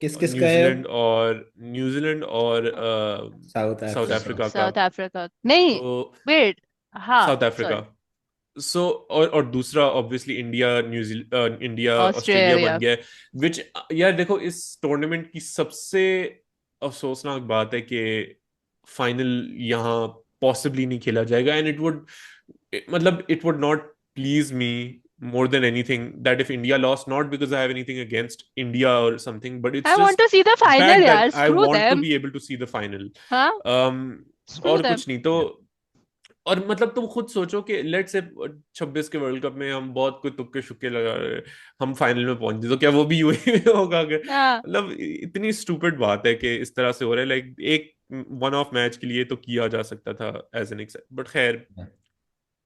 [SPEAKER 1] किस किस का है अब?
[SPEAKER 2] न्यूजीलैंड और
[SPEAKER 1] साउथ
[SPEAKER 2] साउथ
[SPEAKER 1] अफ्रीका.
[SPEAKER 2] अफ्रीका का।
[SPEAKER 3] साउथ अफ्रीका नहीं.
[SPEAKER 2] तो
[SPEAKER 3] वेट. हाँ,
[SPEAKER 2] साउथ अफ्रीका,
[SPEAKER 3] सॉरी.
[SPEAKER 2] सो और दूसरा ऑब्वियसली इंडिया ऑस्ट्रेलिया बन
[SPEAKER 3] ऑस्ट्रेलिया.
[SPEAKER 2] गया है, विच यार देखो इस टूर्नामेंट की सबसे अफसोसनाक बात है कि फाइनल यहाँ पॉसिबली नहीं खेला जाएगा, एंड मतलब it would not please me more than anything that if India lost, not because I have anything against India or something, but it's
[SPEAKER 3] I want
[SPEAKER 2] just
[SPEAKER 3] to see the final,
[SPEAKER 2] fact that
[SPEAKER 3] यार.
[SPEAKER 2] I
[SPEAKER 3] Screw
[SPEAKER 2] want to
[SPEAKER 3] them.
[SPEAKER 2] be able to see the final.
[SPEAKER 3] हाँ,
[SPEAKER 2] um,
[SPEAKER 3] screw
[SPEAKER 2] और
[SPEAKER 3] them.
[SPEAKER 2] कुछ नहीं तो, और मतलब तुम खुद सोचो कि लेट से 26 के वर्ल्ड कप में हम बहुत कोई तुक्के शुक्के लगा रहे हैं, हम फाइनल में पहुंचे तो क्या वो भी यूएई में होगा अगर,
[SPEAKER 3] हाँ.
[SPEAKER 2] मतलब इतनी स्टूपिड बात है कि इस तरह से हो रहा है, लाइक एक वन ऑफ मैच के लिए तो किया जा सकता था एज एन एक्सेप्ट, बट खैर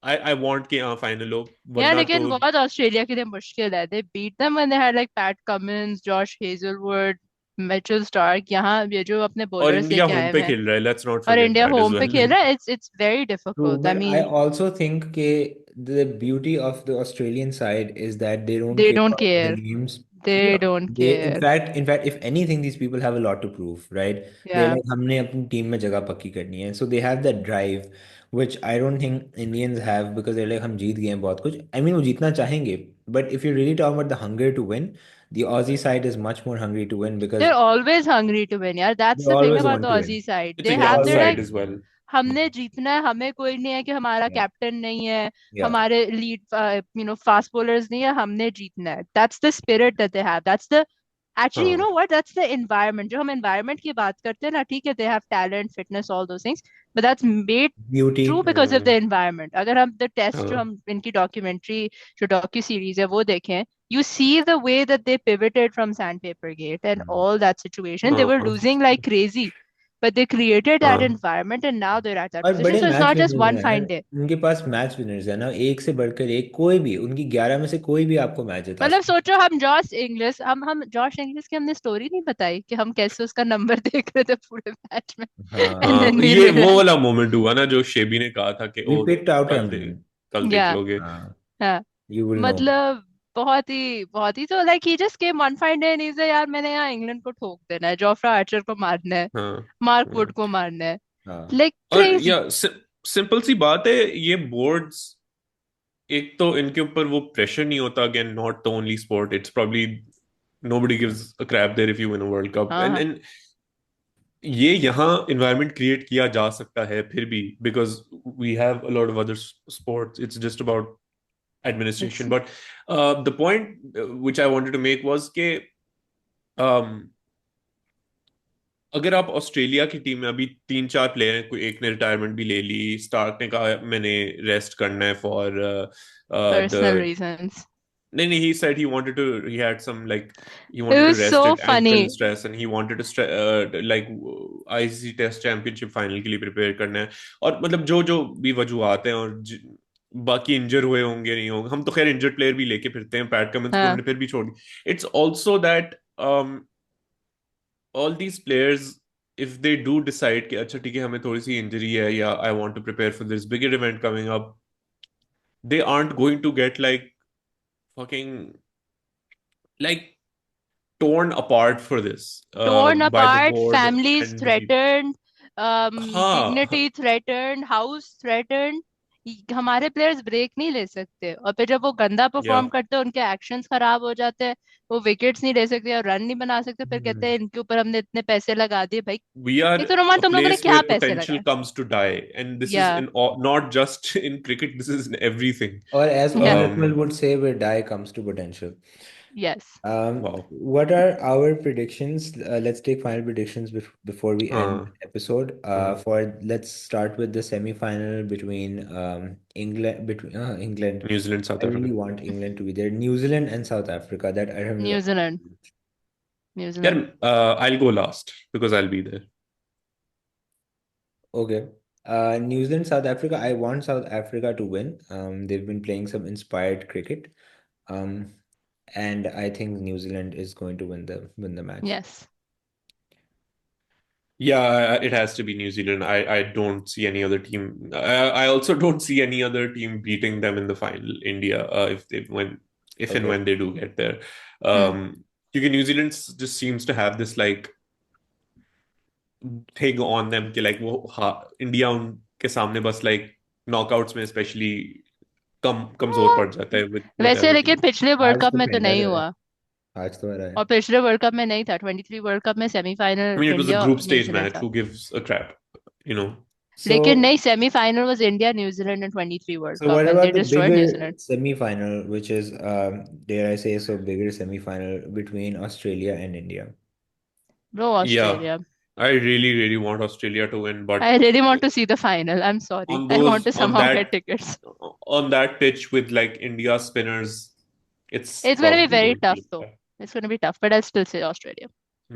[SPEAKER 2] आई वांट कि हाँ फाइनल हो,
[SPEAKER 3] यार
[SPEAKER 2] वरना
[SPEAKER 3] लेकिन
[SPEAKER 2] तो
[SPEAKER 3] बहुत ऑस्ट्रेलिया के लिए मुश्किल है. They beat them when they had like Pat Cummins, Josh Hazelwood, Mitchell Stark. यहाँ ये जो अपने
[SPEAKER 2] और
[SPEAKER 3] bowlers
[SPEAKER 2] इंडिया
[SPEAKER 3] लेके
[SPEAKER 2] होम
[SPEAKER 3] आए
[SPEAKER 2] पे
[SPEAKER 3] हुए हैं
[SPEAKER 2] खेल रहा है, लेट्स नॉट
[SPEAKER 3] और
[SPEAKER 2] forget
[SPEAKER 3] India
[SPEAKER 2] that age
[SPEAKER 3] home पे
[SPEAKER 2] वेल।
[SPEAKER 3] खेल रहा है. It's very
[SPEAKER 1] True,
[SPEAKER 3] difficult. I
[SPEAKER 1] but I
[SPEAKER 3] mean,
[SPEAKER 1] also think the beauty of the Australian side is that they don't
[SPEAKER 3] they
[SPEAKER 1] care
[SPEAKER 3] don't
[SPEAKER 1] about the
[SPEAKER 3] care.
[SPEAKER 1] games.
[SPEAKER 3] They
[SPEAKER 2] या
[SPEAKER 3] don't
[SPEAKER 1] They,
[SPEAKER 3] care.
[SPEAKER 1] in fact, if anything, these people have a lot to prove, right? They're
[SPEAKER 3] Yeah.
[SPEAKER 1] like, हमने अपनी team में जगह पक्की करनी है, so they have that drive, which I don't think Indians have, because they're like हम जीत गए हैं बहुत कुछ. I mean वो जीतना चाहेंगे, but if you really talk about the hunger to win, the Aussie side is much more hungry to win because
[SPEAKER 3] They're always hungry to win, यार.
[SPEAKER 1] they
[SPEAKER 3] That's the thing
[SPEAKER 1] always
[SPEAKER 3] about
[SPEAKER 1] want
[SPEAKER 3] the
[SPEAKER 1] to
[SPEAKER 3] Aussie
[SPEAKER 1] win.
[SPEAKER 3] side.
[SPEAKER 2] It's a
[SPEAKER 3] They
[SPEAKER 1] They
[SPEAKER 3] have
[SPEAKER 2] young
[SPEAKER 3] their
[SPEAKER 1] always
[SPEAKER 3] like
[SPEAKER 2] side as well.
[SPEAKER 3] हमने जीतना है, हमें कोई नहीं है कि हमारा
[SPEAKER 1] yeah
[SPEAKER 3] कैप्टन नहीं है,
[SPEAKER 1] yeah.
[SPEAKER 3] हमारे लीड फास्ट bowlers नहीं है, हमने जीतना है. That's the spirit that they have. That's the actually, you
[SPEAKER 2] हाँ
[SPEAKER 3] know what, that's the environment. जो हम environment की बात करते हैं ना, ठीक है, they have talent, fitness, all those things, but that's made true
[SPEAKER 1] Beauty.
[SPEAKER 3] because of the environment. अगर हम the test जो
[SPEAKER 2] हाँ
[SPEAKER 3] हम इनकी documentary जो docu series है वो देखें, you see the way that they pivoted from Sandpaper Gate and all that situation. They were
[SPEAKER 2] हाँ
[SPEAKER 3] losing like crazy, but they created that
[SPEAKER 2] हाँ
[SPEAKER 3] environment and now they're at that
[SPEAKER 1] और
[SPEAKER 3] position.
[SPEAKER 1] बड़े
[SPEAKER 3] So it's
[SPEAKER 1] match
[SPEAKER 3] not just
[SPEAKER 1] winners
[SPEAKER 3] one
[SPEAKER 1] हैं यार,
[SPEAKER 3] fine day.
[SPEAKER 1] उनके पास match winners है ना, एक से बढ़कर एक, कोई भी उनकी 11 में से कोई भी आपको मैच जिता
[SPEAKER 3] मतलब
[SPEAKER 1] सकता
[SPEAKER 3] सोचो, हम जॉश इंग्लिश की हमने स्टोरी नहीं बताई कि हम कैसे उसका नंबर देख रहे थे पूरे मैच में.
[SPEAKER 1] है. हाँ,
[SPEAKER 3] एंड
[SPEAKER 2] हाँ,
[SPEAKER 3] देन वी
[SPEAKER 2] ये वो
[SPEAKER 3] रियलाइज.
[SPEAKER 2] वाला मोमेंट हुआ ना जो शेबी ने कहा था कि
[SPEAKER 1] वी
[SPEAKER 2] ओ
[SPEAKER 1] पिक्ड आउट
[SPEAKER 2] कल दे
[SPEAKER 1] रन.
[SPEAKER 2] कल देख
[SPEAKER 3] या.
[SPEAKER 2] लोगे।
[SPEAKER 1] हाँ,
[SPEAKER 3] हाँ.
[SPEAKER 1] You will know.
[SPEAKER 3] मतलब बहुत ही तो like he just came one fine day and he said, यार मैंने यहाँ इंग्लैंड को ठोक देना है, जोफ्रा आर्चर को मारना है,
[SPEAKER 2] हाँ
[SPEAKER 3] मार्क वुड
[SPEAKER 2] हाँ।
[SPEAKER 3] को मारना है.
[SPEAKER 1] हाँ
[SPEAKER 3] लाइक
[SPEAKER 2] और
[SPEAKER 3] क्रेजी.
[SPEAKER 2] या सिंपल सी बात है, ये बोर्ड्स एक तो इनके ऊपर वो प्रेशर नहीं होता, again not the only sport, it's probably nobody gives a crap there if you win a World Cup,
[SPEAKER 3] हाँ हाँ
[SPEAKER 2] and ये यहाँ environment क्रिएट किया जा सकता है फिर भी, because we have a lot of other sports, it's just about
[SPEAKER 3] it's
[SPEAKER 2] administration. But the point which I wanted to make was कि um, अगर आप ऑस्ट्रेलिया की टीम में अभी 3-4 प्लेयर हैं, कोई एक ने रिटायरमेंट भी ले ली, स्टार्क ने कहा मैंने रेस्ट करना है फॉर
[SPEAKER 3] personal
[SPEAKER 2] द
[SPEAKER 3] reasons.
[SPEAKER 2] नहीं नहीं, he said he wanted to, he had some like, he
[SPEAKER 3] It
[SPEAKER 2] wanted to
[SPEAKER 3] was
[SPEAKER 2] rest
[SPEAKER 3] so
[SPEAKER 2] it, ankle
[SPEAKER 3] funny.
[SPEAKER 2] stress, and he wanted to like ICC test championship final के लिए prepare करना है, और मतलब जो जो भी वजूहत हैं, और बाकी इंजर हुए होंगे नहीं होंगे, हम तो खैर इंजर्ड प्लेयर भी लेके फिरते हैं, पैट कमिंस को
[SPEAKER 3] हाँ
[SPEAKER 2] उन्होंने फिर भी छोड़ दी. It's also that all these players, if they do decide कि अच्छा ठीक है हमें थोड़ी सी इंजरी है, या I want to prepare for this bigger event coming up, they aren't going to get like fucking like torn apart for this
[SPEAKER 3] torn
[SPEAKER 2] by the
[SPEAKER 3] apart,
[SPEAKER 2] board
[SPEAKER 3] families
[SPEAKER 2] and the people.
[SPEAKER 3] threatened,
[SPEAKER 2] हाँ,
[SPEAKER 3] dignity threatened, house threatened. हमारे players break नहीं ले सकते, और फिर जब वो गंदा परफॉर्म
[SPEAKER 2] yeah,
[SPEAKER 3] करते हैं उनके एक्शंस खराब हो जाते हैं, वो विकेट्स नहीं ले सकते और रन नहीं बना सकते, फिर कहते हैं इनके ऊपर हमने इतने पैसे लगा दिए भाई।
[SPEAKER 2] we are
[SPEAKER 3] एक तो रोमान
[SPEAKER 2] a
[SPEAKER 3] तुम लोगों ने
[SPEAKER 2] place
[SPEAKER 3] क्या
[SPEAKER 2] where
[SPEAKER 3] पैसे
[SPEAKER 2] potential
[SPEAKER 3] लगाए?
[SPEAKER 2] comes to die, and this is
[SPEAKER 3] या
[SPEAKER 2] in not just in cricket, this is in everything.
[SPEAKER 1] Or as
[SPEAKER 3] या
[SPEAKER 1] Oracle
[SPEAKER 2] um
[SPEAKER 1] would say, where die comes to potential.
[SPEAKER 3] Yes
[SPEAKER 2] wow.
[SPEAKER 1] What are our predictions? Let's take final predictions before we end
[SPEAKER 2] हाँ,
[SPEAKER 1] the episode.
[SPEAKER 2] हाँ.
[SPEAKER 1] Let's start with the semi-final between England.
[SPEAKER 2] New Zealand, South
[SPEAKER 1] I really
[SPEAKER 2] Africa.
[SPEAKER 1] want England to be there. New Zealand and South Africa. That I have no.
[SPEAKER 3] New Zealand
[SPEAKER 2] Yeah,
[SPEAKER 3] New Zealand
[SPEAKER 2] I'll go last because I'll be there.
[SPEAKER 1] Okay. New Zealand, South Africa. I want South Africa to win. They've been playing some inspired cricket. Um, and I think New Zealand is going to win the match.
[SPEAKER 3] Yes
[SPEAKER 2] Yeah, it has to be New Zealand. I don't see any other team. I also don't see any other team beating them in the final. India, if and
[SPEAKER 1] Okay.
[SPEAKER 2] when they do get there. Because New Zealand just seems to have this like thing on them कि like वो India उनके सामने बस like knockouts में especially कमजोर पड़ जाता है with
[SPEAKER 3] वैसे
[SPEAKER 2] whatever
[SPEAKER 3] लेकिन
[SPEAKER 2] team.
[SPEAKER 3] पिछले वर्ल्ड
[SPEAKER 1] आज
[SPEAKER 3] कप
[SPEAKER 1] तो
[SPEAKER 3] में तो
[SPEAKER 1] पहला
[SPEAKER 3] नहीं
[SPEAKER 1] रहा है।
[SPEAKER 3] हुआ,
[SPEAKER 1] आज तो आ रहा है।
[SPEAKER 3] और पिछले वर्ल्ड कप में नहीं था, 23 वर्ल्ड कप में
[SPEAKER 2] I
[SPEAKER 3] semifinal
[SPEAKER 2] mean, it was a
[SPEAKER 3] India
[SPEAKER 2] group stage
[SPEAKER 3] New Zealand
[SPEAKER 2] match.
[SPEAKER 3] था।
[SPEAKER 2] Who gives a crap, you know?
[SPEAKER 3] लेकिन
[SPEAKER 1] So
[SPEAKER 3] नहीं, semifinal was India New Zealand in 23 world
[SPEAKER 1] So
[SPEAKER 3] cup
[SPEAKER 1] what
[SPEAKER 3] and
[SPEAKER 1] about
[SPEAKER 3] they
[SPEAKER 1] the
[SPEAKER 3] destroyed
[SPEAKER 1] bigger
[SPEAKER 3] New Zealand.
[SPEAKER 1] semi-final, which is, dare I say so, bigger semi-final between Australia and India?
[SPEAKER 3] Bro
[SPEAKER 2] Yeah,
[SPEAKER 3] Australia.
[SPEAKER 2] I really, really want Australia to win, but
[SPEAKER 3] I really want to see the final, I am sorry,
[SPEAKER 2] on
[SPEAKER 3] I want
[SPEAKER 2] those
[SPEAKER 3] to somehow gate tickets.
[SPEAKER 2] on that pitch with like India spinners, it's
[SPEAKER 3] it's gonna be
[SPEAKER 2] probably
[SPEAKER 3] very
[SPEAKER 2] going to
[SPEAKER 3] tough
[SPEAKER 2] look
[SPEAKER 3] दो,
[SPEAKER 2] bad.
[SPEAKER 3] It's gonna be tough, but I still say Australia.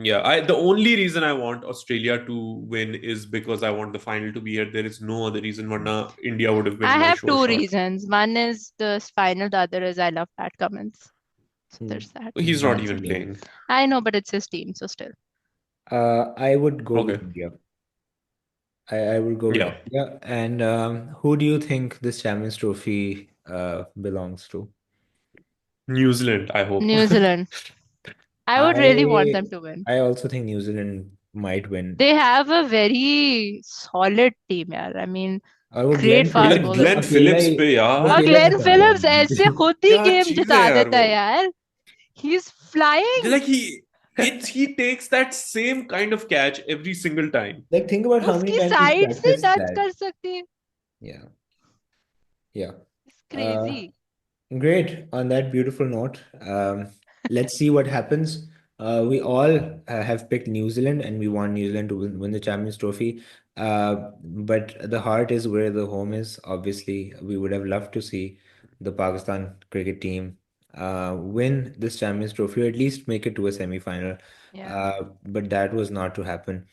[SPEAKER 2] Yeah, I the only reason I want Australia to win is because I want the final to be here. There is no other reason. Varna India would have been
[SPEAKER 3] I
[SPEAKER 2] my
[SPEAKER 3] have
[SPEAKER 2] sure
[SPEAKER 3] to
[SPEAKER 2] shot.
[SPEAKER 3] Reasons, one is the final, the other is I love Pat Cummins, so
[SPEAKER 1] Hmm.
[SPEAKER 3] There's that,
[SPEAKER 2] He's not
[SPEAKER 3] that's
[SPEAKER 2] even
[SPEAKER 3] it.
[SPEAKER 2] playing.
[SPEAKER 3] I know but it's his team so still.
[SPEAKER 1] I would go with
[SPEAKER 2] Okay.
[SPEAKER 1] India. I would go with
[SPEAKER 2] Yeah.
[SPEAKER 1] India. And who do you think this Champions Trophy belongs to?
[SPEAKER 2] New Zealand, I hope.
[SPEAKER 3] New Zealand, I would really want
[SPEAKER 1] I
[SPEAKER 3] them to win.
[SPEAKER 1] I also think New Zealand might win.
[SPEAKER 3] They have a very solid team यार, I mean
[SPEAKER 1] और वो
[SPEAKER 3] great fast
[SPEAKER 2] मतलब
[SPEAKER 3] bowlers।
[SPEAKER 2] Glenn
[SPEAKER 1] अकेला
[SPEAKER 2] Philips
[SPEAKER 1] ही
[SPEAKER 2] पे
[SPEAKER 1] वो
[SPEAKER 2] यार,
[SPEAKER 3] और
[SPEAKER 1] अकेला
[SPEAKER 3] ग्लेन
[SPEAKER 1] जिता रहा
[SPEAKER 3] फिलिप्स
[SPEAKER 1] है।
[SPEAKER 3] ऐसे खुद ही
[SPEAKER 2] क्या
[SPEAKER 3] गेम
[SPEAKER 2] चीज है
[SPEAKER 3] जिता
[SPEAKER 2] यार
[SPEAKER 3] देता
[SPEAKER 2] वो.
[SPEAKER 3] है यार, he is flying.
[SPEAKER 2] Like he takes that same kind of catch every single time.
[SPEAKER 1] Like think about how many
[SPEAKER 3] उसकी
[SPEAKER 1] times he's
[SPEAKER 3] साइड से
[SPEAKER 1] practiced
[SPEAKER 3] टच
[SPEAKER 1] that.
[SPEAKER 3] कर सकती,
[SPEAKER 1] Yeah, yeah.
[SPEAKER 3] It's
[SPEAKER 1] Uh,
[SPEAKER 3] crazy.
[SPEAKER 1] Great. On that beautiful note, let's see what happens. We all have picked New Zealand and we want New Zealand to win the Champions Trophy. But the heart is where the home is. Obviously, we would have loved to see the Pakistan cricket team win this Champions Trophy or at least make it to a semi-final.
[SPEAKER 3] या
[SPEAKER 1] But that was not to happen.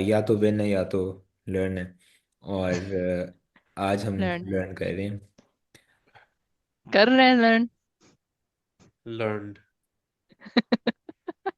[SPEAKER 1] या तो win है या तो learn है. और आज हम
[SPEAKER 3] लर्न
[SPEAKER 1] learn कर रहे हैं.
[SPEAKER 3] कर रहे हैं लर्न।
[SPEAKER 2] Learned.